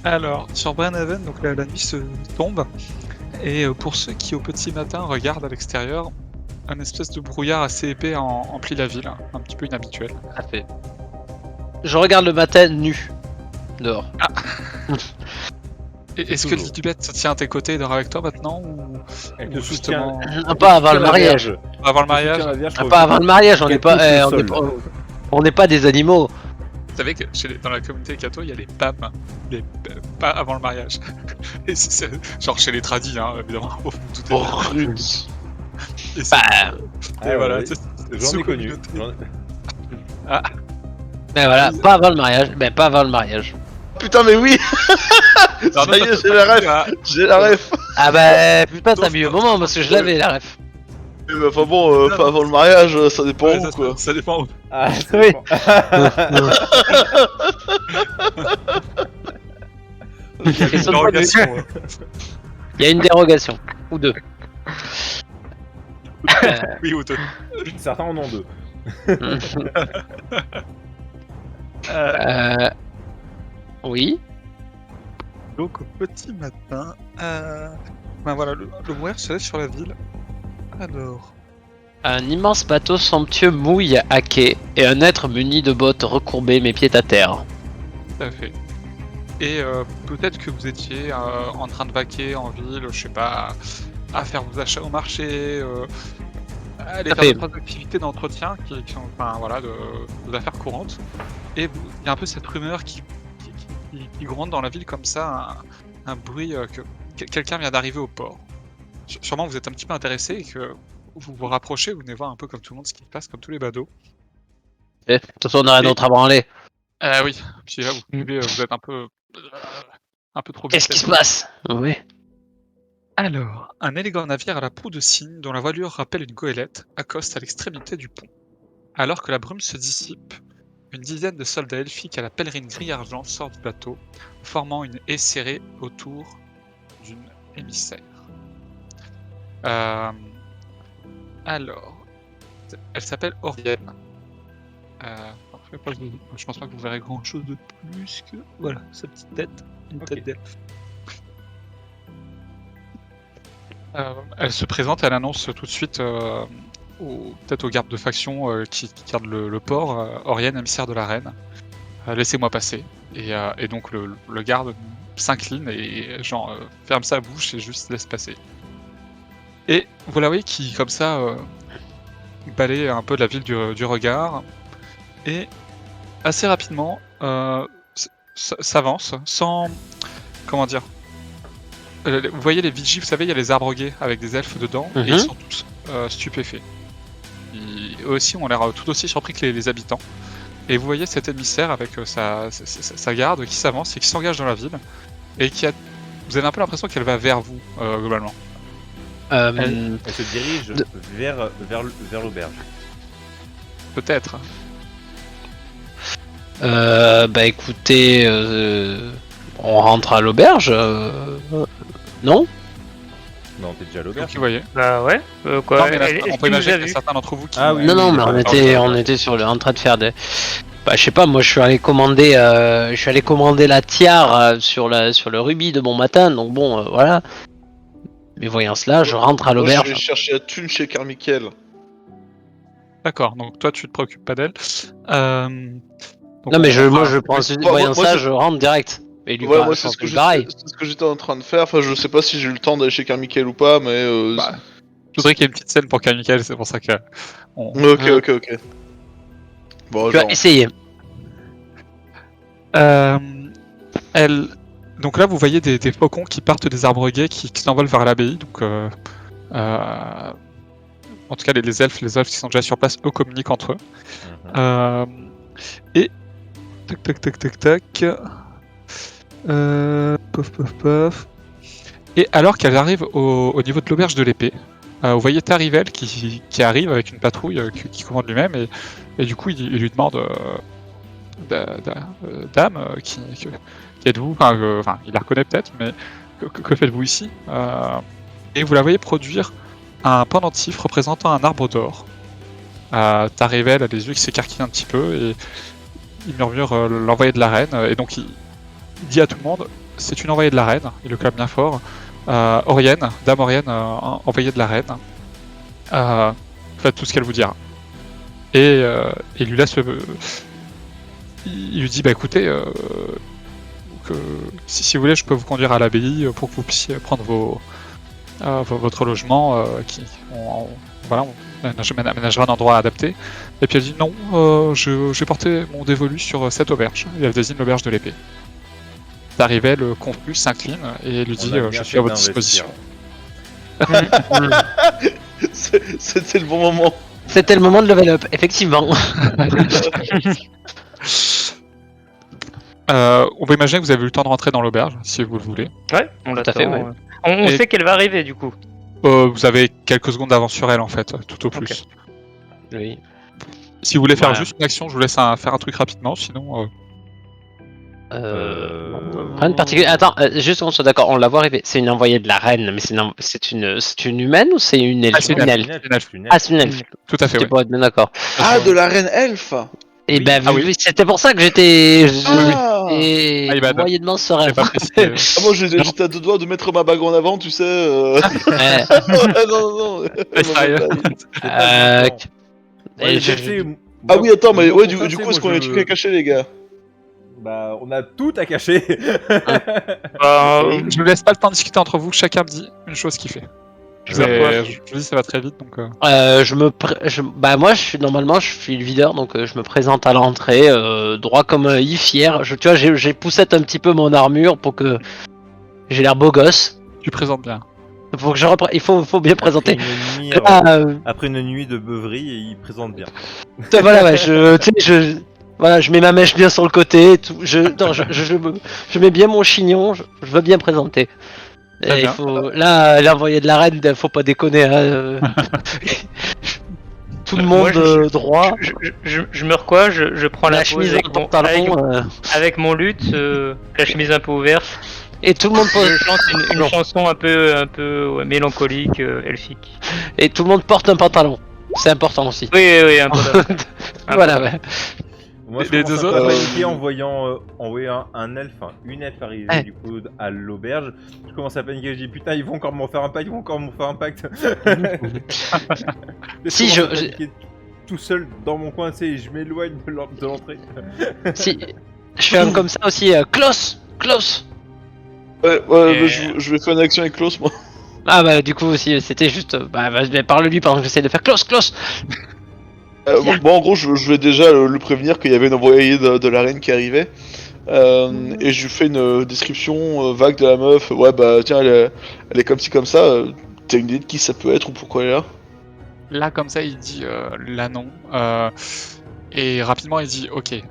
Alors, sur Brenhaven, donc la nuit se tombe, et pour ceux qui au petit matin regardent à l'extérieur, un espèce de brouillard assez épais emplit la ville, un petit peu inhabituel. Parfait. Je regarde le matin nu, dehors. Est-ce que Litubette se tient à tes côtés et dort avec toi maintenant ou justement pas avant le mariage. Avant le mariage. Pas avant le mariage, on n'est pas des animaux. Vous savez que dans la communauté Kato, il y a les PAM, pas avant le mariage. Et c'est genre chez les tradis, hein, évidemment. Tout est et voilà, j'en ai connu. Mais voilà, pas avant le mariage. Mais pas avant le mariage. Putain, mais oui. Ça y est, j'ai la ref. Ah bah putain, t'as mis au moment parce que je l'avais la ref. Mais enfin bon, pas avant le mariage, ça dépend où quoi. Ça dépend où. Ah oui. Il y a une dérogation. Il y a une dérogation. Ou deux. Oui, ou deux. Certains en ont deux. Oui. Donc au petit matin, ben voilà, le brouillard se lève sur la ville. Alors. Un immense bateau somptueux mouille à quai et un être muni de bottes recourbées met pied à terre. Tout à fait. Et peut-être que vous étiez en train de vaquer en ville, je sais pas, à faire vos achats au marché, à aller faire d'autres activités d'entretien qui sont, enfin voilà, d'affaires courantes. Et il y a un peu cette rumeur qui gronde dans la ville comme ça, un bruit que quelqu'un vient d'arriver au port. Sûrement vous êtes un petit peu intéressé et que vous vous rapprochez, vous venez voir un peu comme tout le monde ce qui se passe, comme tous les badauds. De toute façon, on n'a rien d'autre à branler. Oui, puis là vous êtes un peu trop. Qu'est-ce qui se passe? Oui. Alors, un élégant navire à la proue de cygne dont la voilure rappelle une goélette accoste à l'extrémité du pont. Alors que la brume se dissipe, une dizaine de soldats elfiques à la pèlerine gris-argent sortent du bateau, formant une haie serrée autour d'une émissaire. Alors, elle s'appelle Orienne. Je pense pas que vous verrez grand chose de plus que voilà, sa petite tête, une tête d'elfe. Elle se présente, elle annonce tout de suite peut-être aux gardes de faction qui gardent le port, Orienne, émissaire de la reine. Laissez-moi passer. Et donc le garde s'incline et genre ferme sa bouche et juste laisse passer. Et vous la voyez qui, comme ça, balaye un peu la ville du regard. Et assez rapidement, s'avance sans... Comment dire, vous voyez les vigies, vous savez, il y a les arbres gays avec des elfes dedans, et ils sont tous stupéfaits. Eux aussi ont l'air tout aussi surpris que les habitants. Et vous voyez cet émissaire avec sa garde qui s'avance et qui s'engage dans la ville, et vous avez un peu l'impression qu'elle va vers vous, globalement. Elle se dirige vers l'auberge. Peut-être. Bah écoutez, on rentre à l'auberge, non? Non, t'es déjà à l'auberge. Vous voyez. Bah ouais. Quoi, non, mais on peut imaginer qu'il y a certains d'entre vous qui... Ah oui. Non, mais on était en train de faire des... Bah je sais pas, moi je suis allé commander la tiare sur le rubis de bon matin, donc bon, voilà. Mais voyant cela, je rentre à l'auberge. Je vais chercher la thune chez Carmichael. D'accord, donc toi tu te préoccupes pas d'elle. Non mais moi je pense, voyant ça, je rentre direct. Et lui, moi c'est ce que j'étais en train de faire. Enfin, je sais pas si j'ai eu le temps d'aller chez Carmichael ou pas, mais. Je voudrais qu'il y ait une petite scène pour Carmichael, c'est pour ça que. Ok. Bon, tu vas essayer. Donc là, vous voyez des faucons qui partent des arbres gays qui s'envolent vers l'abbaye. Donc, en tout cas, les elfes qui sont déjà sur place, eux communiquent entre eux. Et tac. Pof. Et alors qu'elles arrivent au niveau de l'auberge de l'épée, vous voyez Tarivel qui arrive avec une patrouille qui commande lui-même et du coup il lui demande dame, qui êtes-vous, enfin il la reconnaît peut-être, mais que faites-vous ici, et vous la voyez produire un pendentif représentant un arbre d'or. Tarivel a les yeux qui s'écarquillent un petit peu et il murmure l'envoyé de la reine, et donc il dit à tout le monde, c'est une envoyée de la reine, il le clame bien fort, Orienne, Dame Orienne, envoyée de la reine, faites tout ce qu'elle vous dira. Et il lui laisse il lui dit, bah écoutez, que si vous voulez, je peux vous conduire à l'abbaye pour que vous puissiez prendre votre logement, voilà, on aménagera un endroit adapté. Et puis elle dit non, j'ai porté mon dévolu sur cette auberge. Et elle désigne l'auberge de l'épée. D'arriver, le confus s'incline et lui dit je suis à votre disposition. C'était le bon moment. C'était le moment de level up, effectivement. On va imaginer que vous avez eu le temps de rentrer dans l'auberge, si vous le voulez. Ouais, on l'attend. fait, ouais. On sait qu'elle va arriver du coup. Vous avez quelques secondes d'avance sur elle en fait, tout au plus. Oui. Si vous voulez faire Voilà. juste une action, je vous laisse faire un truc rapidement, sinon... Rien de particulier. Attends, juste qu'on soit d'accord, on la voit arriver. C'est une envoyée de la reine, mais c'est une humaine ou c'est une elfe? c'est une elfe. Ah, c'est une elfe. Tout à fait, C'était oui. pour être bien d'accord. Ah, de la reine elfe. Et Oui. ben, Ah oui. c'était pour ça que j'étais. Ah, Et Ah, il va- moyennement J'ai serein. pas précisé. Ah, moi j'étais à deux doigts de mettre ma bague en avant, tu sais. Ouais. Non. Mais sérieux. Et je- Ah oui, attends, mais ouais, du Moi, coup, est-ce qu'on a des trucs à cacher, les gars? Bah, on a tout à cacher. Je vous laisse pas le temps de discuter entre vous, chacun me dit une chose qu'il fait. Je vous dis, ça va très vite, donc... Bah moi normalement je suis le videur, donc je me présente à l'entrée droit comme un i fier. Tu vois, j'ai poussette un petit peu mon armure pour que j'ai l'air beau gosse. Tu présentes bien. Faut que il faut bien présenter. Après une nuit de beuverie, il présente bien. Voilà, ouais, je mets ma mèche bien sur le côté. Tout, je mets bien mon chignon. Je veux bien présenter. Très Et bien. là, l'envoyé de la reine, faut pas déconner. Hein, tout le monde Moi, droit. Je me recois, je prends La la chemise pose et le pantalon. avec mon luth, la chemise un peu ouverte. Et tout le monde Je chante une Non. chanson un peu mélancolique, elfique. Et tout le monde porte un pantalon. C'est important aussi. Oui, un peu. Voilà, ouais. Moi, je Les commence deux un peu à autres, paniquer en voyant envoyer un elfe, enfin une elfe arriver Ouais. du coup à l'auberge. Je commence à paniquer, je dis putain, ils vont encore m'en faire un pacte, Si, commence à je- paniquer tout seul dans mon coin, tu sais, je m'éloigne de l'entrée. Si, je fais un comme ça aussi. Close. Ouais, Et- je vais faire une action avec Klaus, moi. Ah bah du coup aussi, c'était juste. Parle-lui pendant que j'essaie de faire close. Bon, en gros, je vais déjà le prévenir qu'il y avait une envoyée de la reine qui arrivait. Et je lui fais une description vague de la meuf. Ouais, bah tiens, elle est comme ci, comme ça. T'as une idée de qui ça peut être ou pourquoi elle est là? Là, comme ça, il dit là non. Et rapidement, il dit ok. Tu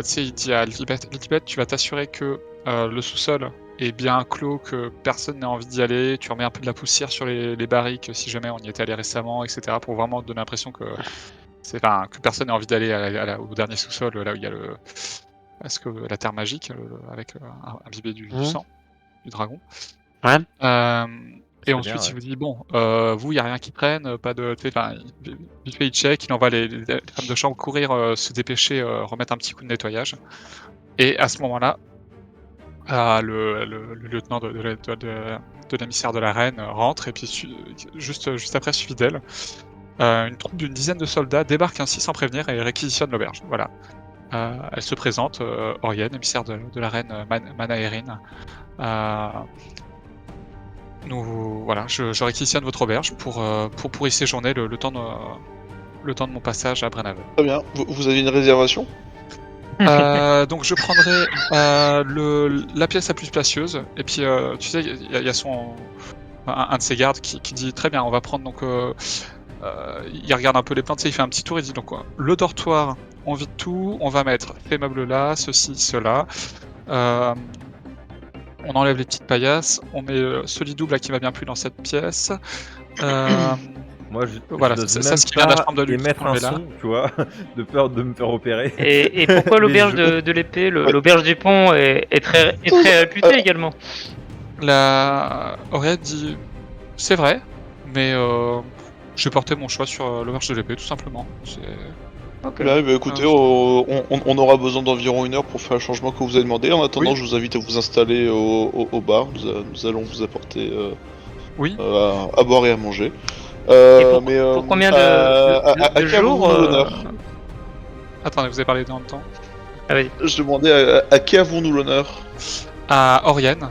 sais, il dit à Lilibet, tu vas t'assurer que le sous-sol est bien clos, que personne n'a envie d'y aller. Tu remets un peu de la poussière sur les barriques si jamais on y était allé récemment, etc. Pour vraiment donner l'impression que que personne n'a envie d'aller au dernier sous-sol, là où il y a la terre magique avec imbibé du sang du dragon. Ouais. Et C'est ensuite, bien, il vous dit bon, vous, il n'y a rien qui traîne, pas de. Vite fait, il check, il envoie les femmes de chambre courir, se dépêcher, remettre un petit coup de nettoyage. Et à ce moment-là, le lieutenant de l'émissaire de la reine rentre, et puis juste après, suivi d'elle, une troupe d'une dizaine de soldats débarque ainsi sans prévenir et réquisitionne l'auberge. Voilà. Elle se présente, Orienne, émissaire de la reine Manaérine. Voilà, je réquisitionne votre auberge pour y séjourner le temps de mon passage à Brenhaven. Très bien. Vous avez une réservation? Donc je prendrai la pièce la plus spacieuse, et puis tu sais, il y a un de ses gardes qui dit très bien, on va prendre donc. Il regarde un peu les plans, tu sais, il fait un petit tour, il dit donc le dortoir, on vide tout, on va mettre ces meubles là, ceci, cela. On enlève les petites paillasses, on met ce lit double là qui va bien plus dans cette pièce. Moi, Voilà, je ça, ce qui vient de la chambre de et luxe, mettre on un met là. son, tu vois, de peur de me faire opérer. Et pourquoi l'auberge de l'épée, l'auberge du pont est très réputée également. La Oriette dit c'est vrai, mais je vais porter mon choix sur l'auberge de l'épée tout simplement. Ok. Là, bah, écoutez, on aura besoin d'environ 1 heure pour faire le changement que vous avez demandé. En attendant, Oui. je vous invite à vous installer au bar. Nous allons vous apporter Oui. à boire et à manger. Et pour, Mais pour combien à de qui jours avons-nous l'honneur Attendez, vous avez parlé dans le temps. Ah, vas-y. Je demandais à qui avons-nous l'honneur À Oriane,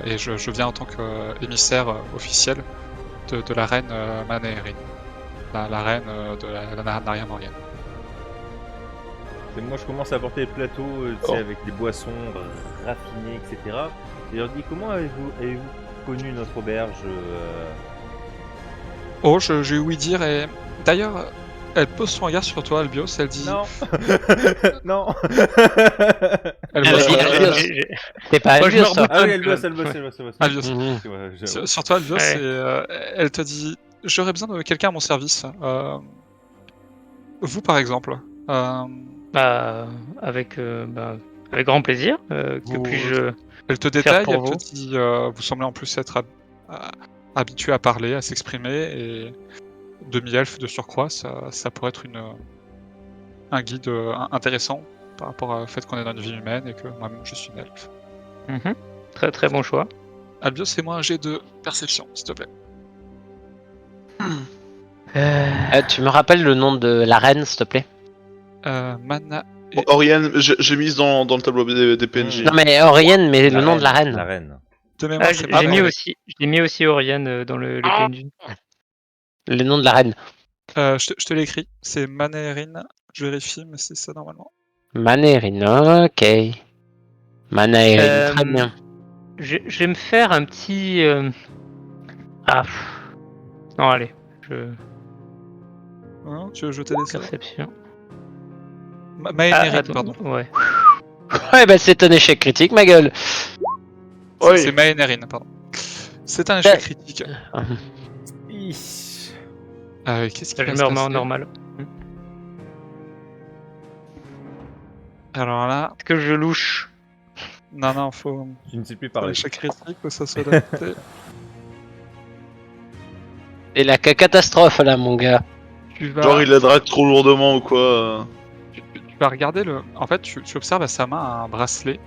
et je viens en tant qu'émissaire officiel de la reine Manéhérine, la reine de la Narnia Morienne. Et moi, je commence à apporter le plateau, tu sais, Oh. avec des boissons raffinées, etc. Et je leur dis, comment avez-vous connu notre auberge Oh, j'ai ouï dire, et d'ailleurs, elle pose son regard sur toi, Albios, elle dit... Non Non Elle Ah, pose son vas-y, regard Albios. C'est pas Moi, je me Albios, toi. reboute. Ah oui, elle bosse, elle bosse, elle bosse, elle bosse. Albios. Mhm. Ouais, j'avoue. Sur toi, Albios, Ouais. elle te dit, j'aurais besoin de quelqu'un à mon service. Vous, par exemple. Bah, avec grand plaisir. Que Vous- puis-je Elle te faire détaille, pour elle te vous? dit, vous semblez en plus être habitué à parler, à s'exprimer, et demi-elfe de surcroît, ça pourrait être un guide intéressant par rapport au fait qu'on est dans une vie humaine et que moi-même je suis une elfe. Mhm. Très très bon choix. Albios, fais-moi un jet de perception, s'il te plaît. Tu me rappelles le nom de la reine, s'il te plaît? Mana. Oriane, j'ai mis dans le tableau des PNJ. Non, mais Oriane, mais le nom de la reine. La reine. De mémoire, Ah, c'est j'ai mis Mana. j'ai mis aussi Oriane dans le PNJ. Le nom de la reine. Je te l'écris, c'est Manéhérine. Je vérifie, mais c'est ça normalement. Manéhérine, ok. Manéhérine, très bien. Je vais me faire un petit. Non, allez. Hein, tu veux jeter des sorts Perception. Maénérine, attends, pardon. Ouais. Ouais, bah c'est un échec critique, ma gueule. Oui. C'est Maénérine, pardon. C'est un échec critique. Qu'est-ce qui Je va me se remets en passer normal. Alors là, Est-ce que je louche? non, faut Tu ne sais plus un parler. échec critique, faut que ça soit adapté. Et la catastrophe là, mon gars. Tu vas, Genre, il la drague trop lourdement ou quoi tu vas regarder le. En fait, tu observes à sa main un bracelet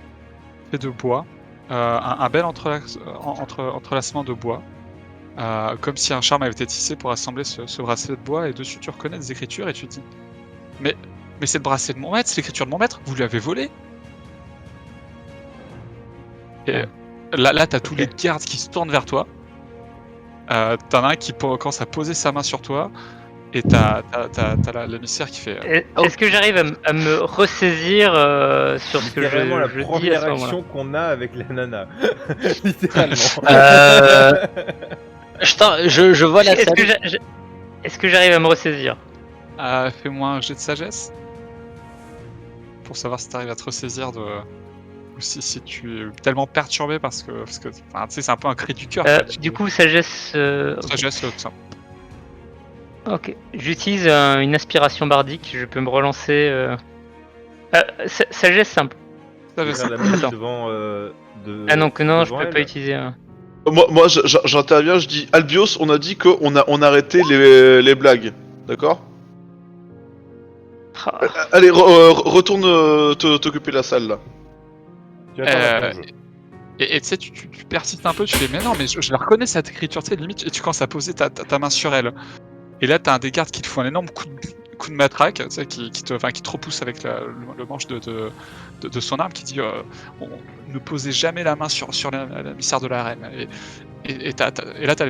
fait de bois, un bel entrelacement de bois, comme si un charme avait été tissé pour assembler ce bracelet de bois. Et dessus, tu reconnais des écritures et tu te dis, mais c'est le bracelet de mon maître, c'est l'écriture de mon maître. Vous lui avez volé. Et là, t'as tous les gardes qui se tournent vers toi. T'en as un qui commence à poser sa main sur toi. Et t'as l'émissaire qui fait. Est-ce que j'arrive à me ressaisir sur ce que C'est vraiment la je dis à première ce moment-là? action qu'on a avec la nana. Littéralement. Je vois la scène. Est-ce que j'arrive à me ressaisir? Fais-moi un jet de sagesse. Pour savoir si t'arrives à te ressaisir de. Ou si tu es tellement perturbé parce que tu sais, c'est un peu un cri du cœur. Du coup, sagesse. Sagesse, tout ça. Ok. J'utilise une aspiration bardique. Je peux me relancer. Sagesse simple. Sagesse. Faire la mèche Attends. devant. Ah non, je devant peux elle. pas utiliser un. Moi j'interviens, je dis Albios, on a dit qu'on a arrêté les blagues, d'accord Ah. Allez, retourne t'occuper de la salle là. Tu vas faire la plonge. Et tu sais, tu persistes un peu, tu fais, mais non, mais je la reconnais cette écriture, tu sais, limite, et tu commences à poser ta main sur elle. Et là, t'as un des gardes qui te fout un énorme coup de matraque, tu sais, qui te repousse avec le manche de son arme, qui dit ne posez jamais la main sur l'émissaire de la reine. Et là, t'as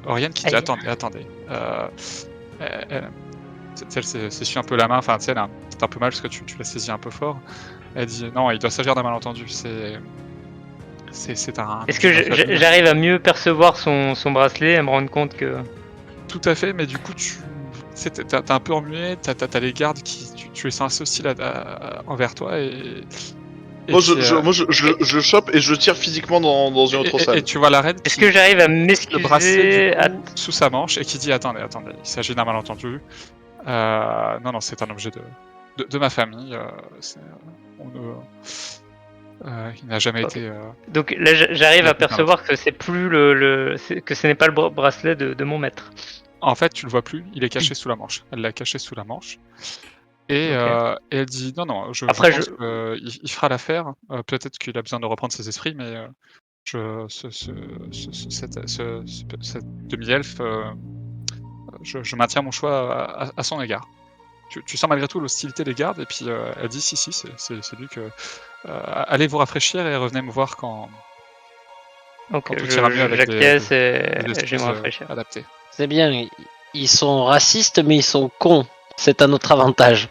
Oriane qui dit Aïe. attendez. Elle s'essuie un peu la main, enfin, tu sais, elle a peut-être un peu mal parce que tu l'as saisi un peu fort. Elle dit non, il doit s'agir d'un malentendu, c'est un. Est-ce que j'arrive à mieux percevoir son bracelet, à me rendre compte que. Tout à fait, mais du coup, t'es un peu remué, t'as les gardes qui. Tu les sens assez hostiles envers toi et Moi je chope et je tire physiquement dans une autre salle. Et tu vois la reine Est-ce que j'arrive à le bracelet m'excuser sous sa manche et qui dit attendez, il s'agit d'un malentendu. Non, c'est un objet de ma famille. Il n'a jamais été. Donc là, j'arrive à percevoir que c'est plus que ce n'est pas le bracelet de mon maître. En fait, tu le vois plus, il est caché sous la manche. Elle l'a caché sous la manche. Et, Ok. et elle dit non, Après, je pense qu'il fera l'affaire. Peut-être qu'il a besoin de reprendre ses esprits, mais cette demi-elfe, je maintiens mon choix à son égard. Tu sens malgré tout l'hostilité des gardes, et puis elle dit si, c'est lui que. Allez vous rafraîchir et revenez me voir quand Ok, tout ira mieux avec j'acquiesce des et je vais excuses me rafraîchir. adaptées. C'est bien, ils sont racistes, mais ils sont cons. C'est à notre avantage.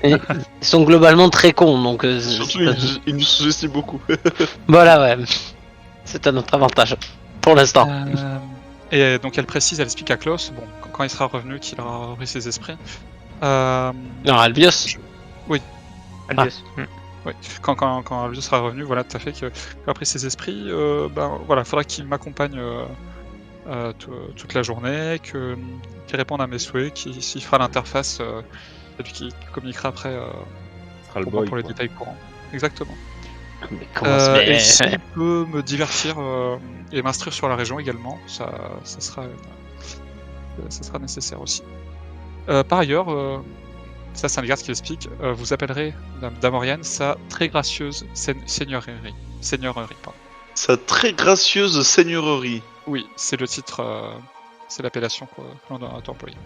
Et ils sont globalement très cons, donc Surtout, il nous sous-estime beaucoup. voilà, ouais. C'est à notre avantage, pour l'instant. Et donc elle précise, elle explique à Klaus, bon, quand il sera revenu, qu'il aura repris ses esprits. Euh, Non, Albios. Adios. Oui, quand Albios sera revenu, voilà, tout à fait, qu'il a pris ses esprits, voilà, faudra qu'il m'accompagne toute la journée, qu'il réponde à mes souhaits, s'il fera l'interface, c'est lui qui communiquera après Ce sera le pour moi boy. pour les quoi. détails courants. Exactement. Mais comment se Et met s'il peut me divertir et m'instruire sur la région également, ça sera nécessaire aussi. Par ailleurs, ça c'est un garde qui l'explique, vous appellerez Damorian sa très gracieuse seigneurie. Pardon. Sa très gracieuse seigneurie. Oui, c'est le titre, c'est l'appellation que l'on doit employer.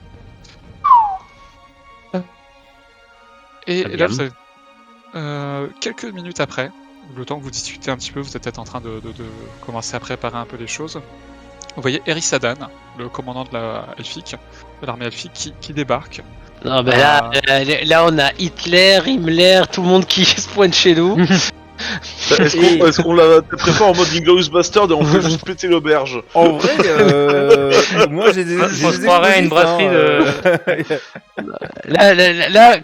Et Très là, bien. vous avez, quelques minutes après, le temps que vous discutez un petit peu, vous êtes peut-être en train de commencer à préparer un peu les choses. Vous voyez Erisadan, le commandant de l'armée elfique, qui débarque. Non, ben là, on a Hitler, Himmler, tout le monde qui se pointe chez nous. Est-ce qu'on la prépare en mode Inglourious Bastard et on peut juste péter l'auberge? En vrai, moi j'ai des. On se croirait à une brasserie Là,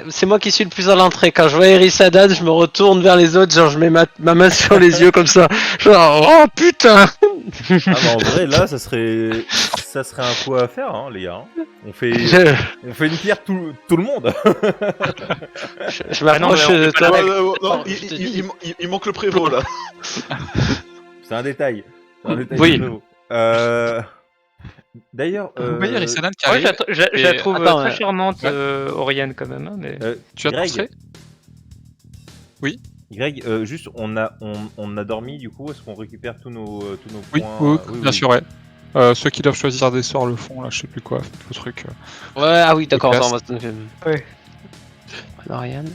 c'est moi qui suis le plus à l'entrée. Quand je vois Eris Haddad, je me retourne vers les autres, genre je mets ma main sur les yeux comme ça. Genre, oh putain! Ah, mais en vrai, là, ça serait un coup à faire, hein, les gars. hein. On fait une pierre tout le monde. Je m'approche Ah non, mais de toi. Non, je te dis. il manque le prévôt là. C'est un détail. Oui. c'est D'ailleurs, Vous voyez Erisadan qui Ouais, arrive. je la trouve Attends, très charmante, ouais. Oriane, quand même. Hein, mais... Tu as Greg, pensé Greg, juste, on a dormi, du coup, est-ce qu'on récupère tous nos Oui, points bien sûr, ouais. Ceux qui doivent choisir des sorts le font, là, je sais plus quoi, le truc. Ouais, ah oui, d'accord, Classe. attends, on va se... Ouais. Marianne.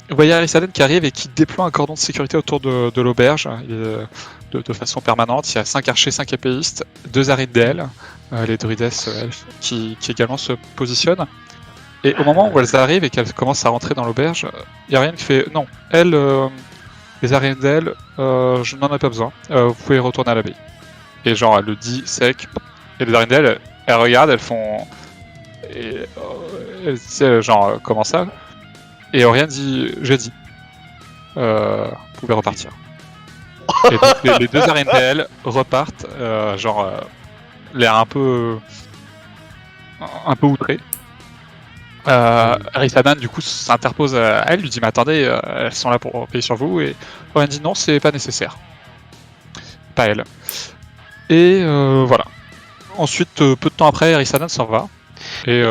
Vous voyez Erisadan qui arrive et qui déploie un cordon de sécurité autour de l'auberge de façon permanente. Il y a 5 archers, 5 épéistes, 2 Arindael, les druides elfes, qui également se positionnent. Et au moment où elles arrivent et qu'elles commencent à rentrer dans l'auberge, il n'y a rien qui fait non. Les Arindael, je n'en ai pas besoin. Vous pouvez retourner à l'abbaye. Et genre, elle le dit sec. Et les Arindael, elles regardent, elles font. Et, genre, comment ça? Et Oriane dit j'ai dit. Vous pouvez repartir. Et donc les 2 Arindael repartent, l'air un peu outré. Erisadan du coup s'interpose à elle, lui dit mais attendez, elles sont là pour payer sur vous, et Oriane dit non, c'est pas nécessaire. Pas elle. Et voilà. Ensuite, peu de temps après, Erisadan s'en va. Et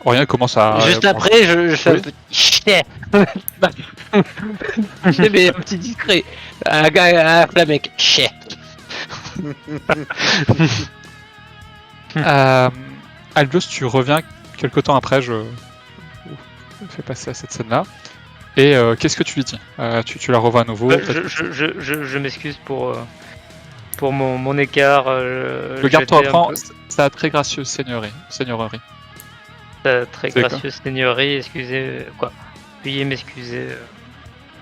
Oriane commence à... Juste après, je fais Oui. un petit chien. Mais un petit discret. Un gars, un mec, chien. Albios, tu reviens quelque temps après, je fais passer à cette scène-là. Et qu'est-ce que tu lui dis? Tu la revois à nouveau. Je m'excuse pour mon écart. Le garde te reprend sa très gracieuse seigneurie. Très C'est gracieuse seigneurie, excusez, quoi. Veuillez m'excuser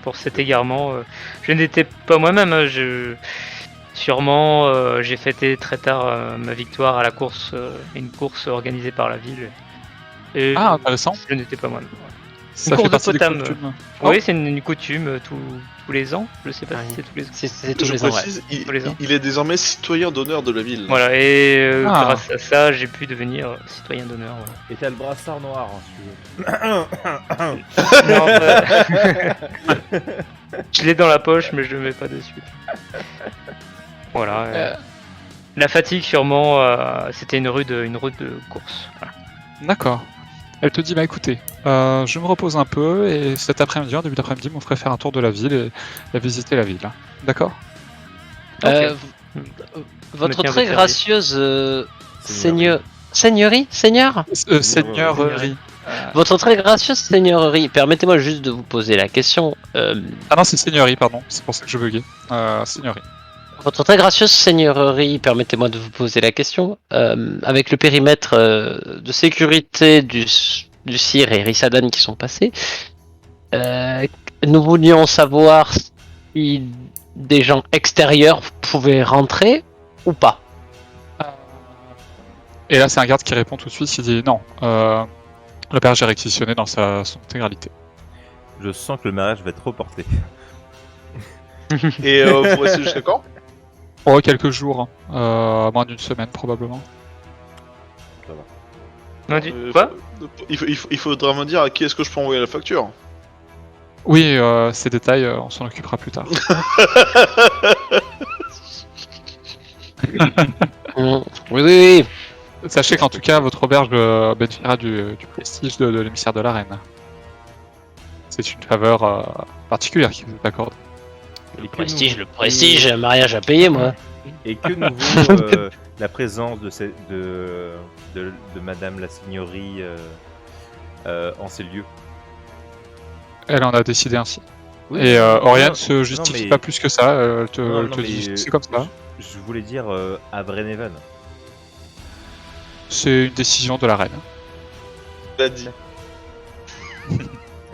pour cet égarement. Je n'étais pas moi-même, hein, sûrement j'ai fêté très tard ma victoire à la course, une course organisée par la ville. Et Ah, intéressant. je n'étais pas moi-même. Ça course fait de partie des Potam. coutumes. Oui, c'est une coutume tous les ans. Je sais pas Ah si oui. c'est tous les ans. C'est tous Je les ans, ouais. précise, Tous les ans. il est désormais citoyen d'honneur de la ville. Voilà, et Ah. grâce à ça, j'ai pu devenir citoyen d'honneur. Voilà. Et t'as le brassard noir, hein, si tu veux. Non, je l'ai dans la poche, mais je le mets pas dessus. Voilà. La fatigue, sûrement, c'était une route de course. Voilà. D'accord. Elle te dit, bah écoutez, je me repose un peu et cet après-midi, en début d'après-midi, vous ferez faire un tour de la ville et visiter la ville. Hein. D'accord? Votre tiens très votre gracieuse seigneur... Seigneurie? Seigneur? Seigneurie. Votre très gracieuse seigneurie, permettez-moi juste de vous poser la question. Ah non, c'est seigneurie, pardon. C'est pour ça que je buguais. Seigneurie. Votre très gracieuse seigneurie, permettez-moi de vous poser la question. Avec le périmètre de sécurité du Sire et Rissadan qui sont passés, nous voulions savoir si des gens extérieurs pouvaient rentrer ou pas. Et là, c'est un garde qui répond tout de suite. Il dit non. L'auberge est réquisitionnée dans son intégralité. Je sens que le mariage va être reporté. Et vous restez jusqu'à quand? Oh, quelques jours. Moins d'une semaine, probablement. Ça va. Quoi? Il faudra me dire à qui est-ce que je peux envoyer la facture. Oui, ces détails, on s'en occupera plus tard. Oui, oui, oui. Sachez qu'en tout cas, votre auberge bénéficiera du prestige de l'émissaire de la reine. C'est une faveur particulière qui vous est accordée. Et que Le prestige, un mariage à payer, moi. Et que nous vaut la présence de Madame la Seigneurie en ces lieux? Elle en a décidé ainsi. Oui, Et Oriane non, se justifie mais- pas plus que ça. Elle te Non, mais dit c'est comme ça. Je voulais dire à Brennevan. C'est une décision de la reine. Il a dit.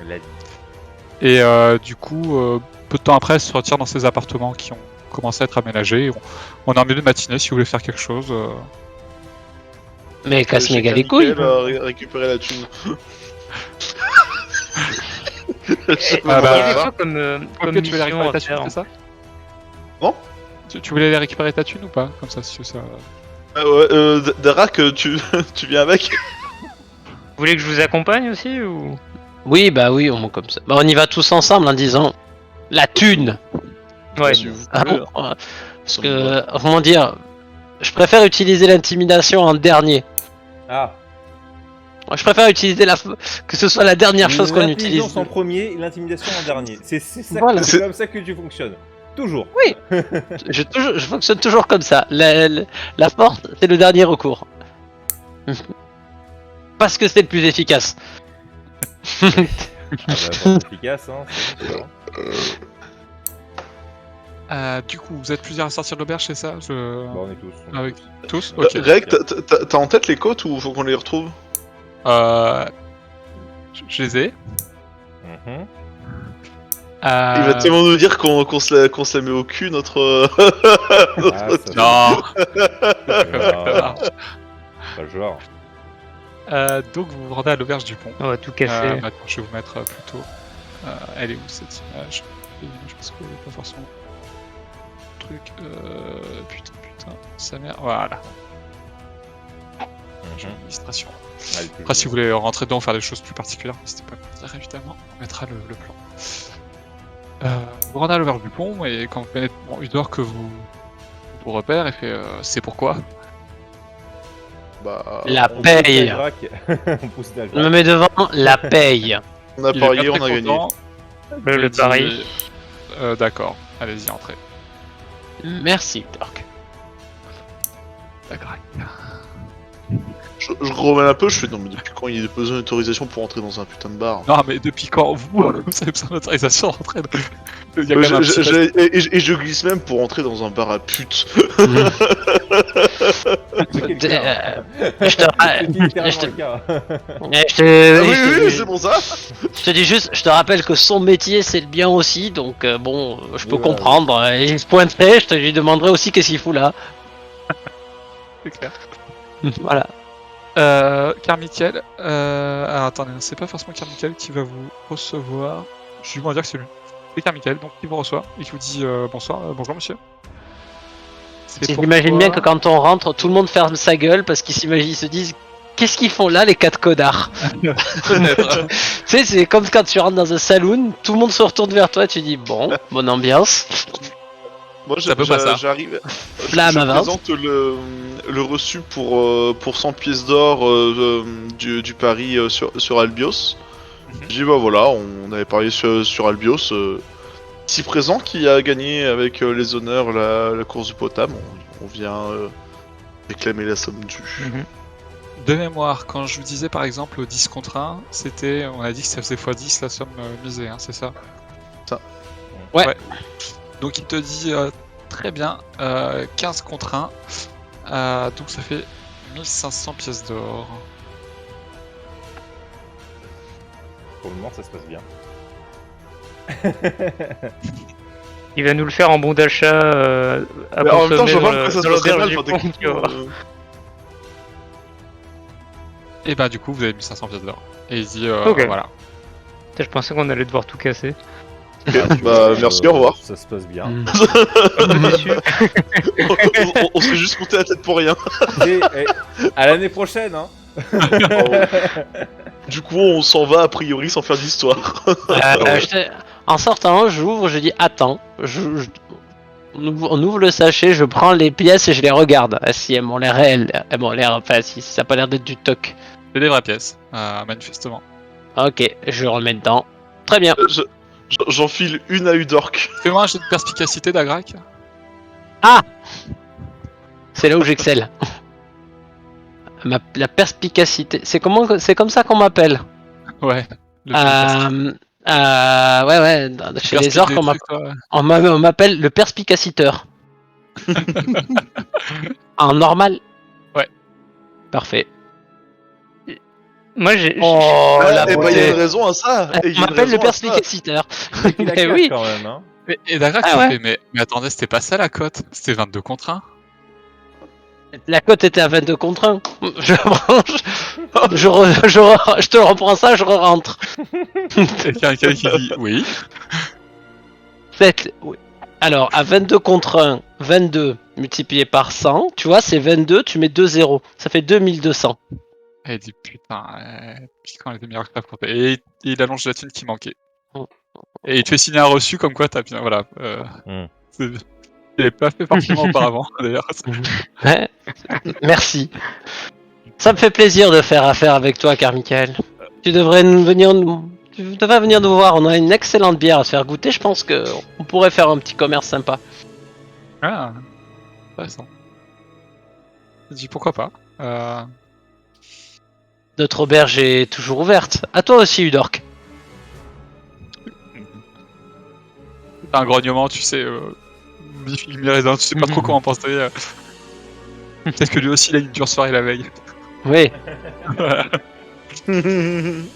Elle a dit. Et du coup, peu de temps après, elle se retire dans ses appartements qui ont commencé à être aménagés. On est en milieu de matinée si vous voulez faire quelque chose. Mais casse Chez méga les couilles. récupérer la thune. Ah bah, Il y avait quoi comme Ok, tu voulais mission récupérer à ta thune, faire? c'est ça? Bon. Tu voulais aller récupérer ta thune ou pas? Comme ça, si ça... Darak, tu viens avec? Vous voulez que je vous accompagne aussi ou? Oui, bah oui, on comme ça. Bah, on y va tous ensemble en disant la thune. Ouais. Si vous Ah, voulez. parce que, comment dire, je préfère utiliser l'intimidation en dernier. Ah. Je préfère utiliser que ce soit la dernière chose qu'on utilise. L'intelligence en premier, l'intimidation en dernier. C'est ça. Voilà. C'est comme ça que tu fonctionnes. Toujours. Je fonctionne toujours comme ça. La force, c'est le dernier recours. Parce que c'est le plus efficace. Ah bah, c'est efficace, hein. C'est sûr. Du coup, vous êtes plusieurs à sortir de l'auberge, c'est ça? Bah, on est tous. Avec tous? Ok. Greg, t'as en tête les côtes ou faut qu'on les retrouve? Je les ai. Mhm. Il va tellement nous dire qu'on se la met au cul, notre... Ah, ça, Non. Ah, pas le genre. Donc vous vous rendez à l'auberge du pont. On va tout casser. Maintenant, je vais vous mettre plutôt. Elle est où cette image? Je pense qu'il n'y a pas forcément. Truc. Putain, sa mère. Voilà. Administration. Après, si vous voulez rentrer dedans, faire des choses plus particulières, n'hésitez pas à me dire évidemment. On mettra le plan. Vous rendez à l'auberge du pont et quand vous venez Udor que vous repère et fait c'est pourquoi? Bah, La On paye. pousse Dalbrac. Je me mets devant la paye. on a Il est parié, pas on très a gagné. content. Le Il dit, pari. D'accord, allez-y, entrez. Merci, Torque. D'accord. Je remets un peu, je fais non mais depuis quand il y a besoin d'autorisation pour entrer dans un putain de bar? Non, mais depuis quand vous avez besoin d'autorisation d'entrer Il y a quand même un petit Et je glisse même pour entrer dans un bar à pute. C'est quelqu'un, hein. Je te C'est littéralement je te- le cas. Oui, c'est pour ça. je te dis juste, je te rappelle que son métier c'est le bien aussi, donc bon, je peux Oui, voilà, comprendre. Et il se pointerait, je te lui demanderai aussi qu'est-ce qu'il fout là. C'est clair. Voilà. Carmichael, alors attendez, c'est pas forcément Carmichael qui va vous recevoir. Je vais vous dire que c'est lui. C'est Carmichael, donc qui vous reçoit et qui vous dit bonsoir, bonjour monsieur. C'est J'imagine pourquoi- bien que quand on rentre, tout le monde ferme sa gueule parce qu'ils ils se disent qu'est-ce qu'ils font là les quatre connards. Peut-être. Tu sais, c'est comme quand tu rentres dans un saloon, tout le monde se retourne vers toi, tu dis bon, bonne ambiance. Moi, Ça peut pas, ça. j'arrive. Flamme je avance. présente le reçu pour 100 pièces d'or du pari sur Albios. Je dis bah voilà, on avait parié sur Albios. Si présent qui a gagné avec les honneurs la course du potam, on vient réclamer la somme due. De mémoire, quand je vous disais par exemple au 10 contre 1, on a dit que ça faisait x10 la somme misée, hein, c'est ça? Ouais. Donc il te dit très bien 15 contre 1, donc ça fait 1500 pièces d'or. Pour le moment, ça se passe bien. Il va nous le faire en bon d'achat à Mais en bon même temps, je sommet vois que ça se dans passe très l'auberge mal. du Enfin, pont, techniquement, tu vois. Et bah du coup vous avez 1500 pièces d'or. Et il dit Ok. voilà. Putain, je pensais qu'on allait devoir tout casser. ok, bah merci, au revoir. Ça se passe bien. Mm. Déçu. On s'est juste monté la tête pour rien. Et, à l'année prochaine, hein. Du coup, on s'en va a priori sans faire d'histoire. En sortant, j'ouvre, je dis attends, on ouvre le sachet, je prends les pièces et je les regarde. Si elles m'ont l'air réelles, elles m'ont l'air, enfin si ça a pas l'air d'être du toc. C'est des vraies pièces, manifestement. Ok, je remets dedans. Très bien. J'enfile une à Udork. Fais-moi un jet de perspicacité d'Agrak. C'est là où j'excelle. La perspicacité, c'est comme ça qu'on m'appelle. Ouais. Le Ouais, chez les orques, on m'appelle le perspicaciteur. En normal. Ouais. Parfait. Moi, j'ai. Oh, la Eh bah, il y a beauté. une raison à ça. Et il y On a une m'appelle le raison à ça. perspicaciteur. Il a Eh classe oui. quand même, hein. Et Dagrak, Ah il ouais. fait, mais attendez, c'était pas ça la cote, c'était 22 contre 1. La cote était à 22 contre 1. Je te reprends ça, je rentre. Et quelqu'un qui dit oui. Oui. Alors, à 22 contre 1, 22 multiplié par 100, tu vois, c'est 22, tu mets 2 zéros. Ça fait 2200. Et il dit putain, puis quand elle était meilleure que la compte. Et il allonge la thune qui manquait. Oh. Et il te fait signer un reçu comme quoi t'as bien. Voilà. C'est- Il l'avait pas fait forcément auparavant, d'ailleurs. Ouais. Merci. Ça me fait plaisir de faire affaire avec toi, Carmichael. Tu devrais venir nous voir. On a une excellente bière à se faire goûter. Je pense que on pourrait faire un petit commerce sympa. Ah, intéressant. Il dit pourquoi pas. Notre auberge est toujours ouverte. À toi aussi, Udork. T'as un grognement, tu sais. Mi-raisin, tu sais pas trop comment penser. Peut-être que lui aussi il a une dure soirée la veille. Oui,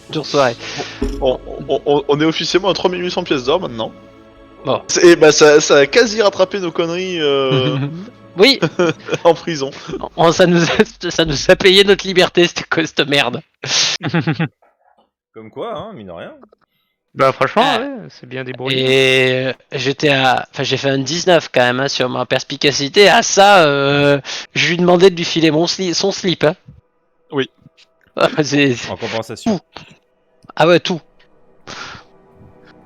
dure soirée. On est officiellement à 3800 pièces d'or maintenant. Bon. Et bah ça a quasi rattrapé nos conneries Oui, en prison. ça nous a payé notre liberté, cette merde. Comme quoi, hein, mine de rien. Bah, franchement, Ah. ouais, c'est bien débrouillé. Et j'ai fait un 19 quand même hein, sur ma perspicacité. À ça, je lui demandais de lui filer son slip. Hein. Oui. En compensation. Ah ouais, tout.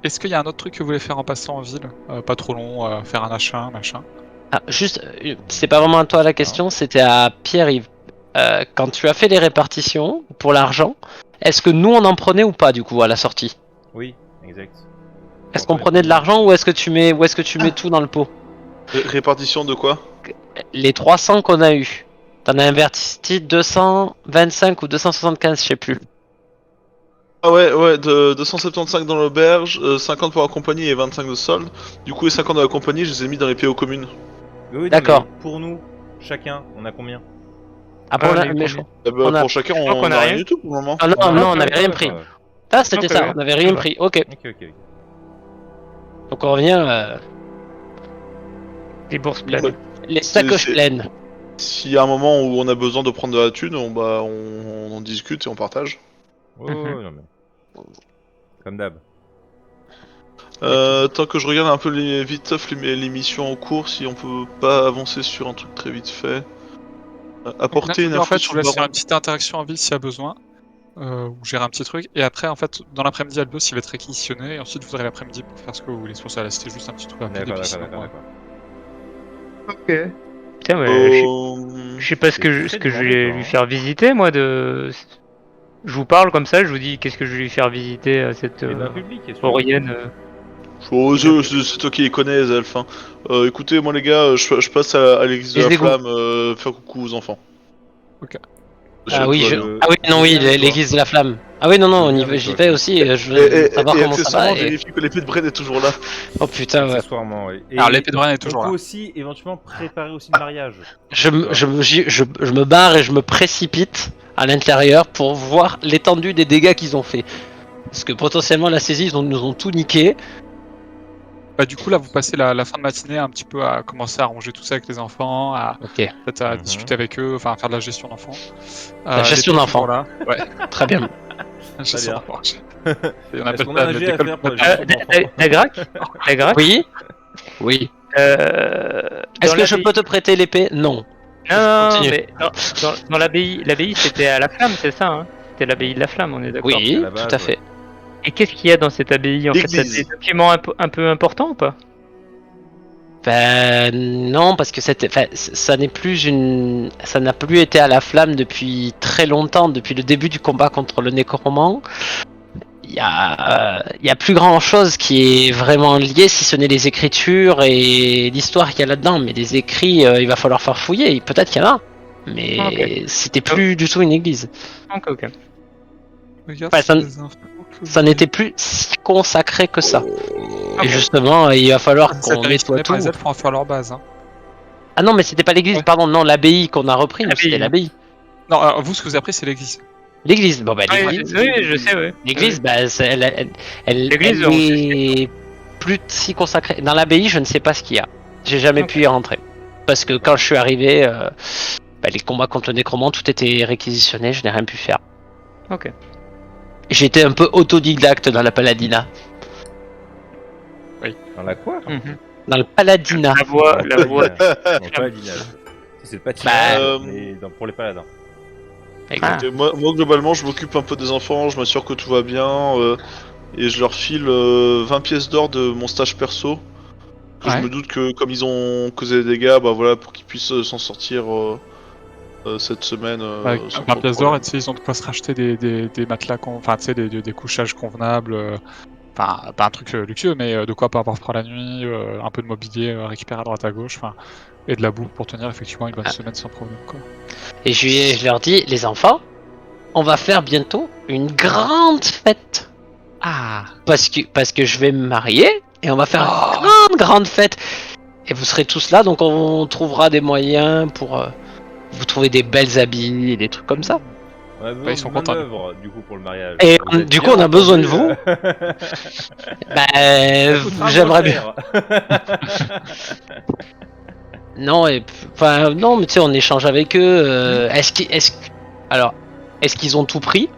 Est-ce qu'il y a un autre truc que vous voulez faire en passant en ville? Pas trop long, faire un achat, machin. Ah, juste, c'est pas vraiment à toi la question, c'était à Pierre-Yves. Quand tu as fait les répartitions pour l'argent, est-ce que nous on en prenait ou pas du coup à la sortie? Oui, exact. Est-ce qu'on prenait de l'argent ou est-ce que tu mets tout dans le pot? Répartition de quoi? Les 300 qu'on a eu. T'en as investi 225 ou 275, je sais plus. Ah ouais, de 275 dans l'auberge, 50 pour la compagnie et 25 de solde. Du coup, les 50 de la compagnie, je les ai mis dans les PO communes. Oui, D'accord. Pour nous, chacun, on a combien? Ah, on a eu mais combien Eh bah, On a- pour chacun, crois on qu'on a a rien rien du tout pour le moment. Ah non, Ah, non, ok, on n'avait rien ouais, pris. ouais. Ah, c'était Ok, ça, ouais. on n'avait rien Ça va. pris. Ok. Ok. Donc on revient Les bourses pleines. les sacoches c'est- pleines. S'il y a un moment où on a besoin de prendre de la thune, on en discute et on partage. Ouais, non mais. Comme d'hab. Tant que je regarde un peu vite les missions en cours, si on peut pas avancer sur un truc très vite fait. Apporter une En info fait, je sur vous le laisse faire baron. une petite interaction en ville s'il y a besoin. Ou gérer un petit truc. Et après, en fait, dans l'après-midi, Albus il va être réquisitionné. Et ensuite, vous aurez l'après-midi pour faire ce que vous voulez. C'est pour ça, là, c'était juste un petit truc rapide. et puis D'accord. sinon, Ok. Putain, mais Euh, je sais pas ce que je vais lui faire visiter, moi, de... Je vous parle comme ça, je vous dis qu'est-ce que je vais lui faire visiter à cette Et dans le public, est-ce que- Orienne. Oh, c'est toi qui les connais, les elfes. Hein. Écoutez, moi les gars, je passe à l'église de Les la égouts. flamme faire coucou aux enfants. Ok. Ah oui, tout va je... bien. ah oui, non, oui, Je viens, l'église de la flamme. Ah oui, non, non, Je on y viens va, avec j'y toi, vais je aussi. Je Et, veux savoir et comment ça accessoirement, va. Et... vérifie que l'épée de Bren est toujours là. Oh putain, ouais. Accessoirement, oui. Et Alors l'épée de Bren est on toujours peut là. aussi éventuellement préparer aussi le mariage. Je me barre et je me précipite à l'intérieur pour voir l'étendue des dégâts qu'ils ont fait. Parce que potentiellement la saisie, nous ont tout niqué. Bah du coup là vous passez la fin de matinée un petit peu à commencer à arranger tout ça avec les enfants, à Ok, peut-être à Mhm. discuter avec eux, enfin à faire de la gestion d'enfants. La gestion l'épée est d'enfants. toujours là. Ouais, très bien. la gestion bien. d'enfants. Et on appelle Est-ce qu'on ça a un jet à l'école faire pour la maternelle. gestion d'enfants Dagrac Oui. Oui. Est-ce que je peux te prêter l'épée? Non. Non, continue. mais dans l'abbaye c'était à la flamme, c'est ça, hein? C'était l'abbaye de la flamme, on est d'accord. Oui, à la base, tout à fait. Et qu'est-ce qu'il y a dans cette abbaye en fait? T'as L'église. des documents un peu importants ou pas? Ben non, parce que ça n'est plus ça n'a plus été à la flamme depuis très longtemps, depuis le début du combat contre le nécromant. Il y a plus grand chose qui est vraiment lié, si ce n'est les écritures et l'histoire qu'il y a là-dedans. Mais des écrits, il va falloir faire fouiller. Peut-être qu'il y en a, mais Ok. c'était plus du tout une église. Ok. Regarde, Ouais, c'est des infos que Ça vous- n'était plus si consacré que ça. Et justement, il va falloir Ça qu'on a été nettoie inspiré par tout. les elfes pour en faire leur base. Hein. Ah non, mais c'était pas l'église, Ouais. pardon, non, l'abbaye qu'on a repris, nous, c'était L'abbaye. l'abbaye. Non, vous ce que vous avez appris c'est l'église. L'église, bon bah Oui, l'église. oui, je sais, oui. L'église, bah, L'église, elle on est plus si consacrée. Dans l'abbaye, je ne sais pas ce qu'il y a. J'ai jamais Ok. pu y rentrer. Parce que quand je suis arrivé, les combats contre le nécromant, tout était réquisitionné, je n'ai rien pu faire. Ok. J'étais un peu autodidacte dans la paladina. Dans la quoi Mhm. Dans le paladina. La voix. Non, pas la dinage. C'est le patinage, Bah, mais pour les paladins. Exact. Et moi, globalement, je m'occupe un peu des enfants, je m'assure que tout va bien, et je leur file 20 pièces d'or de mon stage perso. Que Ouais. Je me doute que comme ils ont causé des dégâts, bah voilà, pour qu'ils puissent s'en sortir cette semaine. Avec sans 20 trop de pièces d'or, problème. et tu sais, ils ont de quoi se racheter des matelas, enfin, tu sais, des couchages convenables. Enfin, pas un truc luxueux, mais de quoi pas avoir froid la nuit, un peu de mobilier récupéré à droite à gauche, enfin, et de la bouffe pour tenir effectivement une bonne semaine sans problème, quoi. Et je leur dis, les enfants, on va faire bientôt une grande fête. Ah. Parce que je vais me marier et on va faire Oh. une grande fête. Et vous serez tous là, donc on trouvera des moyens pour vous trouver des belles habits et des trucs comme ça. On a besoin ils sont de contents, manœuvre du coup pour le mariage. Et Vous êtes du bien coup, on a besoin de entendu, Bah, ça coûtera j'aimerais moins bien. cher. Non, enfin, non, mais tu sais, on échange avec eux. Est-ce qu'ils ont tout pris?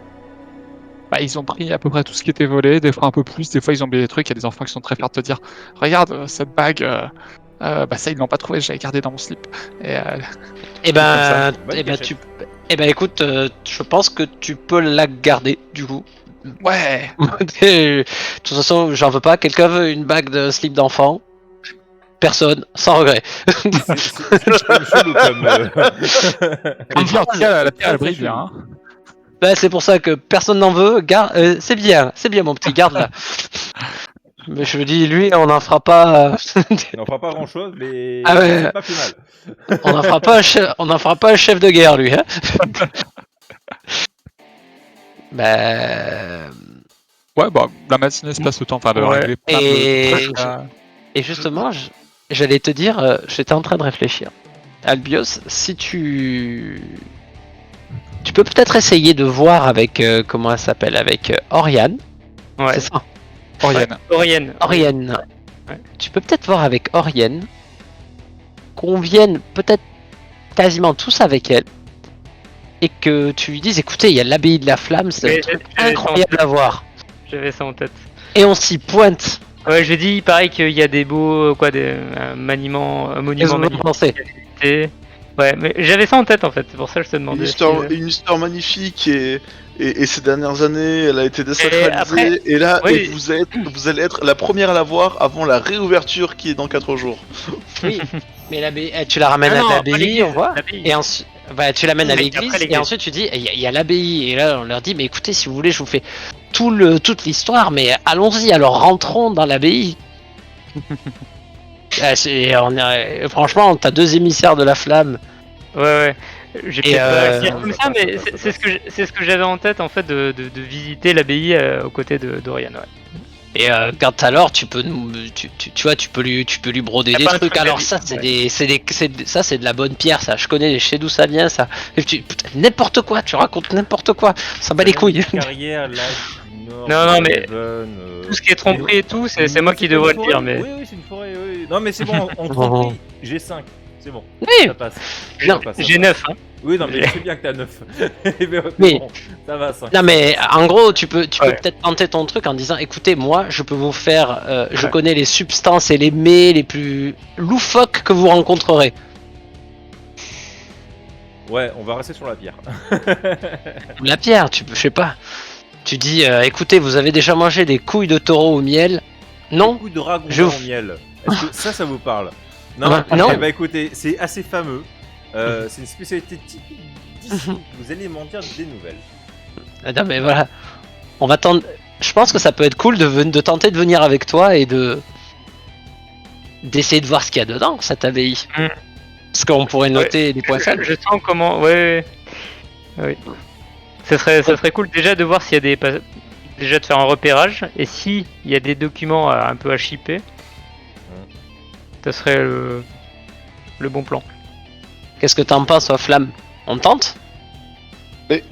Bah, ils ont pris à peu près tout ce qui était volé, des fois un peu plus, des fois ils ont oublié des trucs. Il y a des enfants qui sont très fiers de te dire regarde cette bague, bah ça ils l'ont pas trouvé, j'avais gardé dans mon slip. Et Eh ben, Bonne cachette. écoute, je pense que tu peux la garder du coup. ouais, De toute façon, j'en veux pas. Quelqu'un veut une bague de slip d'enfant? Personne, sans regret. C'est pas le chelou comme. et puis en tout cas la pierre elle brille bien. Hein. Bah, c'est pour ça que personne n'en veut. C'est bien mon petit, garde-la. Mais je me dis, lui, on n'en fera pas. On n'en fera pas grand chose, mais Ah ouais. c'est pas plus mal. On n'en fera pas un chef de guerre, lui. Hein. Bah. Ouais, bah la matinée se passe le temps, enfin de Ouais. régler plein Et- de trucs. là. Et justement, j'allais te dire, j'étais en train de réfléchir. Albios, si tu peux peut-être essayer de voir avec comment elle s'appelle, avec Oriane. Ouais. C'est ça. Oriane. Orienne. Oriane. Ouais. Tu peux peut-être voir avec Oriane qu'on vienne peut-être quasiment tous avec elle et que tu lui dises, écoutez, il y a l'abbaye de la flamme, c'est un Mais truc j'avais incroyable à voir. J'avais ça en tête. Et on s'y pointe. Ouais, je dis, il paraît qu'il y a des beaux, un monument magnifique. Pensez. Ouais, mais j'avais ça en tête en fait, c'est pour ça que je te Une demandais. une histoire magnifique et ces dernières années, elle a été désacralisée. après- Et là, oui. et vous allez être la première à la voir avant la réouverture qui est dans 4 jours. Oui. Mais tu la ramènes Ah à non, pas l'abbaye, l'église, on voit. l'abbaye. Et ensuite, bah, tu l'amènes à Oui, après l'église, et l'église. ensuite tu dis, il y a l'abbaye. Et là, on leur dit, mais écoutez, si vous voulez, je vous fais toute l'histoire, mais allons-y, alors rentrons dans l'abbaye. Franchement, t'as 2 émissaires de la flamme. Ouais. J'ai Et, peut-être pas euh, écrit comme ça, mais c'est ce que j'avais en tête en fait de visiter l'abbaye aux côtés de Dorian. Ouais. Et quand alors tu peux tu vois tu peux lui broder Y a des pas un trucs. truc Alors à ça ouais. c'est de la bonne pierre, ça je connais, je sais d'où ça vient ça. Et putain, n'importe quoi, tu racontes n'importe quoi, ça bat les couilles. Carrière là du nord Non, de non, mais Raven, tout ce qui est tromperie et tout, c'est moi qui c'est pas une devrais le forêt. dire, mais Oui, c'est une forêt. Oui. Non, mais c'est bon, en tromperie, j'ai 5. C'est bon, Oui, ça passe. non, Ça passe, ça j'ai passe. 9. Hein. Oui, non, mais je sais bien que t'as 9. mais Bon, ça va, 5. non mais en gros tu peux Ouais. peut-être tenter ton truc en disant écoutez moi je peux vous faire je Ouais. connais les substances et les mets les plus loufoques que vous rencontrerez. Ouais, on va rester sur la pierre. La pierre, tu peux, je sais pas. Tu dis écoutez vous avez déjà mangé des couilles de taureau au miel? Non? Coup de ragondin Je vous- au miel. Est-ce que ça vous parle? Non. Non. Eh bah écoutez, c'est assez fameux. C'est une spécialité typique d'ici. Vous allez m'en dire des nouvelles. Non mais voilà, on va tenter. Je pense que ça peut être cool de tenter de venir avec toi et d'essayer de voir ce qu'il y a dedans cette abbaye. Mm. Parce qu'on pourrait noter des points faibles. Je sens comment. Ouais. Oui. Ça serait cool déjà de voir s'il y a déjà de faire un repérage et s'il y a des documents un peu à shipper. Ça serait le bon plan. Qu'est-ce que t'en penses, Flamme? On tente? Oui.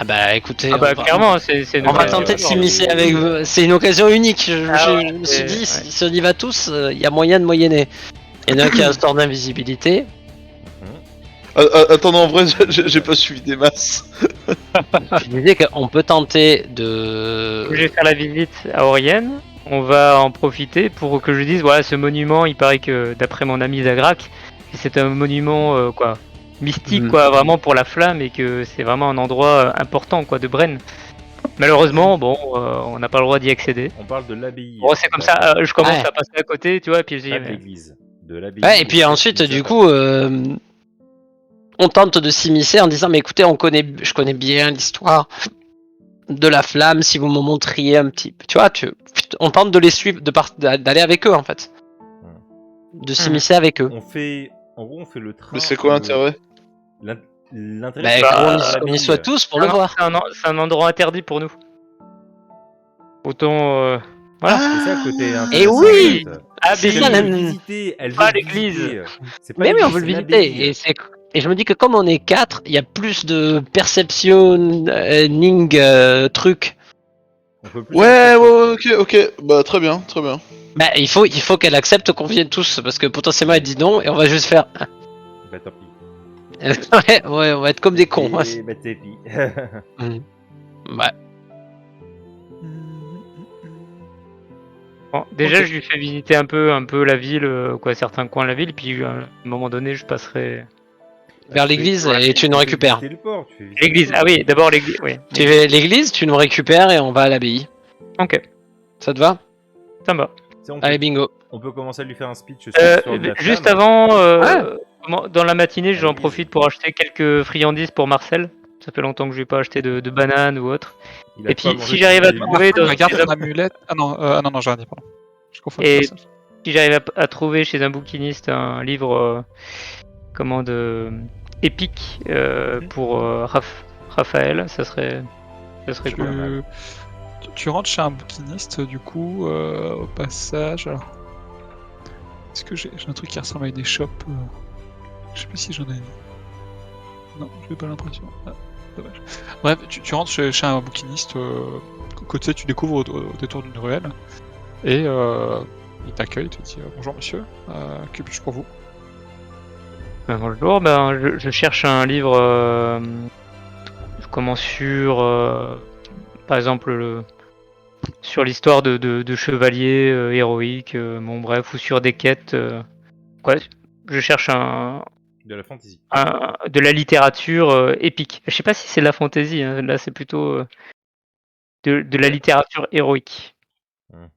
Ah bah écoutez, Ah bah on va- clairement, c'est une on va occasion. tenter de ouais, s'immiscer ouais. avec vous. C'est une occasion unique. Je me suis c'est- dit, ouais. si on y va tous, il y a moyen de moyenner. Il y en a un qui a un sort d'invisibilité. Attends, non, en vrai, j'ai pas suivi des masses. Je disais qu'on peut tenter Je vais de. faire la visite à Orienne. On va en profiter pour que je dise voilà, ce monument, il paraît que d'après mon ami Zagrak, c'est un monument mystique Mhm. quoi, vraiment pour la flamme et que c'est vraiment un endroit important quoi de Brenne. Malheureusement, bon, on n'a pas le droit d'y accéder. On parle de l'abbaye. Bon, c'est comme ça, je commence Ouais. à passer à côté, tu vois, et puis je dis Pas de mais- l'église. De l'abbaye. Ouais, et puis ensuite, du coup, on tente de s'immiscer en disant mais écoutez, je connais bien l'histoire de la flamme. Si vous me montriez un petit, tu vois, on tente de les suivre, d'aller avec eux en fait, de s'immiscer avec eux. On fait. En gros, on fait le train. Mais c'est quoi l'intérêt? L'intérêt, Bah, c'est qu'on l'abbaye. y soit tous pour le Non, voir. c'est un endroit interdit pour nous. Autant voilà. C'est ça le côté Et intéressant. oui, en fait. Ah, c'est Elle ça, veut la- le visiter. Elle Pas veut le l'église. visiter. C'est pas mais oui, on l'église, veut le c'est visiter. l'abbaye. Et je me dis que comme on est 4, il y a plus de perceptioning trucs. On peut plus Ouais, avancer. ok. Bah, très bien. Bah, il faut qu'elle accepte qu'on vienne tous, parce que potentiellement elle dit non, et on va juste faire. Bah tant pis. Ouais, on va être comme des cons. Ouais. Et bah tant pis. Ouais. Bon, déjà, Ok. je lui fais visiter un peu la ville, quoi, certains coins de la ville, puis à un moment donné, je passerai. Vers l'église, et tu nous fais récupères. visiter le port, tu fais visiter L'église, le port. ah oui, d'abord l'église, oui. Tu fais l'église, tu nous récupères et on va à l'abbaye. Ok, Ça te va? ça me va. Ça, Allez, bingo. on peut commencer à lui faire un speech sur l'histoire de la Juste flamme. avant, Ouais. dans la matinée, j'en l'église. profite pour acheter quelques friandises pour Marcel. Ça fait longtemps que je n'ai pas acheté de bananes ou autre. Il a Et de quoi puis, manger si j'arrive à toute la nuit. trouver dans Regarde chez ton un- amulette. Ah non, j'ai rien dit, pardon. Je confonds Et- avec personne. si j'arrive à trouver chez un bouquiniste un livre épique pour Raphaël, ça serait cool. Tu rentres chez un bouquiniste, du coup, au passage. Alors, est-ce que j'ai un truc qui ressemble à une échoppe Je sais plus si j'en ai une. Non, j'ai pas l'impression. Ah, dommage. Bref, tu rentres chez un bouquiniste, côté tu découvres au détour d'une ruelle, et il t'accueille, il te dit bonjour monsieur, que puis-je pour vous? Bonjour, je cherche un livre par exemple sur l'histoire de chevaliers héroïques, bon bref, ou sur des quêtes. Quoi, je cherche De la fantasy. de la littérature épique. Je sais pas si c'est de la fantasy, hein, là c'est plutôt de la littérature héroïque. Mhm.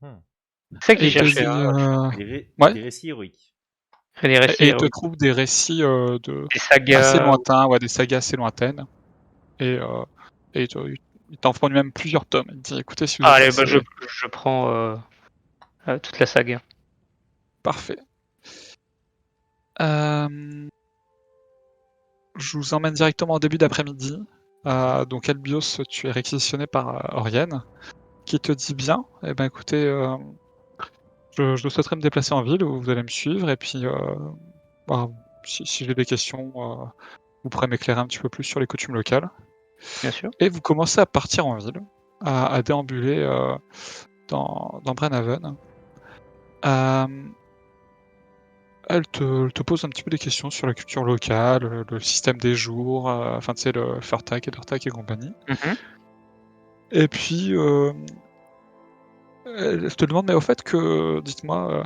C'est ça qu'il Et il te cherchait. dit, Hein. Des Ouais. récits héroïques. Des récits, Et il te oui. trouve des récits de Des assez sagas. lointains, ouais, des sagas assez lointaines. Et, il t'en fournit même plusieurs tomes. Il te dit écoutez, si vous Ah, êtes allez, bah, passé, je prends toute la saga. parfait. Euh, je vous emmène directement au début d'après-midi. Donc Albios, tu es réquisitionné par Oriane, qui te dit bien, eh ben écoutez, je souhaiterais me déplacer en ville, vous allez me suivre, et puis bah, si j'ai des questions, vous pourrez m'éclairer un petit peu plus sur les coutumes locales. Bien sûr. Et vous commencez à partir en ville, à déambuler dans Brenhaven. Elle te pose un petit peu des questions sur la culture locale, le système des jours, enfin tu sais, le Furtak et Durtak et compagnie. Mhm. Et puis, elle te demande, mais au fait, dites-moi,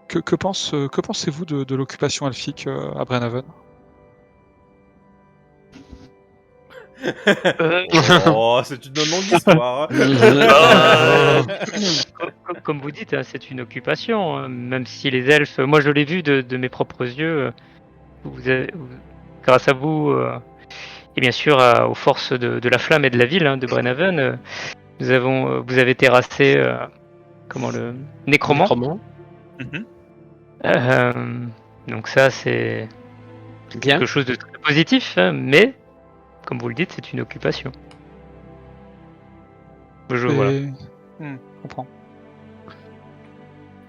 que pensez-vous de l'occupation elfique à Brenhaven? Oh, c'est une longue histoire. Bah, comme vous dites, hein, c'est une occupation, même si les elfes, moi je l'ai vu de mes propres yeux, grâce à vous, et bien sûr aux forces de la flamme et de la ville de Brenhaven, vous avez terrassé comment le nécromant. Nécromant. Mhm. Euh, donc ça c'est Bien. quelque chose de très positif, hein, mais comme vous le dites, c'est une occupation. Voilà. Et... je comprends.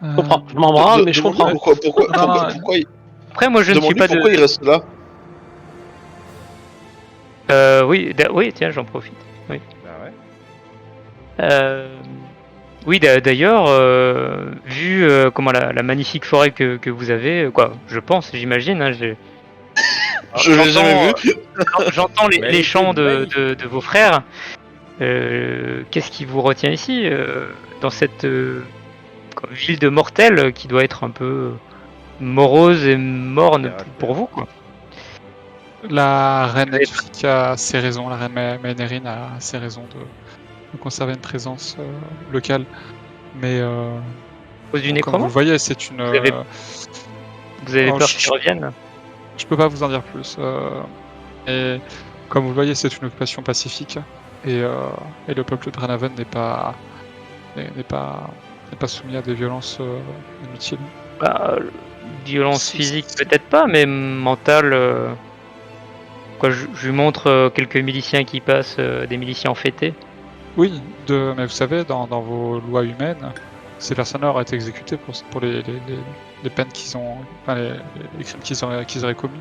Je comprends. Je m'en branle, mais je Demande-lui comprends. Non, Après, moi je ne suis demande-lui pas pourquoi il reste là. Oui, oui, tiens, j'en profite. Oui. Bah ouais. Oui, d'ailleurs, vu comment la magnifique forêt que vous avez, quoi, je pense, j'imagine, hein, Je l'ai jamais vu. j'entends Mais elle les était chants magnifique. de vos frères. Qu'est-ce qui vous retient ici, dans cette ville de mortels qui doit être un peu morose et morne pour vous, quoi. La reine Ouais. elfique a ses raisons, la reine Maenérine a ses raisons de conserver une présence locale. Mais À cause du comme vous nécromant, le voyez, c'est une. vous avez Oh, peur qu'il revienne. je peux pas vous en dire plus. Et comme vous le voyez, c'est une occupation pacifique. Et, euh, et le peuple de Drenaven n'est pas soumis à des violences inutiles. Bah, violence Si- physique si- peut-être pas, mais mentale. Quoi, je lui montre quelques miliciens qui passent, des miliciens fêtés. Oui, mais vous savez, dans vos lois humaines, ces personnes-là auraient été exécutées pour les peines qu'ils ont, enfin les crimes qu'ils auraient commis.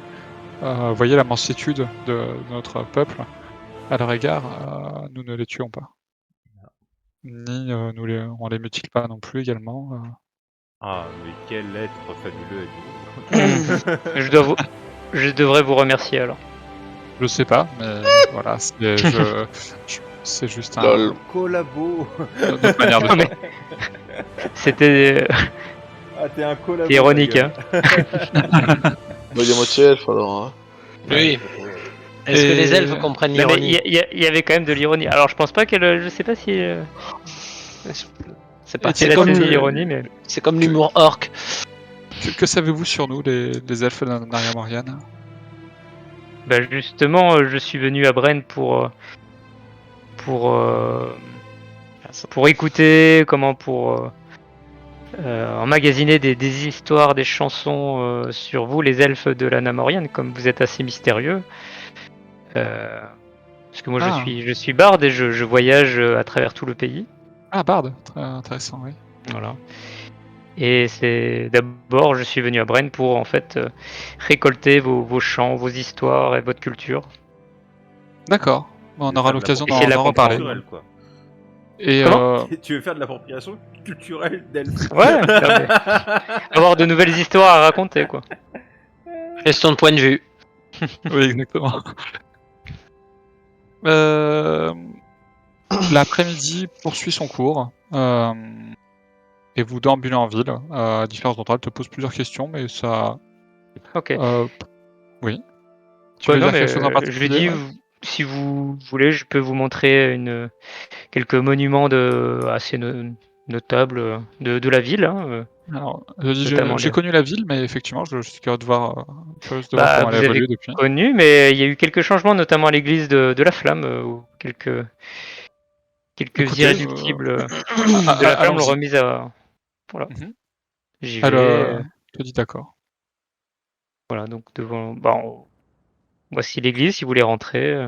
Vous voyez la mansuétude de notre peuple à leur égard, nous ne les tuons pas. Ni on les mutile pas non plus également. Ah, mais quel être fabuleux êtes-vous. Je devrais vous remercier alors. Je sais pas, mais voilà, c'est juste Lol. Collabo. notre manière de Non, mais faire. c'était Ah, t'es un collabo. ironique, ta gueule. hein. Bah, il est moitié elfe alors. Hein. Oui. Est-ce que Et- les elfes comprennent Non, mais l'ironie? il y avait quand même de l'ironie. Alors je pense pas qu'elle, je sais pas si C'est pas. Et C'est elle a comme saisi le- l'ironie, mais C'est comme l'humour orc. Que savez-vous sur nous, les elfes d'Aria-Morgane? bah, justement, je suis venu à Brenne pour euh, pour écouter, pour emmagasiner des histoires, des chansons sur vous, les elfes de la Namorienne, comme vous êtes assez mystérieux. Parce que moi Ah. je suis barde et je voyage à travers tout le pays. Ah, Bard, très intéressant, oui. Voilà. Et c'est d'abord je suis venu à Brenne pour en fait récolter vos chants, vos histoires et votre culture. D'accord. Bon, on Tu veux aura faire de l'occasion Essayer de la d'en reparler. culturelle, quoi. Et Comment Tu veux faire de l'appropriation culturelle d'elfe. Ouais, non, mais avoir de nouvelles histoires à raconter, quoi. Question de point de vue. oui, exactement. L'après-midi poursuit son cours. Et vous déambulez en ville. À différents endroits, elle te pose plusieurs questions, mais ça. Ok. Oui. Tu Quoi, veux non, dire mais quelque chose en je lui particulier? dis, Ouais. si vous voulez, je peux vous montrer quelques monuments notables de la ville. Hein. Alors, Notamment j'ai les- connu la ville, mais effectivement, je suis curieux de voir, comment Bah, elle a vous avez évolué depuis. connu, mais il y a eu quelques changements, notamment à l'église de la Flamme, où quelques Écoutez, irréductibles de la Flamme l'ont allons-y. remise à. Voilà. Mhm. J'y Elle, vais. je te dis d'accord. Voilà, donc devant. Bah, voici l'église si vous voulez rentrer.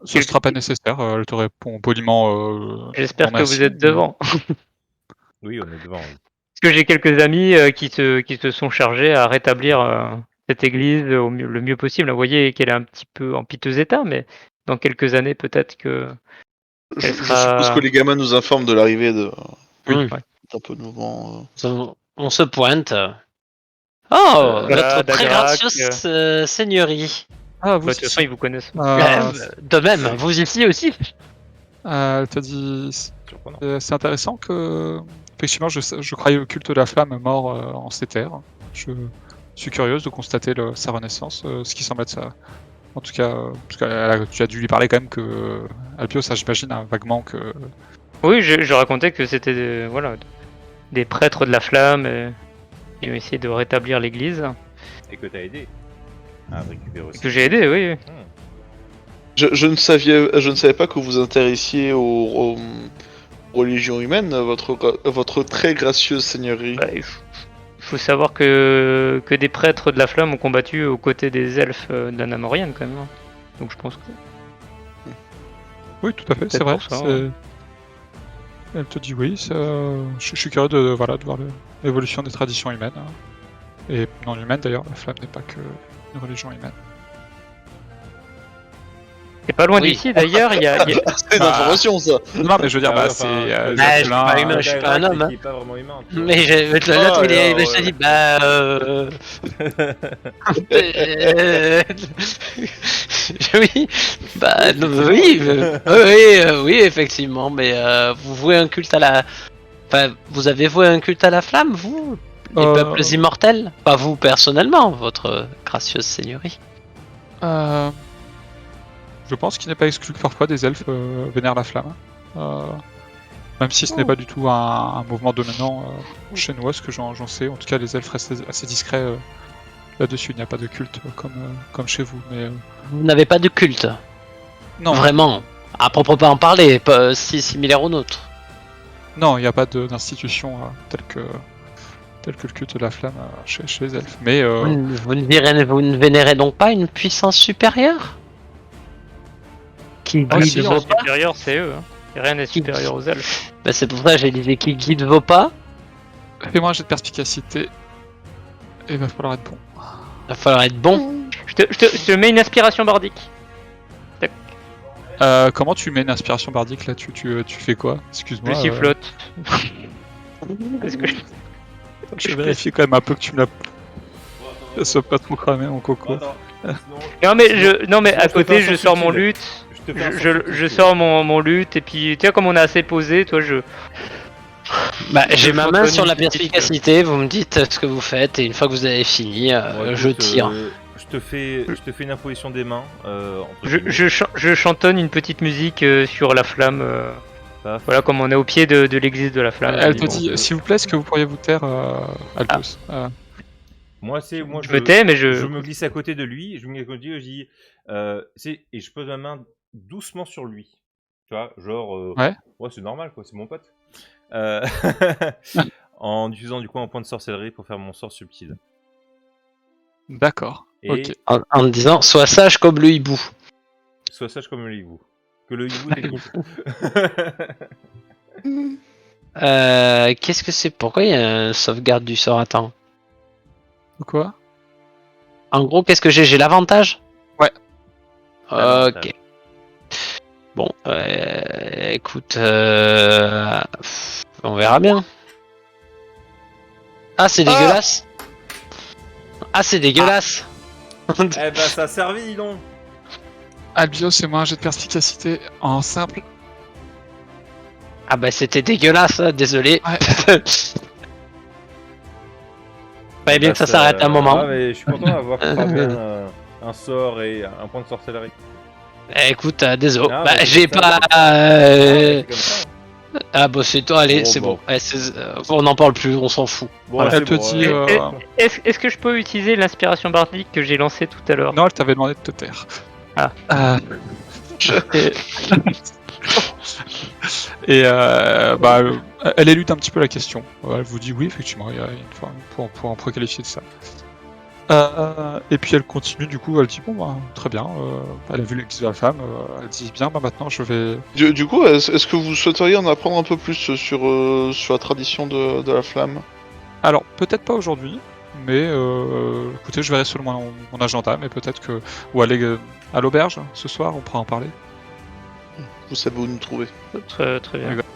Ce ne sera pas nécessaire, elle te répond poliment, J'espère que vous merci, êtes devant. Oui, on est devant. Oui. Parce que j'ai quelques amis qui se sont chargés à rétablir cette église le mieux possible. Vous voyez qu'elle est un petit peu en piteux état, mais dans quelques années, peut-être que elle Je suppose que sera. les gamins nous informent de l'arrivée Oui. Ouais. d'un peu de mouvement. On se pointe. Oh, Voilà, votre très Dagrac, gracieuse seigneurie. Ah, Bah, vous de toute façon, ici. ils vous connaissent. De même, vous ici aussi. Elle te dit Surprenant. c'est intéressant que effectivement je croyais au culte de la flamme mort en ces terres. Je suis curieuse de constater sa renaissance, ce qui semble être ça. En tout cas, parce que tu as dû lui parler quand même que Alpio, ça j'imagine vaguement que. Oui, je racontais que c'était voilà, des prêtres de la flamme qui ont essayé de rétablir l'église. Et que t'as aidé à récupérer aussi. Que j'ai aidé, oui. Je ne savais pas que vous vous intéressiez aux religions humaines, votre très gracieuse seigneurie. Bah, il faut savoir que des prêtres de la flamme ont combattu aux côtés des elfes de la Namorienne quand même. Hein. Donc je pense que Oui, tout à fait, c'est Peut-être vrai. pour ça, c'est- ouais. Elle te dit oui. Je suis curieux de voir l'évolution des traditions humaines et non humaines d'ailleurs. La flamme n'est pas que une religion humaine. c'est pas loin Oui. d'ici d'ailleurs. Il y a C'est une information, ça. Non, mais je veux dire, Ah ouais, c'est enfin, bah, je suis plein, pas humain, je suis pas un homme, hein. Qui est pas vraiment humain. tu vois. Mais l'autre, Ah, il est, alors, je te dis, bah. Oui, bah, non, oui, oui, effectivement, mais vous vouez un culte à la. Enfin, vous avez voué un culte à la flamme, vous Les peuples immortels Pas vous personnellement, votre gracieuse seigneurie. Je pense qu'il n'est pas exclu que parfois des elfes vénèrent la flamme. Même si ce n'est pas du tout un mouvement dominant chez nous, à ce que j'en sais. En tout cas, les elfes restent assez discrets là-dessus. Il n'y a pas de culte comme chez vous. Mais Vous n'avez pas de culte, non, vraiment. À proprement en parler, pas si similaire au nôtre. non, il n'y a pas d'institution telle que le culte de la flamme chez les elfes. Mais Vous ne vénérez donc pas une puissance supérieure qui Ah, guide si, vos pas? supérieur, c'est eux. Hein. Et rien n'est supérieur aux elfes. Bah, c'est pour ça que j'ai dit qui guide vos pas. fais-moi un jet de perspicacité. Et il va falloir être bon. Il va falloir être bon. Je te mets une inspiration bardique. Comment tu mets une inspiration bardique là tu fais quoi? Excuse-moi. Je sifflote. Parce que Je vérifie quand même un peu que tu me la sois pas trop cramé mon coco. Attends, non mais à je te fais côté un je sort sors mon subtil. luth. je te fais un sort Je subtil. sors mon luth et puis tu vois comme on est assez posé, toi je. Bah, j'ai Je ma main chantonne sur la une petite- perspicacité, vous me dites ce que vous faites et une fois que vous avez fini, Bon, je écoute, tire. je te fais une imposition des mains. Entre guillemets. Je chantonne une petite musique sur la flamme. Paf. Voilà comme on est au pied de l'église de la flamme. Elle te bon, dit je- s'il vous plaît est-ce que vous pourriez vous taire Alpos Moi, Je me tais mais je me glisse à côté de lui, je dis, et je pose ma main doucement sur lui. Tu vois, genre, Ouais. c'est normal quoi, c'est mon pote. En utilisant du coup un point de sorcellerie pour faire mon sort subtil. D'accord. Et Ok. En me disant, sois sage comme le hibou. sois sage comme le hibou. Que le hibou t'écoute. Qu'est-ce que c'est? Pourquoi il y a un sauvegarde du sort? Attends. Quoi? En gros, qu'est-ce que j'ai? J'ai l'avantage? Ouais. L'avantage. Ok. Bon, écoute, on verra bien. Ah, c'est dégueulasse. Ah, c'est dégueulasse. Eh ben ça a servi, dis donc. Albios et moi un jet de perspicacité en simple. Ah bah c'était dégueulasse, hein, désolé. Ouais. Fallait bien que ça s'arrête un moment. Ah, mais je suis content d'avoir bien un sort et un point de sorcellerie. Écoute, désolé. Ah, bah, mais j'ai c'est pas. ça. C'est comme ça. Ah bah c'est toi, allez, Oh, c'est bon. bon. On n'en parle plus, on s'en fout. Bon, Voilà. c'est Elle te bon, dit, Est-ce que je peux utiliser l'inspiration bardique que j'ai lancée tout à l'heure? Non, elle t'avait demandé de te taire. Ah. Et, elle élude un petit peu la question. Elle vous dit oui, effectivement, il y a une fois pour en préqualifier de ça. Et puis elle continue, du coup, elle dit bon, bah, très bien, elle a vu l'exil de la femme, elle dit bien, bah maintenant je vais. Du coup, est-ce que vous souhaiteriez en apprendre un peu plus sur la tradition de la flamme? Alors, peut-être pas aujourd'hui, mais écoutez, je verrai selon mon agenda, mais peut-être que. Ou aller à l'auberge ce soir, on pourra en parler. Vous savez où nous trouver. Très, très bien. Exact.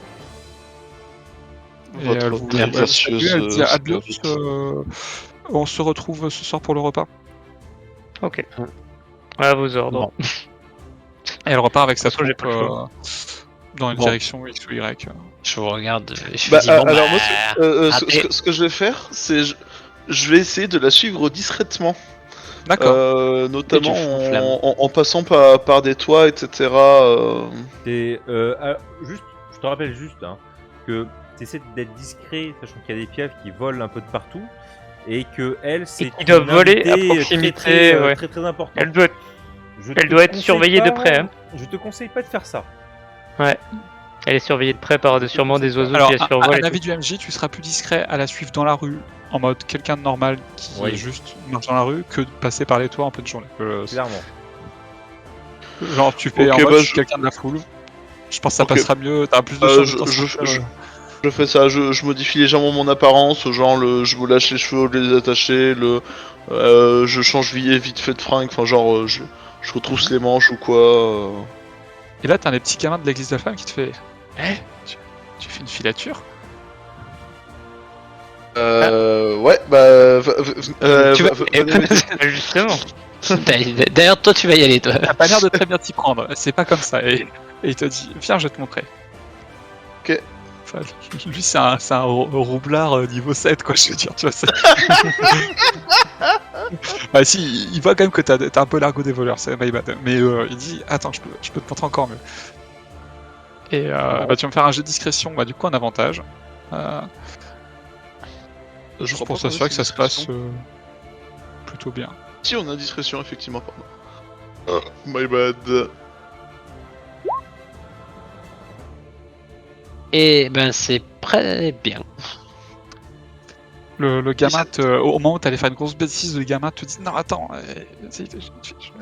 Et Votre elle vous bien précieuse elle dit adios, seigneurie. on se retrouve ce soir pour le repas. Ok. À vos ordres. Bon. Et elle repart avec sa De toute façon, j'ai troupe pas le choix. dans une Bon. direction X ou Y. Je vous regarde, et je Bah, me dis, bon, alors bah, moi, raté. ce que je vais faire, c'est je vais essayer de la suivre discrètement. D'accord. Notamment Et tu fous flamme. en passant par des toits, etc. Juste, je te rappelle juste que tu essaies d'être discret, sachant qu'il y a des pieuvres qui volent un peu de partout, et que elle, c'est qui doivent une voler à invitée proximité, ouais. très très importante. Elle doit, Je elle te doit être conseille surveillée de pas- près. Hein. Je te conseille pas de faire ça. Elle est surveillée de près par sûrement des oiseaux Alors, qui la à survolent. et l'avis tout. du MJ, tu seras plus discret à la suivre dans la rue, en mode quelqu'un de normal qui Oui. juste marche dans la rue, que de passer par les toits en pleine journée. Clairement. Genre, tu fais Ok, en mode bah, je suis quelqu'un de la foule. Je pense que ça Ok. passera mieux, t'as plus de Euh, chances de t'en sortir. Je fais ça, je modifie légèrement mon apparence, genre je me lâche les cheveux au lieu de les attacher, je change vite fait de fringue, enfin genre je retrousse les manches ou quoi. Et là, t'as un des petits gamins de l'église de la femme qui te fait tu fais une filature. Ouais, bah. Tu vas- venez m'aider. Justement. D'ailleurs, toi, tu vas y aller, toi. T'as pas l'air de très bien t'y prendre, c'est pas comme ça. Et il te dit viens, je vais te montrer. Ok. Enfin, lui, c'est un roublard niveau 7, quoi, je veux dire, tu vois. Bah, si, il voit quand même que t'as un peu l'argot des voleurs, c'est my bad. Mais il dit attends, je peux te montrer encore mieux. Et bah, tu vas me faire un jeu de discrétion, bah, du coup, un avantage. Juste crois pour pas qu'on ait s'assurer que ça se passe discrétion. plutôt bien. Si, on a discrétion, effectivement, pardon. My bad. Et ben, c'est très bien. Le gamin, au moment où t'allais faire une grosse bêtise, le gamin te dit non, attends,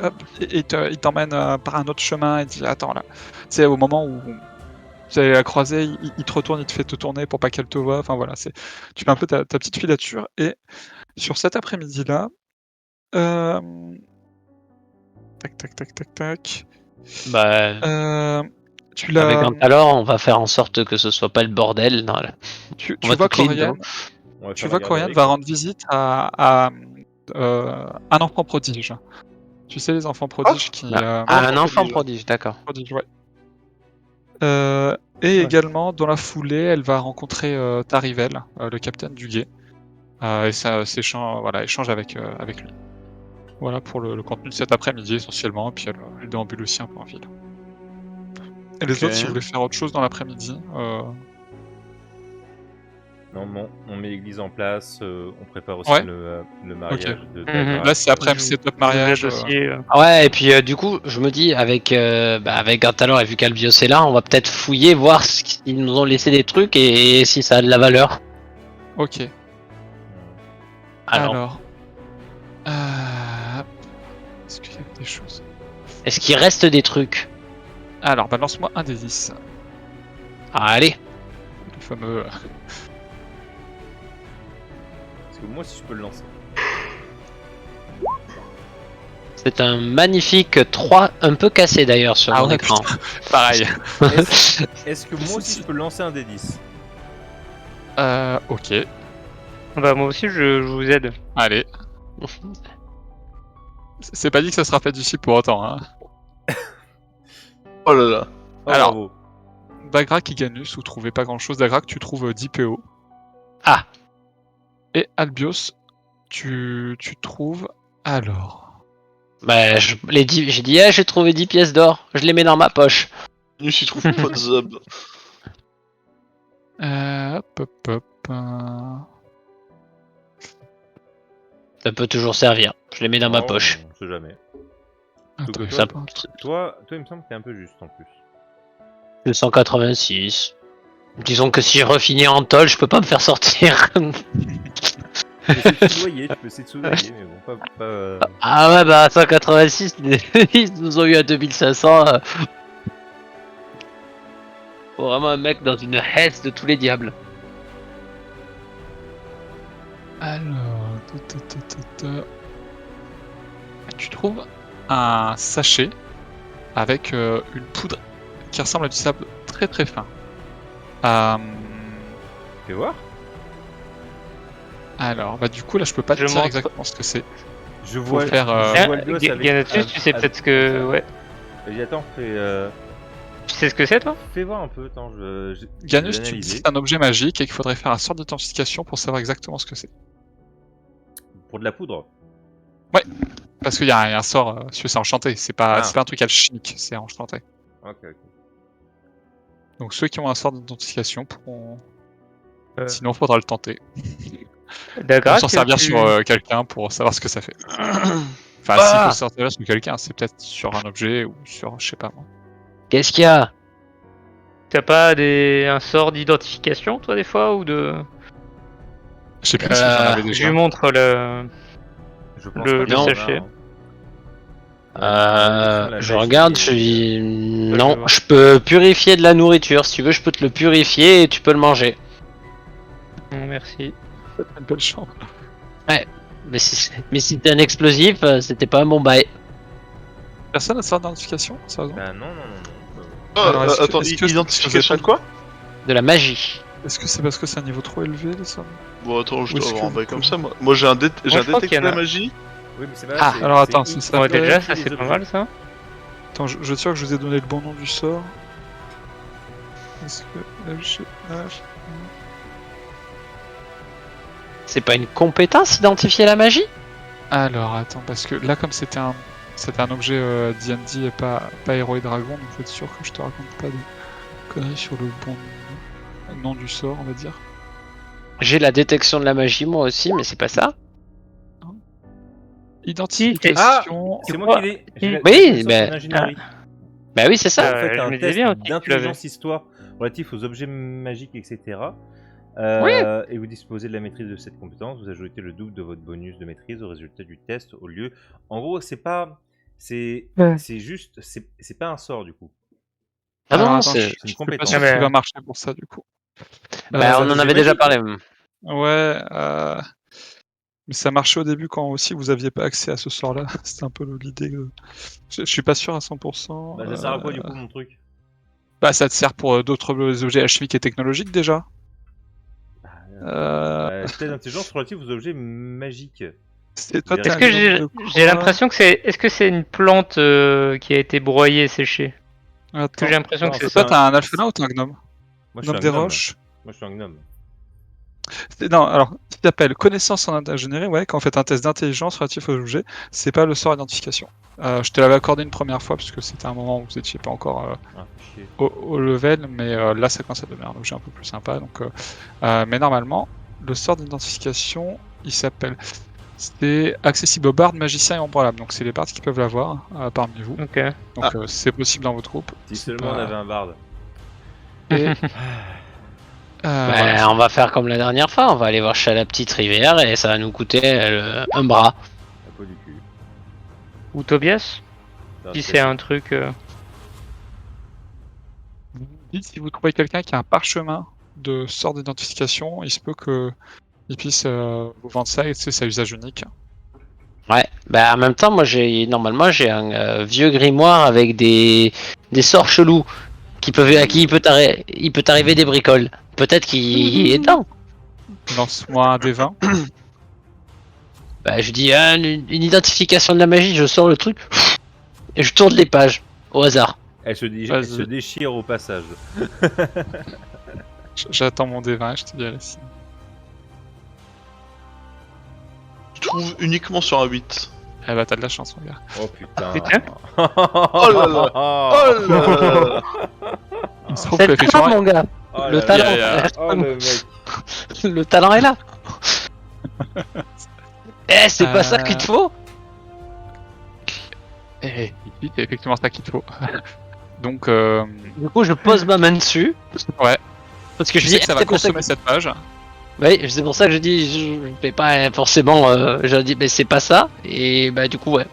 hop, et il t'emmène par un autre chemin et dit attends là. C'est au moment où vous allez la croiser, il te retourne, il te fait te tourner pour pas qu'elle te voie. Enfin voilà, tu fais un peu ta petite filature. Et sur cet après-midi-là, tac. Bah, Tu l'as. avec Antalor, on va faire en sorte que ce soit pas le bordel. Non, là. Tu On va vois tout clean, Corian. On va Tu faire vois la Corian garderie, va quoi. rendre visite à un enfant prodige. Tu sais les enfants prodiges qui. Un enfant prodige, d'accord. Prodige, ouais. Et également, dans la foulée, elle va rencontrer Tarivel, le capitaine du guet, et ça échange avec lui. Voilà pour le contenu de cet après-midi essentiellement, et puis elle déambule aussi un peu en ville. Et les Ok. autres, si vous voulez faire autre chose dans l'après-midi, Non, on met l'église en place, on prépare aussi Ouais. le mariage de Mhm. Dagra. là c'est après setup mariage. Dossier, Ah ouais, et puis du coup, je me dis, avec Antalor et vu qu'Albios est là, on va peut-être fouiller, voir s'ils nous ont laissé des trucs et si ça a de la valeur. Ok. Alors. Est-ce qu'il y a des choses? Est-ce qu'il reste des trucs? Alors, balance-moi un des 10. Ah, allez. Le fameux. Parce que moi, si je peux le lancer. C'est un magnifique 3, un peu cassé d'ailleurs sur mon ouais, écran. putain. Pareil. Est-ce que moi aussi je peux lancer un des 10? Ok. Bah moi aussi je vous aide. Allez. C'est pas dit que ça sera fait d'ici pour autant. Hein. Oh là là. Oh, Alors. bravo. Dagrak et Ganus, vous trouvez pas grand chose. Dagrak, tu trouves 10 PO. Ah. Et Albios, tu trouves. Alors. Bah, j'ai dit, j'ai trouvé 10 pièces d'or, je les mets dans ma poche. Nus, il trouve pas de zob. Hop. Ça peut toujours servir. Je les mets dans ma Oh, poche. On sait jamais. Attends, Tout que Ça- toi, il me semble que t'es un peu juste en plus. 286. Disons que si je refinis en tôle, je peux pas me faire sortir. Tu peux essayer de soudoyer, mais bon, pas. Ah ouais, bah 186, ils nous ont eu à 2500. Faut vraiment un mec dans une hesse de tous les diables. Alors, tu trouves un sachet avec une poudre qui ressemble à du sable très très fin. Fais voir. Alors, bah du coup là je peux pas te Je dire montre. exactement ce que c'est. Je vois. faire, je vois le gosse avec. Ganatus, tu sais peut-être ce que. Ouais. Vas-y, attends, Tu sais ce que c'est, toi? fais voir un peu. Attends, je vais Ganus, tu me dis l'analyser. que c'est un objet magique et qu'il faudrait faire un sort d'authentification pour savoir exactement ce que c'est. Pour de la poudre. Parce qu'il y a un sort, si c'est enchanté, c'est pas un truc alchimique, c'est enchanté. Ok. Donc ceux qui ont un sort d'identification pourront. Sinon, Sinon, faudra le tenter. D'accord. On s'en servir sur quelqu'un pour savoir ce que ça fait. Enfin, s'il faut s'en servir sur quelqu'un, c'est peut-être sur un objet ou sur, je sais pas moi. Qu'est-ce qu'il y a? T'as pas un sort d'identification, toi, des fois, ou de. Je sais plus si j'en avais Je déjà. lui montre le. Je pense Le pas qu'il y en a, sachet. La Je magie regarde, et- je dis je non, vois. je peux purifier de la nourriture. Si tu veux, je peux te le purifier et tu peux le manger. Merci. Une belle chambre. Mais si t'es un explosif, c'était pas un bon bail. Personne n'a de sort d'identification, sérieusement. Bah non. Alors, est-ce que- Attends, est-ce que- identification de quoi? De la magie. Est-ce que c'est parce que c'est un niveau trop élevé, les sommes? Bon, attends, je Ou est-ce dois que avoir un bail vous comme pouvez- ça, moi. Moi, j'ai un détecteur je crois qu'il y de en la a. magie. Oui, mais c'est pas. Ah, c'est- alors attends, c'est- ça Ouais, s'appelle- déjà, ça les c'est pas objets. mal, ça. Attends, je suis sûr que je vous ai donné le bon nom du sort. Est-ce que là, C'est pas une compétence identifier la magie? Alors attends, parce que là comme c'était un objet D&D et pas héros et dragon, donc faut être sûr que je te raconte pas de conneries sur le bon nom du sort, on va dire. J'ai la détection de la magie moi aussi, mais c'est pas ça. Identification. C'est moi qui l'ai. J'ai la- Oui, j'ai le sort mais- d'ingénierie. Bah oui, c'est ça. En fait, je un me disais test bien aussi que tu l'avais. d'intelligence histoire relatif aux objets magiques, etc. Et vous disposez de la maîtrise de cette compétence, vous ajoutez le double de votre bonus de maîtrise au résultat du test au lieu. En gros, c'est pas. C'est Ouais. c'est juste. C'est pas un sort du coup. Ah non, Alors, c'est. attends, une je suis pas compétence. sûr Ah, qu'il mais- va marcher pour ça du coup. Bah, on en c'est avait déjà magique. parlé. Ouais, mais ça marchait au début quand aussi vous aviez pas accès à ce sort-là. C'était un peu l'idée. Je suis pas sûr à 100%. Bah, ça sert à quoi du coup mon truc? Bah, ça te sert pour d'autres objets alchimiques et technologiques déjà. Test d'intelligence relatif aux objets magiques. Toi, t'es Est-ce un que exemple de j'ai quoi l'impression que c'est. Est-ce que c'est une plante qui a été broyée et séchée? Parce que Attends. j'ai l'impression que Non, c'est c'est ça. Toi, t'as un alphelin ou t'as un gnome? Moi je suis Gnome un des gnome. roches. Moi je suis un gnome. Non, alors, tu t'appelles connaissance en ingénierie, ouais, quand on fait un test d'intelligence relatif aux objets, c'est pas le sort identification. Je te l'avais accordé une première fois, parce que c'était un moment où vous étiez pas encore Ah, fais chier. au level, mais là, ça commence à devenir un objet un peu plus sympa. Donc, mais normalement, le sort d'identification, il s'appelle. C'est accessible aux bardes, magiciens et embranlables. Donc, c'est les bardes qui peuvent l'avoir parmi vous. Ok. Donc, c'est possible dans votre groupe. Si C'est seulement on pas- avait un barde. Et, Bah, voilà. on va faire comme la dernière fois, on va aller voir chez la petite rivière et ça va nous coûter un bras. Un peu du cul. Ou Tobias? Ça, Si c'est un truc. Dites si vous trouvez quelqu'un qui a un parchemin de sort d'identification, il se peut qu'il puisse vous vendre ça et c'est à usage unique. Ouais, bah en même temps, moi normalement j'ai un vieux grimoire avec des sorts chelous à qui il peut t'arriver des bricoles. Peut-être qu'il est temps. Lance-moi un D20. Bah je dis une identification de la magie, je sors le truc et je tourne les pages au hasard. Elle se Vas-y. déchire au passage. J'attends mon D20 et je te dirai si. Je trouve uniquement sur un 8. Eh bah t'as de la chance mon gars. Oh putain. Putain. Oh là là. Oh là là. Il se trouve C'est le qu'effectivement, mon gars. Oh Le là talent. là. Oh le mec. Le talent est là. Eh, c'est pas ça qu'il te faut. Et oui, c'est effectivement ça qu'il te faut. Donc, Du coup, je pose ma main dessus. Ouais. Parce que je je sais dis, que ça eh, va c'est pas ça consommer cette page. Oui, c'est pour ça que je dis, je fais pas forcément. Je dis, mais c'est pas ça. Et bah, du coup, ouais.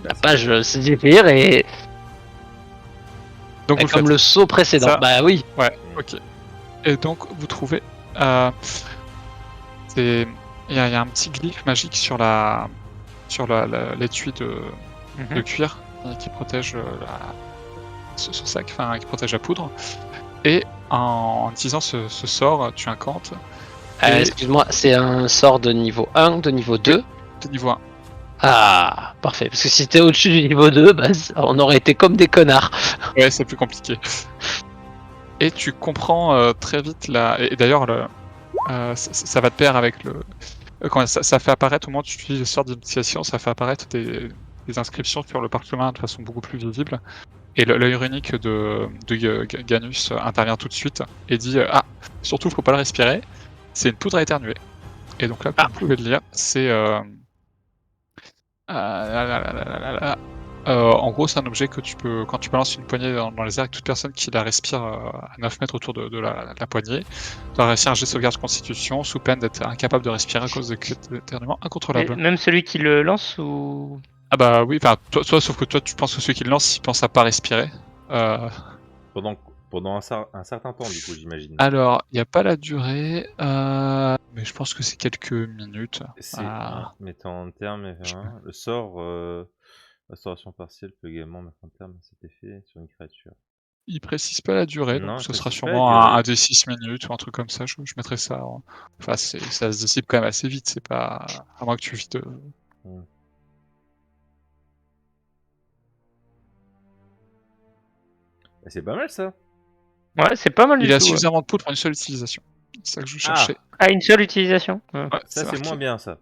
La page se défire et. Donc vous le comme faites. le saut précédent. Ça. Bah oui. Ouais, ok. Et donc vous trouvez, il y a un petit glyphe magique sur l'étui de cuir qui protège ce sac, enfin qui protège la poudre. Et en utilisant ce sort, tu incantes. Et Excuse-moi, c'est un sort de niveau 1, de niveau 2. de niveau 1. Ah, parfait. Parce que si t'es au-dessus du niveau 2, bah, on aurait été comme des connards. Ouais, c'est plus compliqué. Et tu comprends très vite et d'ailleurs ça va de pair avec quand ça fait apparaître, au moment où tu utilises le sort d'initiation, ça fait apparaître des inscriptions sur le parchemin de façon beaucoup plus visible. Et l'œil runique de Ganus intervient tout de suite et dit ah, surtout faut pas le respirer, c'est une poudre à éternuer. Et donc là, comme vous pouvez le lire, c'est en gros, c'est un objet que tu peux, quand tu balances une poignée dans les airs, toute personne qui la respire à 9 mètres autour de la poignée doit réussir un jet de sauvegarde constitution sous peine d'être incapable de respirer à cause d'éternuements incontrôlables. Même celui qui le lance ou. Ah bah oui, enfin, toi, sauf que toi, tu penses que celui qui le lance, il pense à pas respirer. Pendant un certain temps, du coup, j'imagine. Alors, il n'y a pas la durée, mais je pense que c'est quelques minutes. Mettant en terme, le sort restauration partielle peut également mettre en terme cet effet sur une créature. Il précise pas la durée, Non, donc il ce sera précise pas la sûrement durée. un des 6 minutes ou un truc comme ça. Je mettrai ça. Enfin, ça se dissipe quand même assez vite. C'est pas à moins que tu vides. Bah, c'est pas mal ça. Ouais, c'est pas mal du Il a tout. suffisamment de poudre pour une seule utilisation. C'est ça que je cherchais. Ah, une seule utilisation. Ouais. Ouais, Ça, c'est marqué. moins bien ça.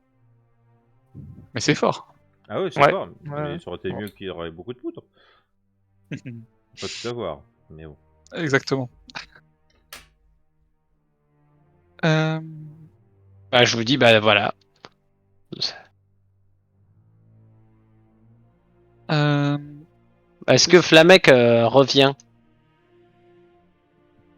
Mais c'est fort. Ah oui, c'est Ouais. fort. Ouais. Mais ça aurait été mieux qu'il y aurait beaucoup de poudre. Pas tout avoir, mais bon. Exactement. Bah, je vous dis, bah voilà. Est-ce que Flamec revient?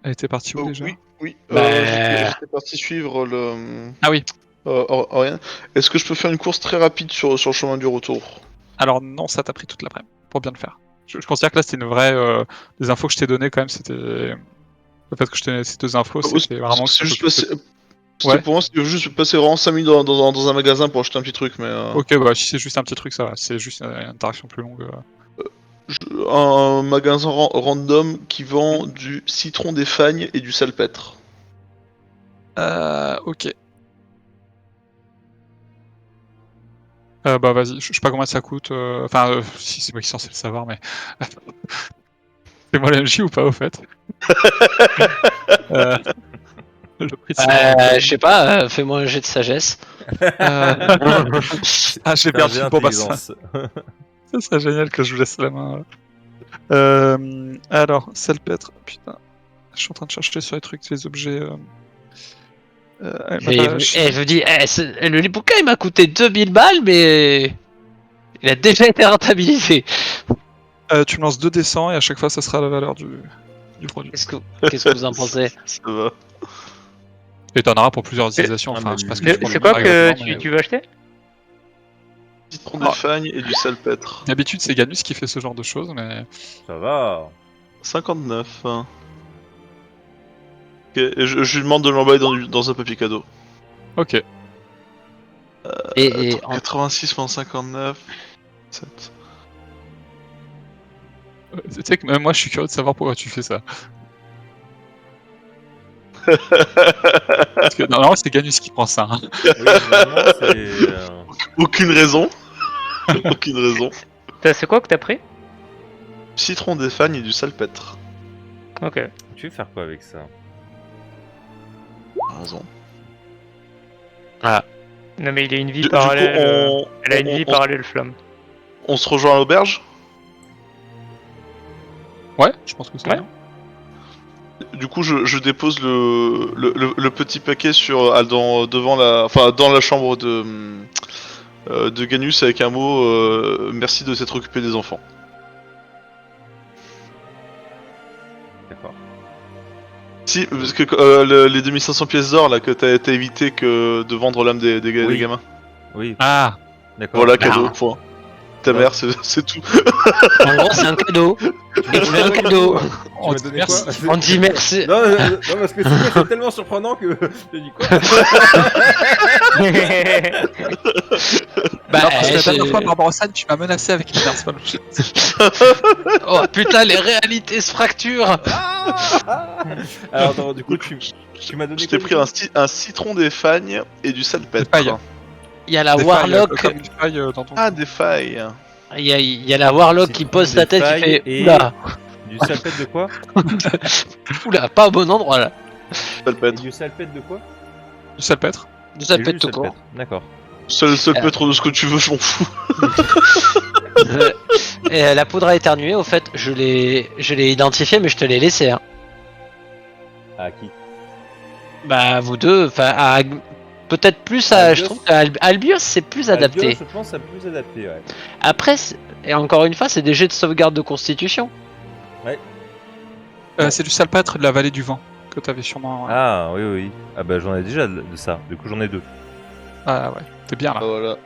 Elle était partie où déjà? Oui. Bah. J'étais parti suivre le. Ah oui. Orion. Est-ce que je peux faire une course très rapide sur le chemin du retour? Alors non, ça t'a pris toute l'après-midi pour bien le faire. Je considère que là c'était une vraie. Les infos que je t'ai données quand même, c'était. Le fait que je t'ai donné ces deux infos, c'était vraiment. C'est juste passé. Ouais. Pour moi, c'était juste passer vraiment 5 minutes dans un magasin pour acheter un petit truc, mais. Ok, bah si c'est juste un petit truc, ça va. C'est juste une interaction plus longue. Un magasin random qui vend du citron des fagnes et du salpêtre. Ok. Bah vas-y, je sais pas combien ça coûte. Enfin, si c'est moi qui suis censé le savoir, mais. C'est moi l'MJ ou pas au fait? Le prix Je sais pas, fais-moi un jet de sagesse. J'ai perdu pour ça. Ça serait génial que je vous laisse la main. Alors, salpêtre, putain. Je suis en train de chercher sur les trucs, les objets. Je vous dis, le bouquin il m'a coûté 2000 balles, mais il a déjà été rentabilisé. Tu me lances 2 d100 et à chaque fois ça sera la valeur du produit. Qu'est-ce que vous en pensez? Ça va. Et t'en auras pour plusieurs utilisations. Enfin, c'est parce que C'est quoi que tu veux acheter? Citron des fagnes et du salpêtre. D'habitude, c'est Ganus qui fait ce genre de choses, mais. Ça va. 59. Ok, et je lui demande de l'emballer dans un papier cadeau. Ok. Et 86 moins 59. 7. Tu sais que même moi je suis curieux de savoir pourquoi tu fais ça. Parce que normalement c'est Ganus qui prend ça. Hein. Oui, vraiment, c'est. Aucune raison. Aucune raison. C'est quoi que t'as pris? Citron des fagnes et du salpêtre. Ok. Tu veux faire quoi avec ça? Raison. Non mais il a une vie Du parallèle. coup, Elle a une vie parallèle, Flamme. On se rejoint à l'auberge? Ouais, je pense que c'est Ouais. bien. Du coup, je dépose le petit paquet dans la chambre de Ganus avec un mot merci de s'être occupé des enfants. D'accord. Si, parce que les 2500 pièces d'or là que t'as évité de vendre l'âme des Oui. gamins. Oui, Ah, d'accord. Voilà, Bah, cadeau, point. Ta Ouais. mère, c'est tout. En gros, c'est un cadeau. Et tu fais un cadeau. Tu m'as donné merci. quoi On dit merci. Non, parce que c'est tellement surprenant que je dis quoi Bah, non, parce que la c'est- dernière fois, Barbarossa, tu m'as menacé avec une merde, c'est pas le Oh putain, les réalités se fracturent. Alors, attends, du coup, tu m'as donné Je t'ai quoi, pris du coup un citron des fagnes et du salpêtre. paille. Il y a la Des Warlock. failles, comme une faille dans ton... Ah, des failles. Il y a la Warlock qui Citron, pose sa des tête, qui failles fait et- oula, Du salpêtre de quoi oula, pas au bon endroit là. Et Salpêtre. du salpêtre de quoi Du salpêtre. Du Et salpêtre du tout court. salpêtre, d'accord. Salpêtre de ce que tu veux, je m'en fous. Et la poudre à éternuer, au fait, je l'ai identifié, mais je te l'ai laissé. Hein. À qui Bah vous deux, enfin, peut-être plus à, Albios. je trouve qu'Albios c'est plus adapté. Albios, je pense, c'est plus adapté, ouais. Après, et encore une fois, c'est des jets de sauvegarde de constitution. C'est du salpêtre de la vallée du vent que t'avais sûrement. Ah, oui, oui. Ah, bah, j'en ai déjà de ça. Du coup, j'en ai 2. Ah ouais, t'es bien là. Voilà.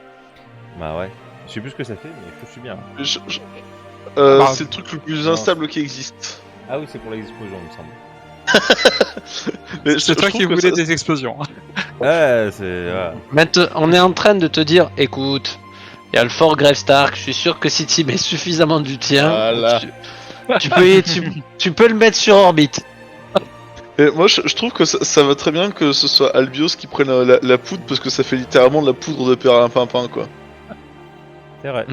Bah, ouais. Je sais plus ce que ça fait, mais je suis bien. Bah, C'est le truc le plus non. instable qui existe. Ah, oui, c'est pour l'explosion, il me semble. Mais C'est toi je qui trouve que voulais ça- des explosions. Ouais, c'est. Voilà. Maintenant, on est en train de te dire, écoute, il y a le fort Gravestark, je suis sûr que si tu y mets suffisamment du tien, Voilà. tu peux le mettre sur orbite. Et moi, je trouve que ça va très bien que ce soit Albios qui prenne la poudre parce que ça fait littéralement de la poudre de perlimpinpin, quoi. C'est vrai.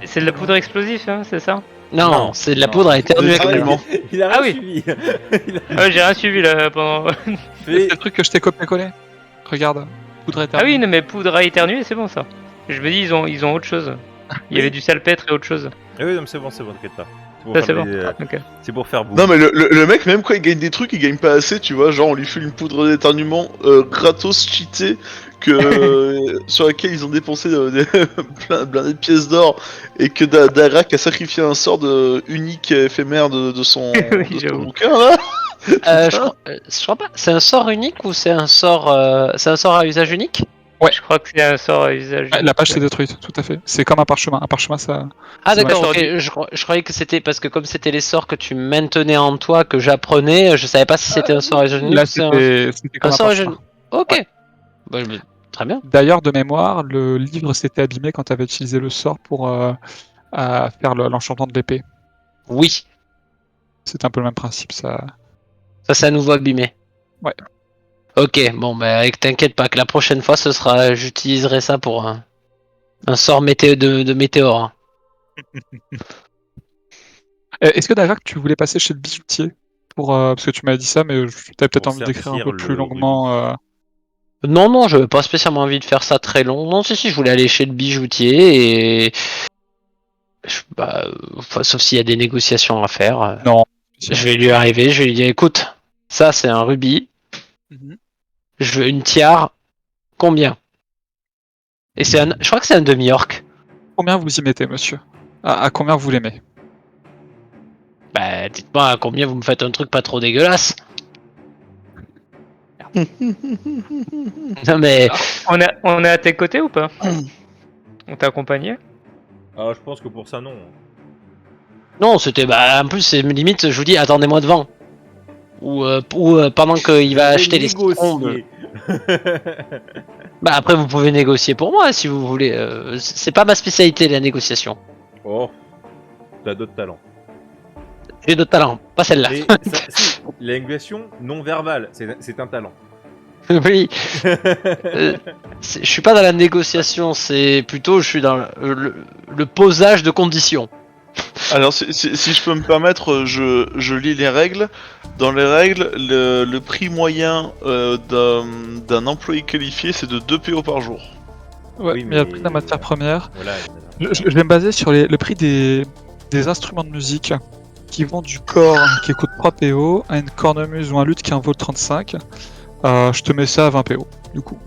C'est de la poudre explosive, hein, c'est ça? Non, Non, c'est de la non. poudre à éternuer. Ah, quand même. Il a Ah rien oui. suivi. Il a Ah ouais, j'ai rien suivi là pendant. C'est le truc que je t'ai copié-collé. Regarde, poudre Ah éternelle. oui, non, mais poudre à éternuer, c'est bon ça. Je me dis, ils ont autre chose. Il y avait du salpêtre et autre chose. Ah oui, non, mais c'est bon, t'inquiète pas. Ça, c'est bon. des- Ok. C'est pour faire boum. Non, mais le mec, même quand il gagne des trucs, il gagne pas assez, tu vois. Genre, on lui file une poudre d'éternuement gratos cheatée sur laquelle ils ont dépensé plein de pièces d'or et que Darak a sacrifié un sort unique éphémère de son, Oui, de son j'avoue. bouquin là. Je crois pas. C'est un sort unique ou c'est un sort à usage unique? Ouais. Je crois que c'est un sort à usage. Ouais, la page s'est détruite, tout à fait. C'est comme un parchemin. Un parchemin, ça. Ah C'est d'accord, vrai. ok. Je croyais que c'était parce que comme c'était les sorts que tu maintenais en toi que j'apprenais, je savais pas si c'était un sort à usage unique Là, ou c'est c'était comme un un sort à usage parchemin. unique. Ok. Bah, très bien. D'ailleurs, de mémoire, le livre s'était abîmé quand tu avais utilisé le sort pour faire l'enchantement de l'épée. Oui. C'est un peu le même principe, ça. Ça c'est à nouveau abîmé. Ouais. Ok, bon bah t'inquiète pas que la prochaine fois j'utiliserai ça pour un sort de météore. Est-ce que Darak, tu voulais passer chez le bijoutier pour, parce que tu m'as dit ça, mais t'avais peut-être Pour envie d'écrire un sertir peu plus le longuement. Non, j'avais pas spécialement envie de faire ça très long. Non, si, je voulais aller chez le bijoutier et. Enfin, sauf s'il y a des négociations à faire. Non. Je vais lui arriver, je vais lui dire écoute, ça c'est un rubis, Mhm. je veux une tiare, combien? Et je crois que c'est un demi-orc. Combien vous y mettez, monsieur? À combien vous l'aimez? Bah, dites-moi à combien vous me faites un truc pas trop dégueulasse. Non mais. On est à tes côtés ou pas? On t'a accompagné? Ah, je pense que pour ça, non. Non, c'était. Bah, en plus, c'est limite, je vous dis, attendez-moi devant. Ou pendant qu'il va acheter les citrons. négocier. Bah, après, vous pouvez négocier pour moi si vous voulez. C'est pas ma spécialité, la négociation. Oh, t'as d'autres talents. J'ai d'autres talents, pas celle-là. Et si, la négociation non verbale, c'est un talent. Oui. Je suis pas dans la négociation, c'est plutôt je suis dans le posage de conditions. Alors, si je peux me permettre, je lis les règles. Dans les règles, le prix moyen d'un employé qualifié, c'est de 2 PO par jour. Ouais, Oui, mais il y a le mais- prix de la matière première. Voilà. Je vais me baser sur le prix des instruments de musique. qui vend du corps qui coûte 3 PO à une cornemuse ou un lutte qui en vaut 35, je te mets ça à 20 PO, du coup.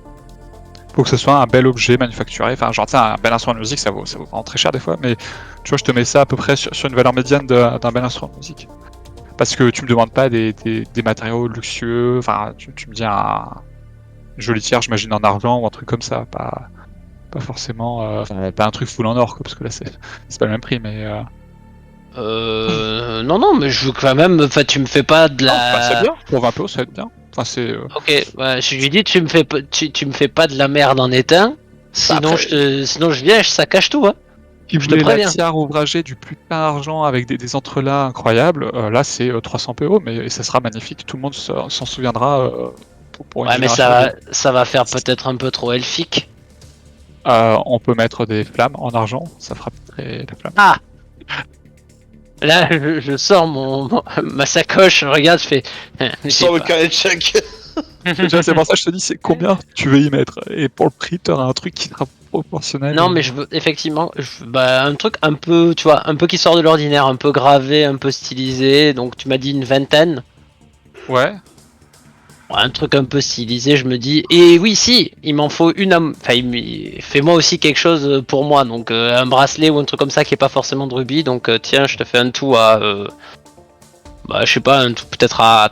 Faut que ce soit un bel objet manufacturé, enfin genre un bel instrument de musique ça vaut vraiment très cher des fois, mais tu vois je te mets ça à peu près sur une valeur médiane d'un bel instrument de musique. Parce que tu me demandes pas des matériaux luxueux, enfin tu me dis une jolie tiers j'imagine en argent ou un truc comme ça, pas forcément, pas un truc full en or quoi, parce que là c'est pas le même prix mais... Non, mais je veux quand même. Enfin, tu me fais pas de Non, bah, c'est la. bien, pour 20 PO ça va être bien. Enfin c'est... Ok, ouais, je lui dis tu me fais pas, tu me fais pas de la merde en éteint. Sinon, après- sinon je viens, ça cache tout. Hein. Si vous Je te voulez la préviens. tiare ouvragée du plus plein argent avec des entrelacs incroyables, là c'est 300 PO, mais ça sera magnifique, tout le monde s'en souviendra pour une Ouais, mais génération. ça va faire peut-être un peu trop elfique. On peut mettre des flammes en argent, ça fera très la flamme. Ah. Là, je sors ma sacoche, je regarde, je fais. J'ai Sans le pas- carnet de chèque. Tu vois, c'est pour ça que je te dis, c'est combien tu veux y mettre. Et pour le prix, tu auras un truc qui sera proportionnel. Non, mais je veux effectivement, bah, un truc un peu, tu vois, un peu qui sort de l'ordinaire, un peu gravé, un peu stylisé. Donc tu m'as dit une vingtaine. Ouais, Un truc un peu stylisé, je me dis. Et oui, si, il m'en faut une. Enfin, fais-moi aussi quelque chose pour moi. Donc un bracelet ou un truc comme ça qui est pas forcément de rubis. Donc tiens, je te fais un tout à. Bah, je sais pas, un tout peut-être à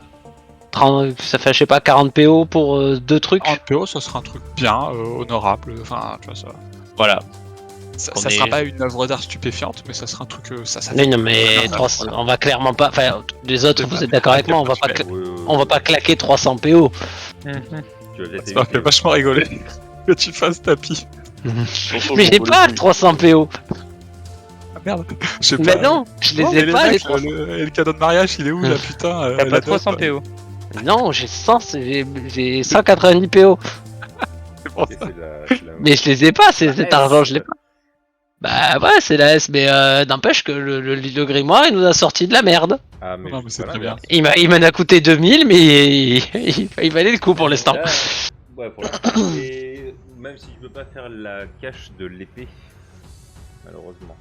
30. Ça fait, je sais pas, 40 PO pour deux trucs. 40 PO, ça sera un truc bien, honorable. Enfin, tu vois, Voilà. ça On sera est- pas une œuvre d'art stupéfiante, mais ça sera un truc. Ça Mais fait non, mais voilà. 300, on va clairement pas. Enfin, les autres, C'est vous pas- êtes d'accord avec moi, on va pas claquer 300 PO. Tu vas peut-être Ça m'a fait éviter. vachement rigoler que tu fasses tapis. Mais j'ai pas 300 PO. Ah merde, je sais Mais pas. non, je les Non, ai mais les pas les mecs, 300. et le cadeau de mariage, il est où là, putain T'as la pas dot, 300 PO. Non, j'ai 100, j'ai 190 PO. c'est pour Ok, ça. c'est la- Mais je les ai pas, la cet S. argent, je l'ai pas. Bah ouais, c'est la S, mais n'empêche que le grimoire, il nous a sorti de la merde. Ah, mais Non, mais c'est très bien. Il m'en a coûté 2000, mais il valait le coup pour l'instant. Ouais, pour l'instant. Et même si je peux pas faire la cache de l'épée, malheureusement.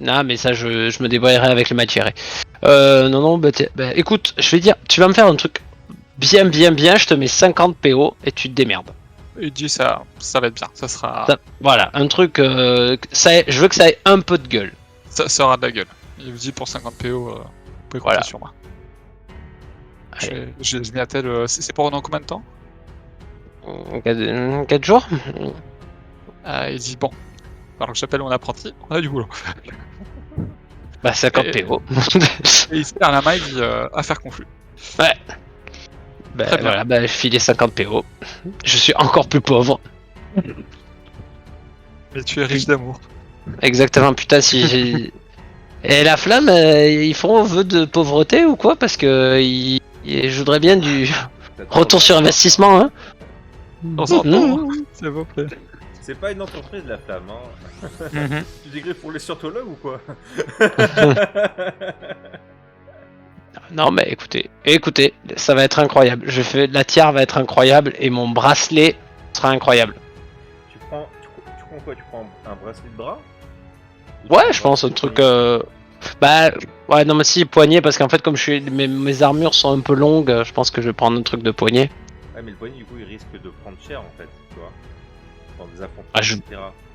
Non, mais ça, je me débrouillerai avec le matière. Non, bah, écoute, je vais dire, tu vas me faire un truc bien, je te mets 50 PO et tu te démerdes. Il dit ça va être bien, ça sera. Voilà, un truc, je veux que ça ait un peu de gueule. Ça aura de la gueule. Il vous dit pour 50 PO, vous pouvez compter Voilà. sur moi. Allez. Je m'y attelle. C'est pour dans combien de temps 4 jours. Il dit bon. Alors que j'appelle mon apprenti, on a du boulot. Bah 50 Et- PO. Et il se perd la main, il dit affaire conclue. Bah Très bien. voilà, bah je filais 50 PO. Je suis encore plus pauvre. Mais tu es riche d'amour. Exactement, putain, si j'ai. Et la flamme, ils font vœu de pauvreté ou quoi? Parce que je voudrais bien du retour sur investissement, hein. On s'entend, s'il vous plaît. C'est pas une entreprise, la flamme, hein. Mhm. Tu dégriffes pour les surtologues ou quoi? Non, mais écoutez, ça va être incroyable. La tiare va être incroyable et mon bracelet sera incroyable. Tu prends quoi? Tu prends un bracelet de bras? Ouais, je pense un truc. Bah, ouais, non, mais si, poignet, parce qu'en fait, comme mes armures sont un peu longues, je pense que je vais prendre un truc de poignet. Ouais, mais le poignet, du coup, il risque de prendre cher en fait, tu vois. Dans des affrontements, Ah, etc.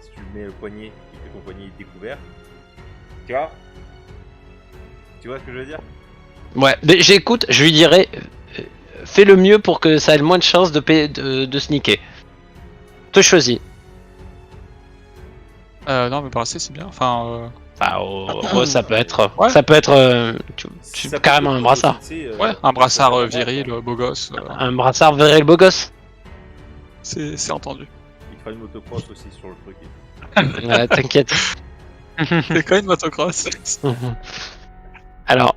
Si tu mets le poignet et que ton poignet est découvert, tu vois? Tu vois ce que je veux dire? Ouais, mais j'écoute, je lui dirai, fais le mieux pour que ça ait le moins de chances de sneaker. Te choisis. Non, mais bracelet, c'est bien. Enfin, Bah, ça peut être. Ouais. Ça peut être. Ça peut carrément être un brassard. aussi, tu sais, ouais, un brassard ouais, viril, beau gosse. Un brassard viril beau gosse. C'est entendu. Il te fera une motocross aussi sur le truc. Ouais, t'inquiète. C'est quand même une motocross. Alors,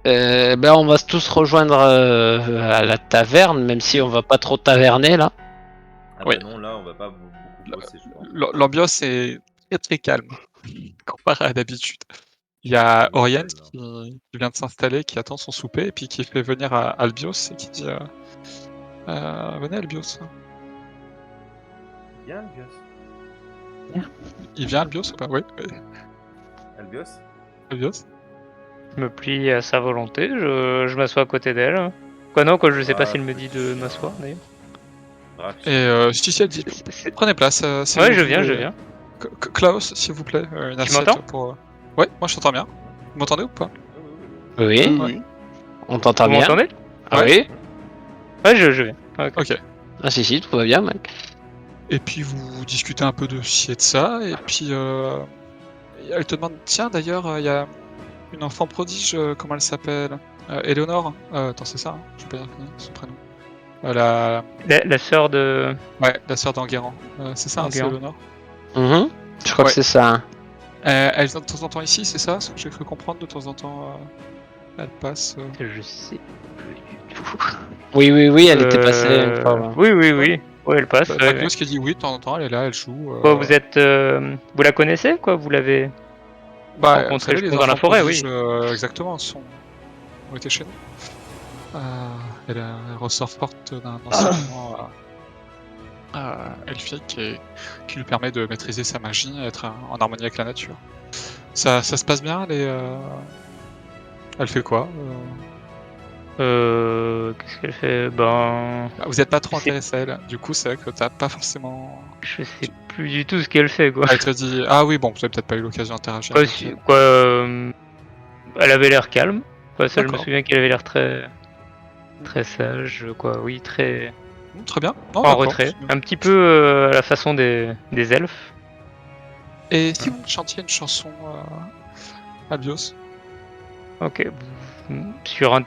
ben on va tous rejoindre à la taverne, même si on va pas trop taverner là. Ah Oui. bah non, là, on va pas beaucoup bosser, je pense. L'ambiance est très très calme comparé à d'habitude. Il y a Oriane qui vient de s'installer, qui attend son souper et puis qui fait venir à Albios et qui dit venez Albios. Bien, le gosse. Il vient Albios ou pas? Oui. Albios? Albios. Je me plie à sa volonté, je m'assois à côté d'elle. Quoi non, quoi, je sais pas Ah, s'il me dit de m'asseoir d'ailleurs. Drach. Et si elle dit, prenez place. c'est Ouais, le je vous, viens, je viens. Klaus, s'il vous plaît, une Tu assiette m'entends pour. Ouais, moi je t'entends bien. Vous m'entendez ou pas? Oui, Oui, Ouais. oui. on t'entend Vous bien. m'entendez? Ah Ouais. oui. Ouais, je viens. Ok. Ok. Ah si, tout va bien, mec. Et puis vous discutez un peu de ci et de ça, et puis elle te demande, tiens d'ailleurs, il y a une enfant prodige, comment elle s'appelle? Eleonore? Attends, c'est ça, hein, je vais pas dire son prénom. La sœur de La sœur d'Enguerrand. C'est ça, hein, c'est Enguerrand. Eleonore. Mhm. Je crois Ouais. que c'est ça. Hein. Elle vient de temps en temps ici, c'est ça? Ce que j'ai cru comprendre, de temps en temps, elle passe. Je sais plus du tout. Oui, elle était passée une fois. Ouais. Oui. Ouais, elle passe. T'as ouais, Klaus qui dit oui, de temps en temps, elle est là, elle joue. Quoi, vous êtes, vous la connaissez, quoi? Vous l'avez Bah, vous rencontrée, savez, je les pense, dans la enfants forêt, prodiges, oui. exactement, ont été chez nous. Elle ressort forte d'un enseignement elfique qui lui permet de maîtriser sa magie et être en harmonie avec la nature. Ça se passe bien, elle fait quoi? Qu'est-ce qu'elle fait? Ben, Vous êtes pas trop C'est- intéressé à elle, du coup c'est vrai que t'as pas forcément... je sais plus du tout ce qu'elle fait, quoi. Elle te dit, ah oui, bon, vous avez peut-être pas eu l'occasion d'interagir Quoi, avec elle. elle avait l'air calme. Quoi, ça, je me D'accord. souviens qu'elle avait l'air très sage, quoi. Oui, très Très bien. Non, en d'accord. retrait. Un petit peu à la façon des elfes. Et si vous chantiez une chanson à Bios, Ok. Sur un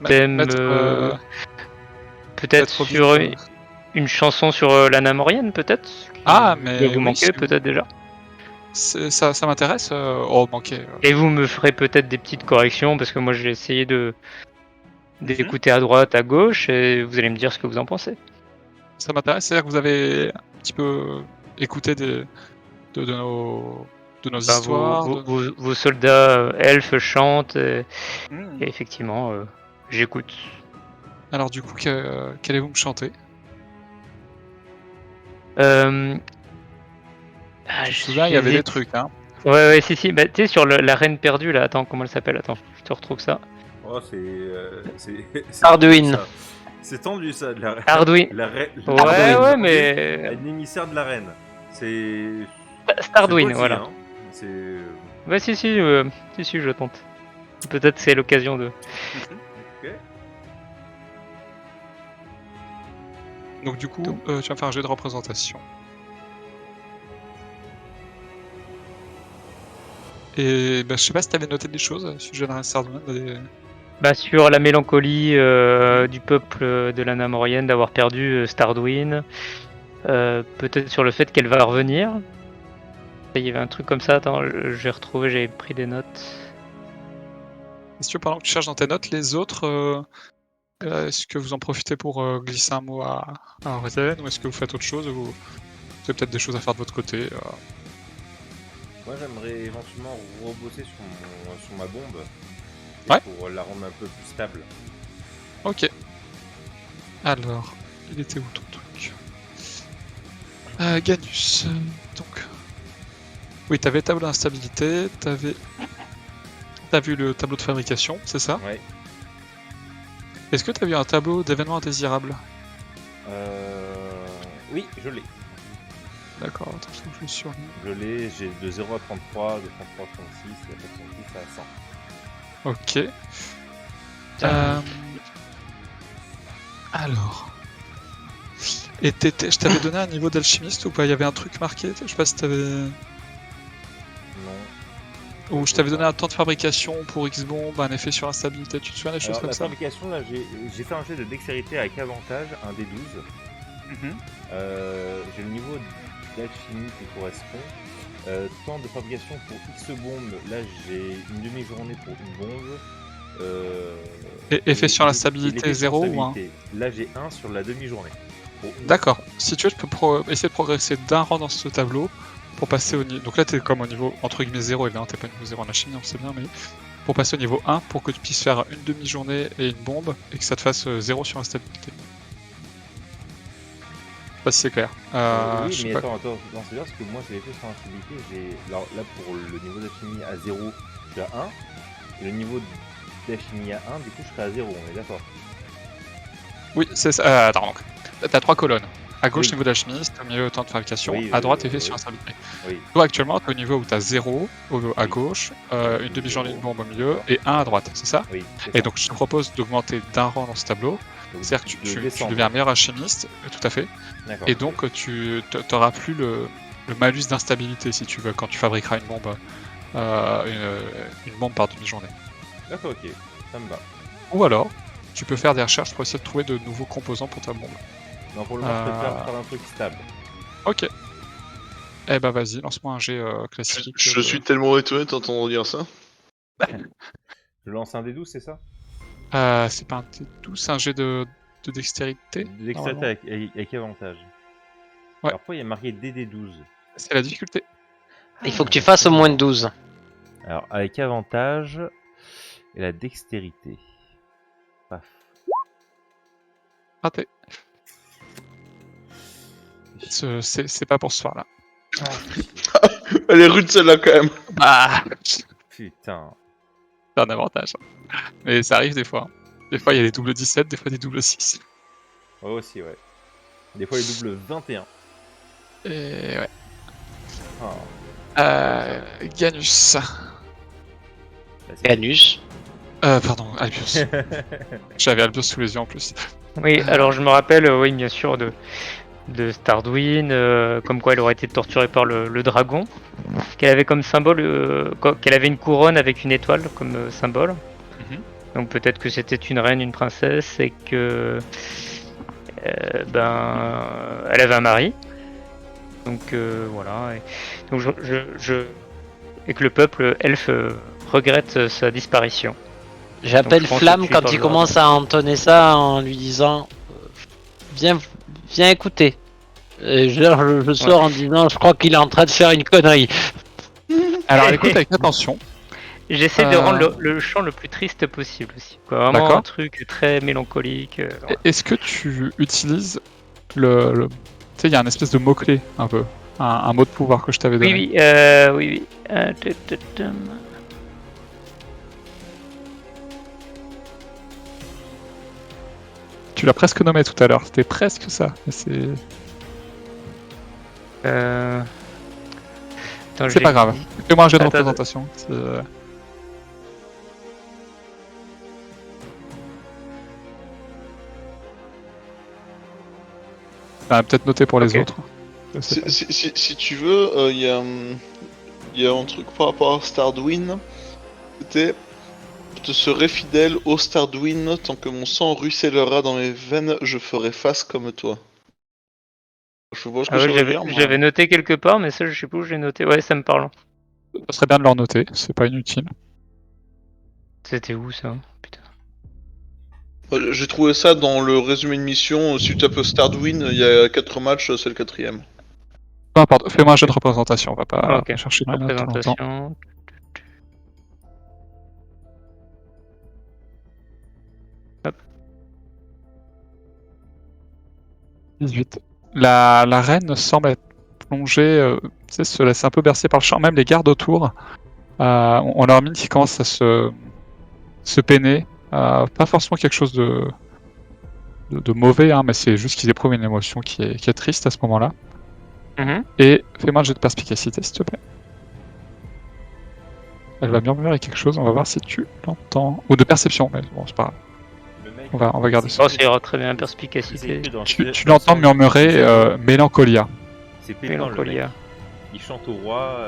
thème, mettre, peut-être mettre sur Bios, une chanson sur la Namorienne, peut-être. Ah, Qui mais doit vous oui, manquer, si peut-être déjà. ça m'intéresse. Oh, manquer. Et vous me ferez peut-être des petites corrections parce que moi j'ai essayé d'écouter à droite, à gauche, et vous allez me dire ce que vous en pensez. Ça m'intéresse, c'est-à-dire que vous avez un petit peu écouté de nos Ben, histoires. vos soldats elfes chantent, Hmm. et effectivement, j'écoute. Alors du coup, qu'allez-vous me chanter? Euh... Je me souviens, il y avait des trucs, hein. Ouais, si. Bah, tu sais, sur la reine perdue, là, attends, comment elle s'appelle? Attends, je te retrouve ça. Oh, c'est Arduin. tendu, ça. C'est tendu, ça. Arduin. Arduin. Ouais, mais... Un émissaire de la reine. C'est... Starduin, c'est voilà. Hein. C'est... Ouais, si, je tente. Peut-être c'est l'occasion de... Ok. Donc du coup, tu vas me faire un jeu de représentation. Et bah, je sais pas si t'avais noté des choses à ce sujet de Sardouin. Bah, sur la mélancolie du peuple de la Namorienne d'avoir perdu Starduin. Peut-être sur le fait qu'elle va revenir. Il y avait un truc comme ça, attends, j'ai retrouvé, j'avais pris des notes. Est-ce que pendant que tu cherches dans tes notes, les autres, est-ce que vous en profitez pour glisser un mot à Aurélien, ou est-ce que vous faites autre chose, ou vous avez peut-être des choses à faire de votre côté Moi, j'aimerais éventuellement rebosser sur ma bombe. Ouais. Pour la rendre un peu plus stable. Ok. Alors, il était où ton truc? Ganus. Donc. Oui, t'avais tableau d'instabilité, t'as vu le tableau de fabrication, c'est ça? Ouais. Est-ce que t'as vu un tableau d'événements indésirables? Oui, je l'ai. D'accord, attends, faut que je le surligne. Je l'ai, j'ai de 0 à 33, de 33 à 36, et de 36 à 100. Ok. Alors. Et je t'avais donné un niveau d'alchimiste ou pas? Il y avait un truc marqué? Je sais pas si t'avais... Non. Ou je t'avais donné un temps de fabrication pour X-bomb, un effet sur instabilité, tu te souviens des choses Alors, comme la ça? fabrication, là, j'ai fait un jet de dextérité avec avantage, un des 12. J'ai le niveau d'alchimie qui correspond. Temps de fabrication pour X bombes, là j'ai une demi-journée pour une bombe. Et effet sur la stabilité 0 ou 1? Là j'ai 1 sur la demi-journée. D'accord. Si tu veux, je peux essayer de progresser d'un rang dans ce tableau pour passer au niveau... Donc là, t'es comme au niveau, entre guillemets, 0, évidemment, t'es pas au niveau 0 en alchimie, on sait bien, mais pour passer au niveau 1, pour que tu puisses faire une demi-journée et une bombe, et que ça te fasse 0 sur la stabilité. pas si c'est clair. Oui, je sais mais pas. attends, non, c'est bien parce que moi, j'ai fait sur insensibilité, alors, là, pour le niveau d'alchimie à 0, je suis à 1. Et le niveau d'alchimie à 1, du coup, je serai à 0, on est d'accord. Oui, c'est ça. Attends, donc. T'as 3 colonnes. À gauche, Oui. niveau d'alchimiste, au milieu, temps de fabrication. Oui, à droite, oui. effet sur insalubrité. Oui. Toi, actuellement, t'es au niveau où t'as 0 à Oui. gauche, une demi-journée de bombe au milieu D'accord. et 1 à droite, c'est ça? Oui, c'est Et ça. donc, je te propose d'augmenter d'un rang dans ce tableau. Donc, C'est-à-dire que tu descendre. deviens un meilleur alchimiste, tout à fait. D'accord. Et donc, tu n'auras plus le malus d'instabilité, si tu veux, quand tu fabriqueras une bombe, une bombe par demi-journée. D'accord, ok. Ça me va. Ou alors, tu peux faire des recherches pour essayer de trouver de nouveaux composants pour ta bombe. Non, pour le moment, je préfère faire un truc stable. Ok. Eh ben vas-y, lance-moi un jet classique. Je suis tellement étonné d'entendre dire ça. Je lance un des 12, c'est ça? C'est pas un T12, c'est un jet de dextérité. Dextérité avec avantage. Ouais. Alors, pourquoi il y a marqué DD12? C'est la difficulté. Il faut que tu fasses au moins de 12. Alors, avec avantage et la dextérité. Paf. Raté. C'est pas pour ce soir là. Elle est rude celle-là quand même. Bah, Putain. c'est un avantage. Mais ça arrive des fois. Des fois il y a des doubles 17, des fois des doubles 6. Ouais, aussi, ouais. Des fois, les doubles 21. Et ouais. Oh. Ganus. Bah, c'est- Ganus. Pardon, Albios. J'avais Albios sous les yeux en plus. Oui, alors je me rappelle, oui, bien sûr, de Starduin, comme quoi elle aurait été torturée par le dragon, qu'elle avait comme symbole, qu'elle avait une couronne avec une étoile comme symbole. Mhm. Donc peut-être que c'était une reine, une princesse, et que elle avait un mari. Donc voilà. Donc et que le peuple elfe regrette sa disparition. J'appelle Donc, je pense Flamme que tu quand parles il de commence à entonner ça en lui disant viens écouter. Et je sors en disant je crois qu'il est en train de faire une connerie. Alors écoute avec attention. J'essaie de rendre le chant le plus triste possible aussi. Quoi. Vraiment D'accord. un truc très mélancolique. Voilà. Est-ce que tu utilises le... Tu sais, il y a un espèce de mot-clé un peu. Un mot de pouvoir que je t'avais donné. Oui. Tu l'as presque nommé tout à l'heure. C'était presque ça. Mais c'est Attends, pas grave. Fais-moi un jeu de Attends, représentation. Peut-être noter pour les Ok. autres. Je sais pas. Si tu veux, il y a un truc par rapport à Starduin. C'était: je te serai fidèle au Starduin, tant que mon sang ruissellera dans mes veines, je ferai face comme toi. Je vois ce que Ah ouais, ça veut dire, moi. j'avais noté quelque part, mais ça je sais plus où j'ai noté. Ouais, ça me parle. Ça serait bien de leur noter. C'est pas inutile. C'était où ça? Putain. J'ai trouvé ça dans le résumé de mission. Si tu tapes Starduin, il y a 4 matchs, c'est le 4ème. Peu importe. Fais-moi un jeu de représentation. On va pas Ok. chercher dans les notes longtemps. Représentation. 18. La reine semble être plongée, tu sais, se laisse un peu bercer par le chant. Même les gardes autour, on leur mine qui commence à se peiner. Pas forcément quelque chose de mauvais, hein, mais c'est juste qu'ils éprouvent une émotion qui est triste à ce moment-là. Mhm. Et fais-moi un jet de perspicacité, s'il te plaît. Elle va murmurer quelque chose, on va voir si tu l'entends. Ou de perception, mais bon, c'est pas grave. Le mec, On va garder ça. Oh, ça ira très bien, c'est perspicacité. écrit dans- Tu dans l'entends son- murmurer c'est- Mélancolia. C'est pétant, le mec. Mélancolia. Il chante au roi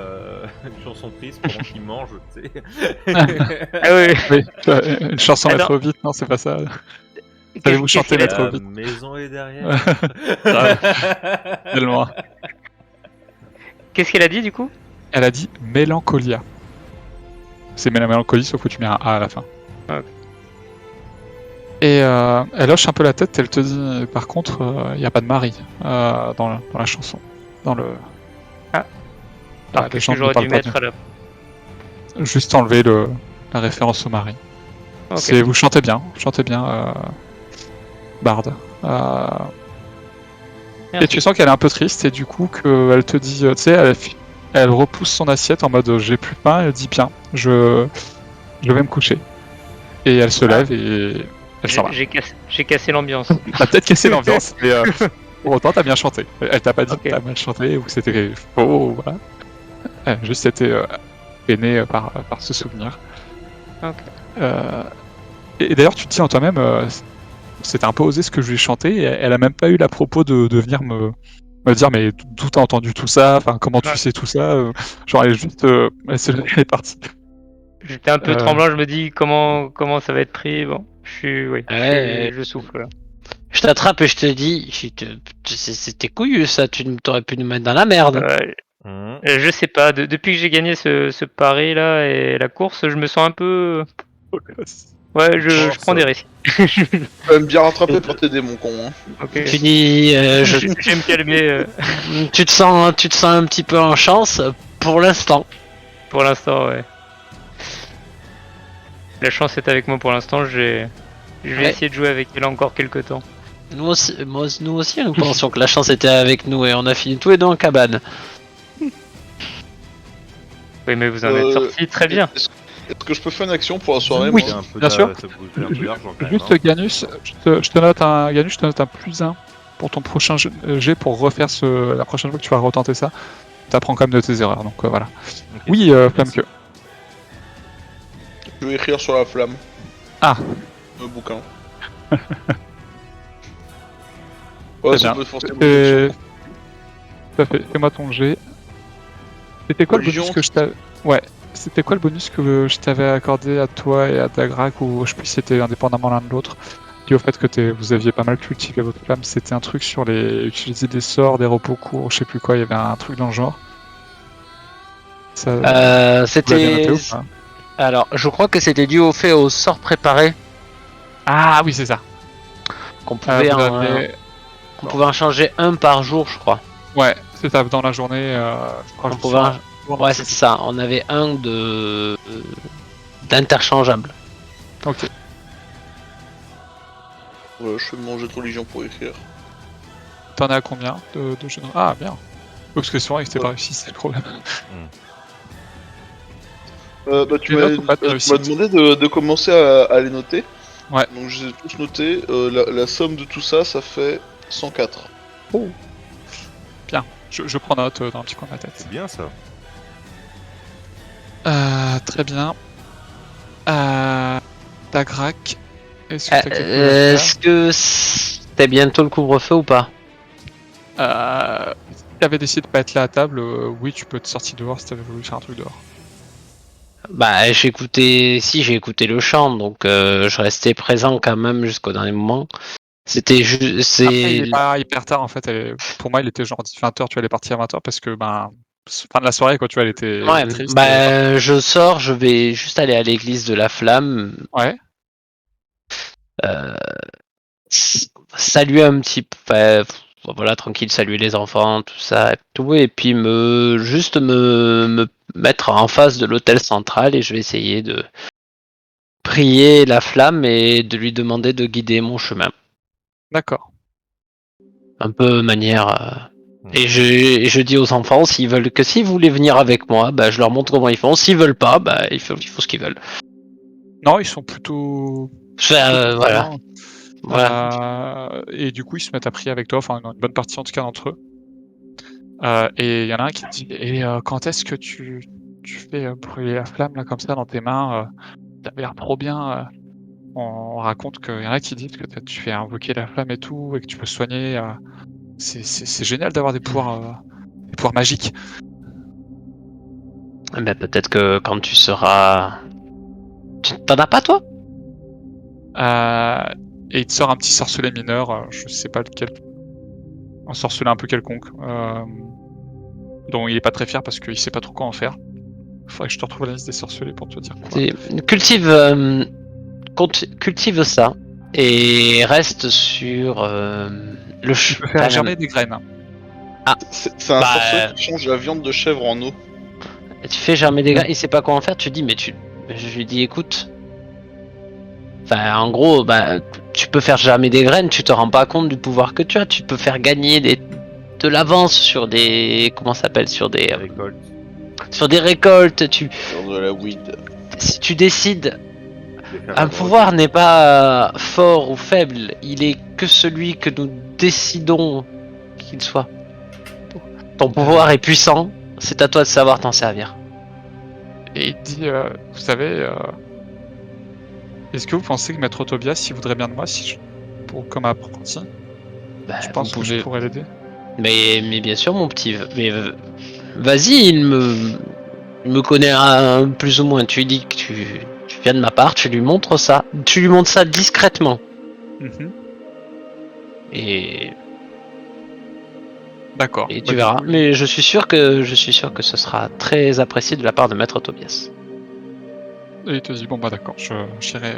une chanson triste pendant qu'il mange, tu sais. Ah oui. Oui, une chanson Alors- Maître Vite, non, c'est pas ça. Savez-vous chanter qu'elle a- Maître La Vite maison est derrière. Tellement. Qu'est-ce qu'elle a dit du coup? Elle a dit Mélancolia. C'est mélancolie, sauf que tu mets un A à la fin. Ah, ok. Et elle hoche un peu la tête, elle te dit par contre, il n'y a pas de mari dans la chanson. Dans le. Alors, les qu'est-ce gens que ne j'aurais parlent dû pas mettre à la. Juste enlever la référence au mari. Ok. Vous chantez bien, Bard. Et tu sens qu'elle est un peu triste et du coup qu'elle te dit, tu sais, elle repousse son assiette en mode j'ai plus faim, elle dit bien, je vais me coucher. Et elle se lève et elle s'en va. J'ai cassé l'ambiance. T'as peut-être cassé l'ambiance, mais pour autant t'as bien chanté. Elle t'a pas dit Ok. que t'as mal chanté ou que c'était faux, voilà. Elle a juste été peinée par ce souvenir. Ok. Et d'ailleurs tu te dis en toi-même, c'était un peu osé ce que je lui ai chanté, et elle a même pas eu la propos de venir me dire mais d'où t'as entendu tout ça, enfin comment tu Ouais. sais tout ça, genre elle est juste, elle est partie. J'étais un peu Euh, tremblant, je me dis comment ça va être pris. Bon, Ouais, je souffle là. je t'attrape et je te dis, c'était couillu ça, t'aurais pu nous mettre dans la merde. Mhm. Je sais pas, depuis que j'ai gagné ce pari là et la course, je me sens un peu. Ouais, je prends des risques. Je vais me bien rattraper pour t'aider, mon con. Hein. Ok. Tu dis, Je vais me calmer tu te sens un petit peu en chance pour l'instant. pour l'instant, ouais. La chance est avec moi pour l'instant, je vais Ouais. essayer de jouer avec elle encore quelques temps. Nous aussi, nous pensions que la chance était avec nous et on a fini tous les deux en cabane. Oui, mais vous en êtes sorti très bien. Est-ce que je peux faire une action pour la soirée, Oui. C'est moi un peu bien sûr. Ça bouge un peu d'argent quand même. Juste Hein. Ganus, je te note un +1 pour ton prochain jet pour refaire la prochaine fois que tu vas retenter ça. T'apprends quand même de tes erreurs, donc voilà. Ok. Oui, Flammeke. Je vais écrire sur la flamme. Ah. Un bouquin. Très Ouais, ça bien. peut forcément. Tout à fait, fais-moi ton jet. C'était quoi le Religion, bonus que je t'avais... Ouais, c'était quoi le bonus que je t'avais accordé à toi et à Dagrak, ou je sais plus si c'était indépendamment l'un de l'autre, qui au fait que vous aviez pas mal cultivé votre flamme, c'était un truc sur utiliser des sorts, des repos courts, je sais plus quoi, il y avait un truc dans le genre. Ça, vous l'avez noté C'était. ou pas? Alors, je crois que c'était dû au fait au sort préparé Ah oui, c'est ça. qu'on pouvait, Vous en, avez- on pouvait en changer un par jour, je crois. Ouais, c'est ça, dans la journée, je crois On que pouvait Ouais, c'est c'est ça. On avait un d'interchangeable. Ok. Ouais, je fais mon jet de religion pour écrire. T'en as à combien de jeux de... Ah, bien. Parce que souvent, il s'était pas Ouais. réussi, c'est le problème. Bah, tu Les m'as notes ou pas de réussite demandé de commencer à les noter. Ouais. Donc je les ai tous notés. La somme de tout ça, ça fait 104. Oh. Bien. Je prends note dans un petit coin de ma tête. C'est bien ça. Très bien. Dagrak, est-ce que t'as quelque chose à faire Est-ce que c'était bientôt le couvre-feu ou pas? Si t'avais décidé de pas être là à table, oui, tu peux te sortir dehors si t'avais voulu faire un truc dehors. Bah, j'ai écouté le chant, donc je restais présent quand même jusqu'au dernier moment. C'était juste, Après, il c'est est pas hyper tard en fait. Pour moi, il était genre 20h, tu allais partir à 20h parce que, fin de la soirée, quoi, tu vois, elle était ouais. triste. Bah, je sors, je vais juste aller à l'église de la Flamme, Ouais. saluer un petit peu, voilà, tranquille, saluer les enfants, tout ça, et tout, et puis juste me mettre en face de l'hôtel central et je vais essayer de prier la Flamme et de lui demander de guider mon chemin. D'accord. Un peu manière. Et je dis aux enfants s'ils voulaient venir avec moi, bah, je leur montre comment ils font. S'ils veulent pas, bah, il faut ce qu'ils veulent. Non, ils sont plutôt. Voilà. contents. Voilà. Et du coup, ils se mettent à prier avec toi, enfin, une bonne partie en tout cas d'entre eux. Et il y en a un qui te dit et quand est-ce que tu fais brûler la flamme là comme ça dans tes mains, t'avais l'air trop bien. On raconte qu'il y en a qui disent que tu fais invoquer la flamme et tout, et que tu peux soigner. C'est génial d'avoir des pouvoirs magiques. Mais peut-être que quand tu seras. T'en as pas toi? Et il te sort un petit sorcelet mineur, je sais pas lequel. Un sorcelet un peu quelconque. Dont il est pas très fier parce qu'il sait pas trop quoi en faire. Faudrait que je te retrouve la liste des sorcelets pour te dire quoi. Cultive ça et reste sur le Tu peux faire germer des graines. C'est un Bah, sorcier qui change la viande de chèvre en eau. Tu fais germer des graines, il sait pas quoi en faire, tu dis je lui dis écoute, Enfin, en gros, bah, tu peux faire germer des graines, tu te rends pas compte du pouvoir que tu as. Tu peux faire gagner de l'avance sur des. Comment ça s'appelle? Sur des. Récolte. Sur des récoltes. Genre de la weed. Si tu décides. de faire Un la pouvoir drogue. n'est pas fort ou faible, il est que celui que nous décidons qu'il soit. Ton pouvoir est puissant, c'est à toi de savoir t'en servir. Et il dit, vous savez, est-ce que vous pensez que Maître Tobias, il voudrait bien de moi si comme apprenti? Bah, Je pense vous que je pourrais l'aider. Mais bien sûr, mon petit. Mais vas-y, il me connaît plus ou moins. Tu lui dis que tu viens de ma part, tu lui montres ça. Tu lui montres ça discrètement. Mhm. Et D'accord. tu Bah, du verras. coup, Mais je suis sûr que ce sera très apprécié de la part de Maître Tobias. il te dit, bon bah d'accord, j'irai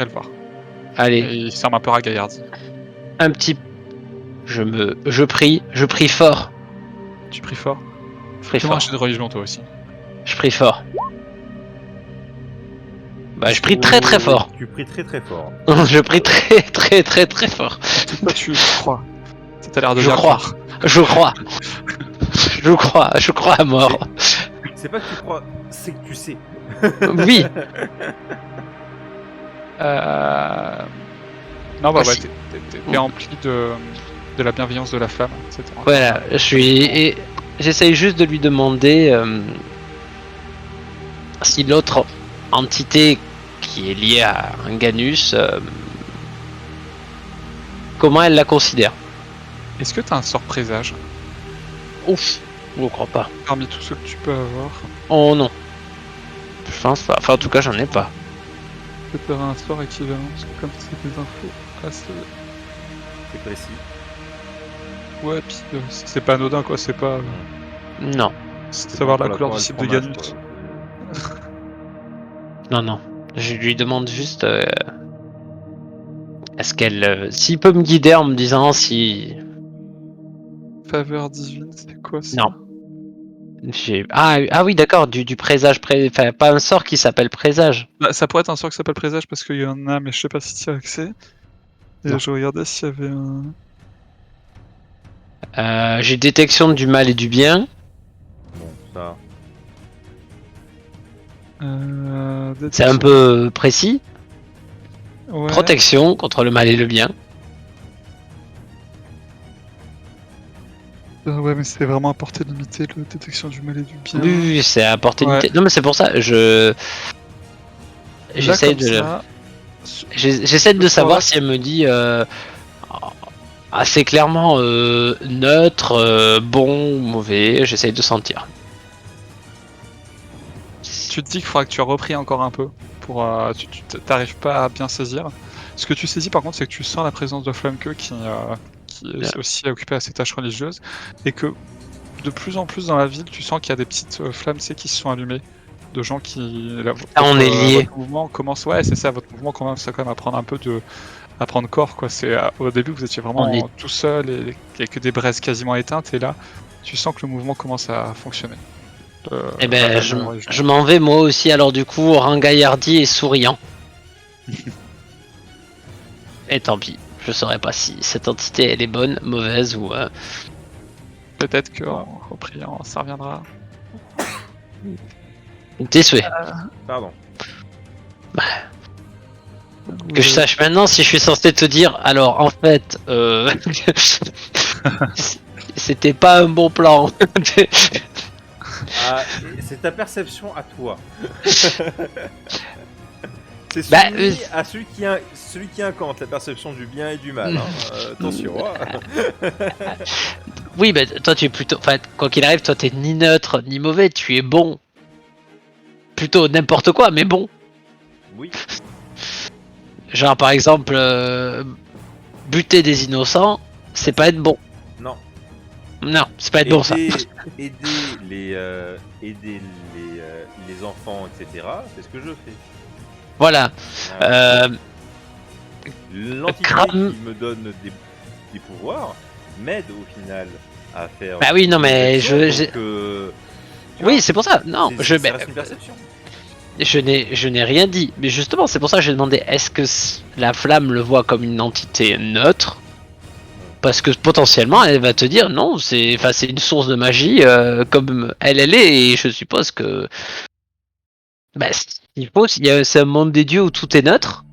le voir. Allez, Et il ferme un peu à Gaillardi. un petit. Je prie fort. Tu pries fort. Je prie Fais-moi un fort. jet de religion toi aussi. Je prie fort. Bah, je prie très très fort. Tu pries très très fort. Je prie très très très très fort. Toi tu crois. Ça t'a l'air de Je bien crois. croire. Je crois. Je crois à mort. C'est pas que tu crois, c'est que tu sais. Oui. Non bah ouais, Voici. t'es empli de la bienveillance de la flamme, etc. Voilà, j'essaye juste de lui demander si l'autre entité qui est liée à un Ganus, comment elle la considère. Est-ce que t'as un sort présage Ouf, je crois pas. parmi tous ceux que tu peux avoir? Oh non. Je pense pas. Enfin, en tout cas, j'en ai pas. Peut-être un sort équivalent, parce que comme c'est des infos assez... C'est précis. Ouais, puis c'est pas anodin quoi, c'est pas... Non, c'est savoir Pour la couleur pour du le cible de fromage, Ganus. quoi. non. Je lui demande juste est-ce qu'elle... s'il peut me guider en me disant si... Faveur divine, c'est quoi ça? Non. Ah oui, d'accord, du présage, enfin, pas un sort qui s'appelle présage. Bah, ça pourrait être un sort qui s'appelle présage parce qu'il y en a, mais je sais pas si tu as accès. Et Non. je regardais s'il y avait un... J'ai détection du mal et du bien. Bon, ça. C'est un peu précis. Ouais. Protection contre le mal et le bien. Ouais, mais c'est vraiment à portée limitée, la détection du mal et du bien. Oui, c'est à portée Ouais. limitée. Non, mais c'est pour ça, j'essaie de... J'essaie de savoir si elle me dit assez clairement neutre, bon ou mauvais. J'essaie de sentir. Tu te dis qu'il faudra que tu repris encore un peu pour tu t'arrives pas à bien saisir. Ce que tu saisis par contre, c'est que tu sens la présence de Flamke qui est aussi occupé à ses tâches religieuses et que de plus en plus dans la ville, tu sens qu'il y a des petites flammes, tu sais, qui se sont allumées, de gens qui. On est liés. Votre mouvement commence, ouais, c'est ça. Votre mouvement commence quand même à prendre un peu à prendre corps, quoi. C'est au début, vous étiez vraiment On est- tout seul et il y a que des braises quasiment éteintes, et là, tu sens que le mouvement commence à fonctionner. Eh ben, ouais, je m'en vais moi aussi, alors du coup, rengaillardi et souriant. Et tant pis, je saurais pas si cette entité elle est bonne, mauvaise ou... Peut-être qu'en repriant, ça reviendra. Tes souhaits. Pardon. Que je sache maintenant si je suis censé te dire, alors en fait, c'était pas un bon plan. Ah, c'est ta perception à toi. C'est Bah, celui à celui qui incante la perception du bien et du mal. Hein. Attention. Hein. Oui, bah toi tu es plutôt... Enfin, quoi qu'il arrive, toi t'es ni neutre ni mauvais, tu es bon. Plutôt n'importe quoi, mais bon. Oui. Genre par exemple, buter des innocents, c'est pas être bon. Non. Non, c'est pas être bon ça. Aider les enfants, etc. C'est ce que je fais. Voilà. L'entité crame- qui me donne des pouvoirs m'aide au final à faire. Bah oui, non mais des actions, je... donc, tu Oui, vois, c'est pour ça. Non, ça je... reste une perception. Je n'ai rien dit, mais justement, c'est pour ça que j'ai demandé est-ce que la flamme le voit comme une entité neutre? Parce que potentiellement, elle va te dire non, c'est une source de magie comme elle est, et je suppose que. Bah, c'est un monde des dieux où tout est neutre.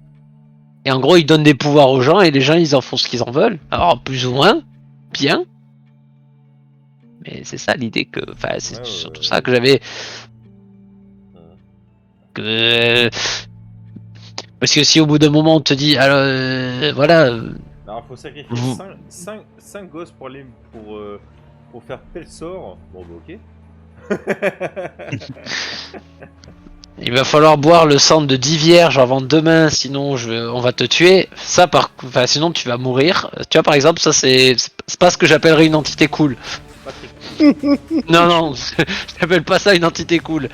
Et en gros, ils donnent des pouvoirs aux gens, et les gens, ils en font ce qu'ils en veulent. Alors, plus ou moins, bien. Mais c'est ça l'idée que. Enfin, c'est surtout ça que j'avais. Parce que si au bout d'un moment on te dit alors voilà. Alors faut sacrifier 5 gosses pour faire tel sort. Bon bah ok. Il va falloir boire le sang de 10 vierges avant demain, sinon on va te tuer. Ça sinon tu vas mourir. Tu vois par exemple, ça c'est pas ce que j'appellerais une entité cool. Non, je t'appelle pas ça une entité cool.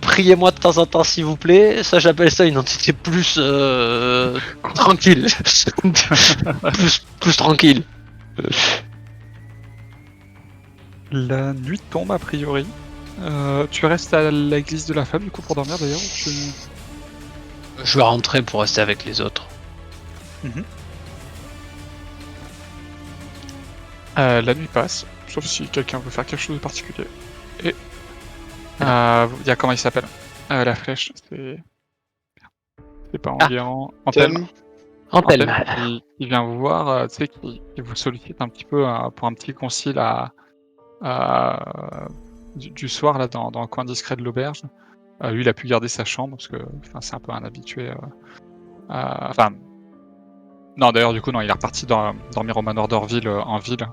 Priez-moi de temps en temps s'il vous plaît, ça j'appelle ça une entité plus tranquille. plus tranquille. La nuit tombe a priori. Tu restes à l'église de la femme du coup pour dormir d'ailleurs ou tu... Je vais rentrer pour rester avec les autres. La nuit passe, sauf si quelqu'un veut faire quelque chose de particulier. Et il y a comment il s'appelle la flèche, c'est pas Enguerrand. Anthelme. Il vient vous voir, tu sais, il vous sollicite un petit peu pour un petit concile du soir là dans le coin discret de l'auberge. Lui, il a pu garder sa chambre parce que c'est un peu un habitué. Non, d'ailleurs, du coup, non, il est reparti dormir au manoir d'Orville en ville.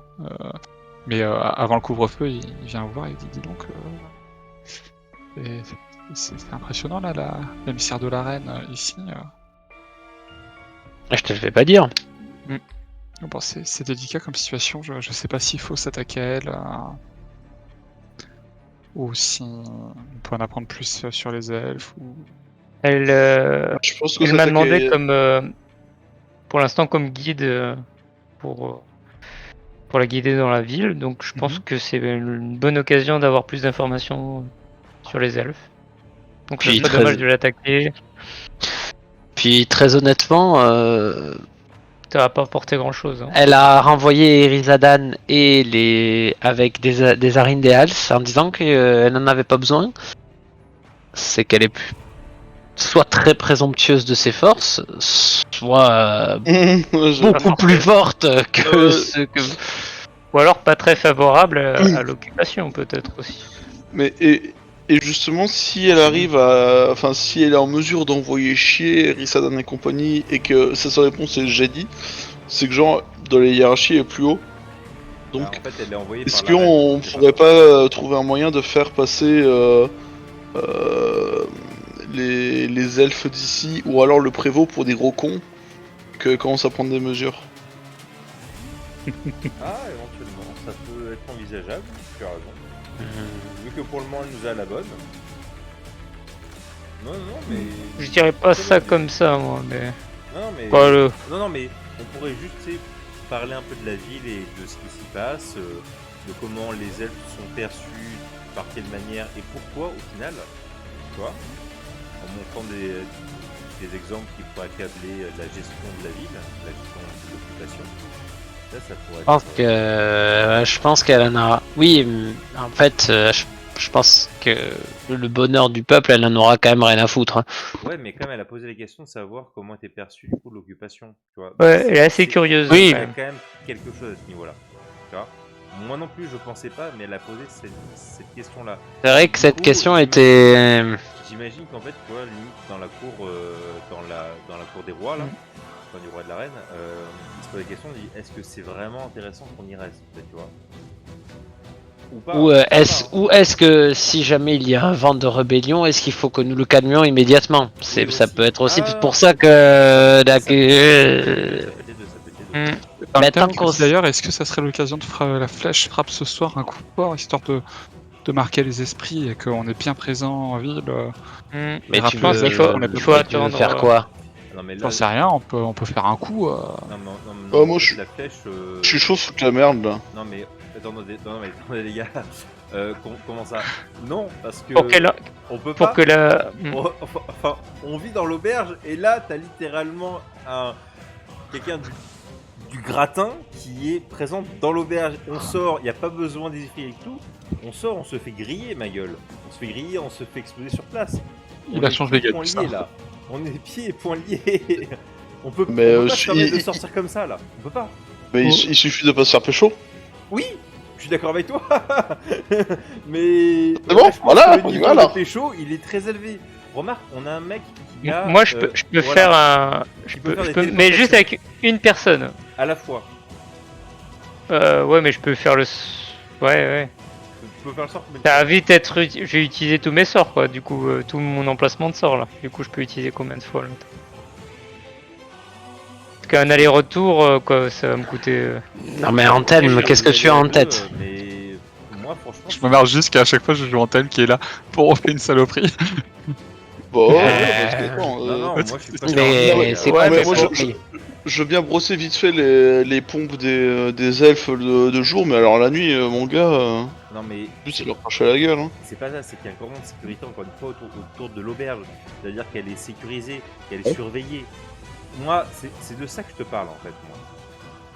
Mais avant le couvre-feu, il vient vous voir et il dit donc. C'est impressionnant là, l'émissaire de la reine ici. Je te le fais pas dire. Bon, c'est délicat comme situation, je sais pas s'il faut s'attaquer à elle ou si on peut en apprendre plus sur les elfes. Elle m'a demandé comme pour l'instant comme guide pour la guider dans la ville, donc je pense que c'est une bonne occasion d'avoir plus d'informations sur les elfes. Donc c'est pas dommage de l'attaquer. Puis très honnêtement, ça va pas apporter grand chose. Elle a renvoyé Erizadan avec des Arines des Hals en disant qu'elle n'en avait pas besoin. C'est qu'elle est soit très présomptueuse de ses forces, soit beaucoup plus forte que ce que. Ou alors pas très favorable à l'occupation peut-être aussi. Mais et justement, si elle arrive si elle est en mesure d'envoyer chier Rissadan et compagnie et que sa seule réponse c'est j'ai dit, c'est que genre dans les hiérarchies est plus haut. Donc, en fait, elle est envoyée est-ce qu'on pourrait pas trouver un moyen de faire passer les elfes d'ici ou alors le prévôt pour des gros cons que commence à prendre des mesures? Éventuellement, ça peut être envisageable, tu as raison. Vu que pour le moment elle nous a la bonne. Non, mais. Je dirais pas ça comme ça, moi, mais. Non, mais on pourrait juste parler un peu de la ville et de ce qui s'y passe, de comment les elfes sont perçus, par quelle manière et pourquoi au final, tu vois, en montrant des exemples qui pourraient accabler la gestion de la ville, la gestion de l'occupation. Là, ça pourrait je pense qu'elle en a. Oui, en fait, je pense que le bonheur du peuple, elle en aura quand même rien à foutre. Hein. Ouais, mais quand même, elle a posé la question de savoir comment était perçue du coup l'occupation. Tu vois. Ouais, elle est assez curieuse. Oui. Il y a quand même quelque chose à ce niveau-là. Tu vois. Moi non plus, je pensais pas, mais elle a posé cette question-là. C'est vrai que cette question était. J'imagine qu'en fait, tu vois, limite dans la cour, dans la cour des rois là, enfin, du roi de la reine, il se pose la question, il dit est-ce que c'est vraiment intéressant qu'on y reste, tu vois? Ou est-ce que si jamais il y a un vent de rébellion, est-ce qu'il faut que nous le calmions immédiatement? Ça peut être aussi pour ça que. D'ailleurs, est-ce que ça serait l'occasion de la flèche frappe ce soir un coup fort, histoire de marquer les esprits et qu'on est bien présent en ville? Mais tu faut attendre. Faire quoi? J'en sais rien, on peut faire un coup. Moi je suis chaud sous la merde là. Non mais attendez les gars, Comment ça? Non, parce que Pour qu'elle, on peut pour pas. que la. Enfin, on vit dans l'auberge et là, t'as littéralement quelqu'un du gratin qui est présent dans l'auberge. On sort, il n'y a pas besoin des esprits et tout. On sort, on se fait griller, ma gueule. On se fait griller, on se fait exploser sur place. Il a changé les gars, poings ça. liés, là. On est pieds et poings liés. On peut, Mais, on peut pas se permettre il- de sortir comme ça, là. On peut pas. Mais il suffit de pas se faire pécho. Oui, je suis d'accord avec toi. Mais C'est bon, je pense voilà, que le on y niveau va, là. de pécho, il est très élevé. Remarque, on a un mec qui a, Moi, je peux voilà, faire un. Il peut faire des Mais juste téléportations. avec une personne. à la fois. Ouais, mais je peux faire le. Ouais. Tu peux faire le sort. Mais... Ça va vite être. J'ai utilisé tous mes sorts, quoi. Du coup, tout mon emplacement de sort, là. Du coup, je peux utiliser combien de fois, là? Parce qu'un aller-retour, quoi, ça va me coûter. Non mais Anthelme, qu'est-ce que tu as en tête? Mais moi, franchement, Je me marre juste qu'à chaque fois je joue en thème qui est là pour on fait une saloperie. Bon, Euh, parce que, attends, non, non, moi, je suis pas Mais c'est quoi mais le moi, problème? je veux bien brosser vite fait les pompes des elfes de jour, mais alors la nuit, mon gars, Non, mais juste c'est leur cracher à la gueule. Hein. c'est pas ça, c'est qu'il y a un cordon de sécurité encore une fois autour de l'auberge. C'est-à-dire qu'elle est sécurisée, qu'elle est surveillée. Moi, c'est de ça que je te parle en fait.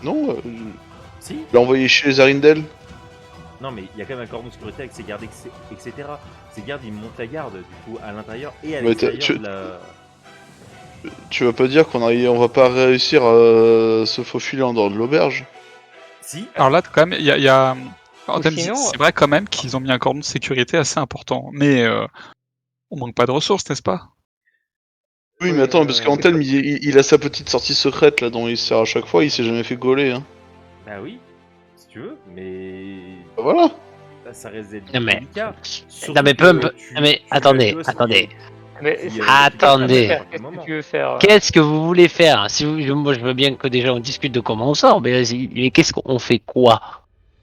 Moi. Non, Si. l'a envoyé chez les Arindel. Non, mais il y a quand même un cordon de sécurité avec ses gardes, etc. Ces gardes, ils montent la garde, du coup, à l'intérieur et à Mais l'extérieur de la... Tu vas pas dire on va pas réussir à se faufiler en dehors de l'auberge? Si. Alors là, quand même, il y a... En Ou thème, sinon- c'est vrai quand même qu'ils ont mis un cordon de sécurité assez important, mais on manque pas de ressources, n'est-ce pas? Oui, mais attends, parce qu'Antelme, il a sa petite sortie secrète là dont il sert à chaque fois, il s'est jamais fait gauler. Hein. Bah oui, si tu veux, mais... Bah voilà. Là, ça reste Non mais, délicat. non mais non mais attendez. Mais Qui, Attendez. qu'est-ce que tu veux faire? Qu'est-ce que vous voulez faire? Si moi je veux bien que déjà on discute de comment on sort, mais qu'est-ce qu'on fait quoi?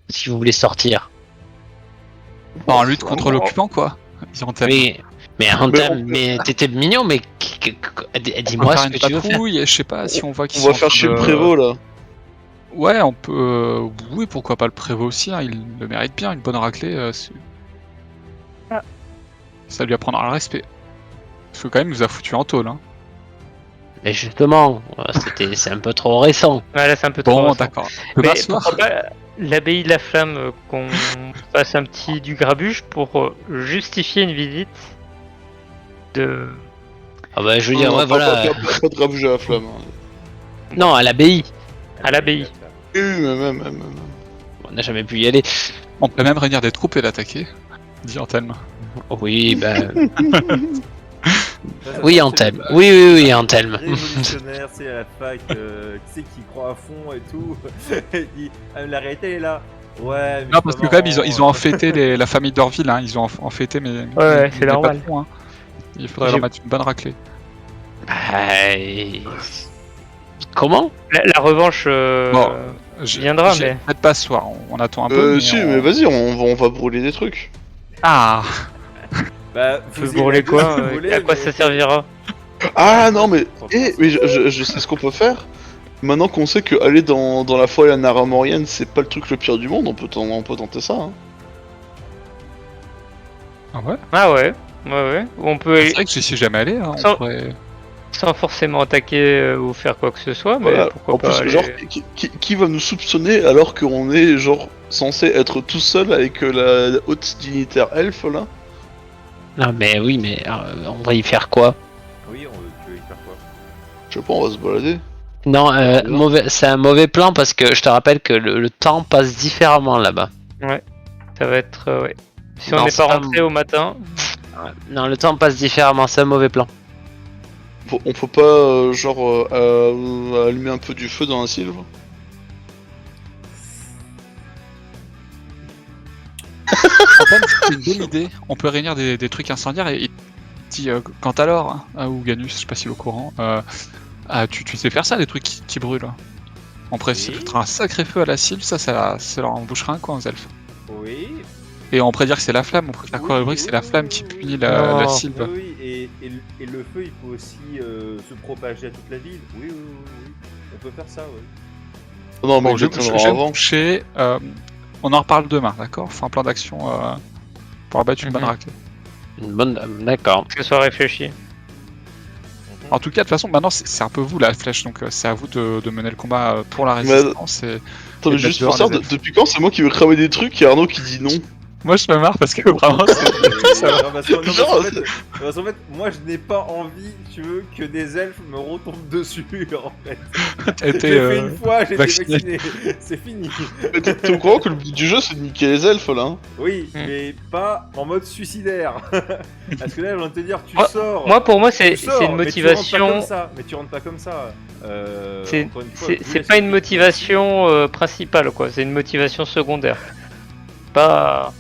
Si vous voulez sortir? En lutte contre l'occupant, quoi. Ils ont thème. Mais Anthelme, mais t'étais mignon, mais dis-moi ce que tu veux faire. Je sais pas, si on voit qu'ils On va sont en faire train chez le de- prévôt là. Ouais, on peut. Oui, pourquoi pas le prévôt aussi, hein, il le mérite bien, une bonne raclée. Ah. Ça lui apprendra le respect. Parce que quand même, il nous a foutu en tôle. Hein. Mais justement, c'est un peu trop récent. Ouais, là, c'est un peu trop. Bon, récent. d'accord. Mais Demain soir. pourquoi pas l'abbaye de la flamme, qu'on fasse un petit du grabuge pour justifier une visite de. Ah bah je veux dire, Non, ouais, voilà. Pas de rabuger à la flamme. Hein. Non, à l'abbaye. À l'abbaye. Oui, mais même. On n'a jamais pu y aller. On peut même réunir des troupes et l'attaquer. Dit Anthelme. Oui, bah. Ça, Oui, c'est Anthelme. le- Oui, Anthelme. Révolutionnaire, c'est à la fac, tu sais, qui croit à fond et tout. Il dit, ah, la réalité elle est là. Ouais, mais Non, parce que quand même, ils ont enfêté la famille d'Orville, hein. Ils ont enfêté, mais. Ouais, c'est mais pas normal. trop, hein. Il faudrait leur mettre une bonne raclée. Comment? La revanche Bon, viendra, mais. Peut-être pas ce soir, on attend un peu. Si, on- mais vas-y, on va brûler des trucs. Ah Bah, Faut brûler quoi? À quoi ça servira? Ah non, mais. Mais je sais ce qu'on peut faire. Maintenant qu'on sait que aller dans la forêt naramorienne, c'est pas le truc le pire du monde, on peut tenter ça. Hein. Ah ouais. Ah ouais. On peut C'est vrai que j'y suis jamais allé. Hein. Sans- On pourrait... sans forcément attaquer ou faire quoi que ce soit, mais Voilà. pourquoi En pas plus, aller- genre, qui va nous soupçonner alors qu'on est genre censé être tout seul avec la haute dignitaire elfe là? Non, mais oui, mais on va y faire quoi? Oui, tu veux y faire quoi? Je sais pas, on va se balader. Non, c'est un mauvais plan parce que je te rappelle que le temps passe différemment là-bas. Ça va être. Ouais. Si on Non, n'est c'est pas pas rentré au matin. Non, le temps passe différemment, c'est un mauvais plan. On peut pas, allumer un peu du feu dans un sylve? C'est une bonne idée. On peut réunir des trucs incendiaires et dit quant alors, hein, ou Ganus, je sais pas si est au courant, tu sais faire ça, des trucs qui brûlent. On pourrait se Oui. foutre un sacré feu à la cible, ça leur embouchera un coin aux elfes. Oui. Et on pourrait dire que c'est la flamme, on pourrait faire courir le bruit que c'est la flamme qui punit la Non. cible. Oui, et le feu, il peut aussi se propager à toute la ville. Oui. On peut faire ça, oui. Non, mais Bon, je je vais me coucher, On en reparle demain, d'accord? Faut un plan d'action pour abattre une bonne Mhm. raclée. Une bonne dame, d'accord. Que ce soit réfléchi. En tout cas, de toute façon, maintenant c'est un peu vous la flèche, donc c'est à vous de mener le combat pour la Mais- résistance. Et... Attends, mais Et juste mettre pour ça, dehors les elfes. depuis quand c'est moi qui veux cramer des trucs et Arnaud qui dit non? Moi je me marre parce que vraiment c'est. Non, parce qu'en Genre, fait, moi je n'ai pas envie, tu veux, que des elfes me retombent dessus en fait. T'as J'ai été fait une fois, j'ai été vacciné. vacciné, c'est fini. Mais t'es au courant que le but du jeu c'est de niquer les elfes là, hein? Oui, Hmm. mais pas en mode suicidaire. Parce que là, j'ai envie de te dire, tu Moi- sors. Moi, pour moi, tu c'est sors, une mais tu rentres pas motivation. comme ça. Mais tu rentres pas comme ça. C'est Encore une fois, c'est- vu c'est la pas une situation- motivation principale, quoi. C'est une motivation secondaire. Pas.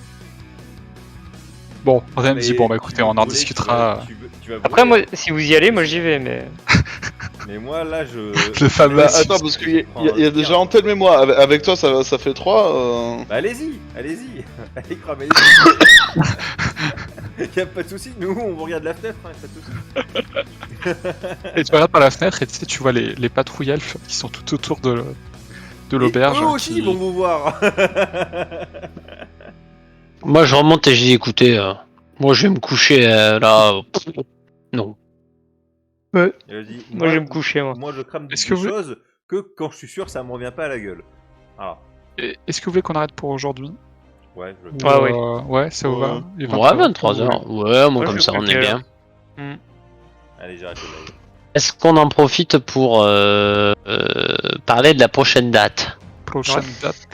Bon, Ren Mais dit bon bah tu écoutez, veux on en brûler, discutera. tu vas Après, moi, brûler. si vous y allez, moi j'y vais, mais. Mais moi là, je. Le fameux. Bah attends, parce qu'il y a déjà en tête, mais moi, avec toi ça fait 3. Bah allez-y, allez-y, allez cramer les Y'a pas de soucis, nous on vous regarde la fenêtre, hein, pas de soucis. Et tu regardes par la fenêtre et tu vois les patrouilles elfes qui sont tout autour de l'auberge. Et eux aussi qui- ils vont vous voir. Moi, je remonte et je dis, écoutez, moi, je vais me coucher là. Non. Et je dis, Moi, je vais me coucher, moi. Moi je crame des Est-ce que vous- choses que quand je suis sûr ça me revient pas à la gueule. Voilà. Et Est-ce que vous voulez qu'on arrête pour aujourd'hui? Ouais, je... Ou, Ah oui. Ouais, ça vous va? Ouais. Il est Ouais, 23h. 23h. Ouais, moi, Moi, comme je ça, on est préfère. bien. Allez, j'arrête le live. Est-ce qu'on en profite pour parler de la prochaine date? Prochaine Ouais. date.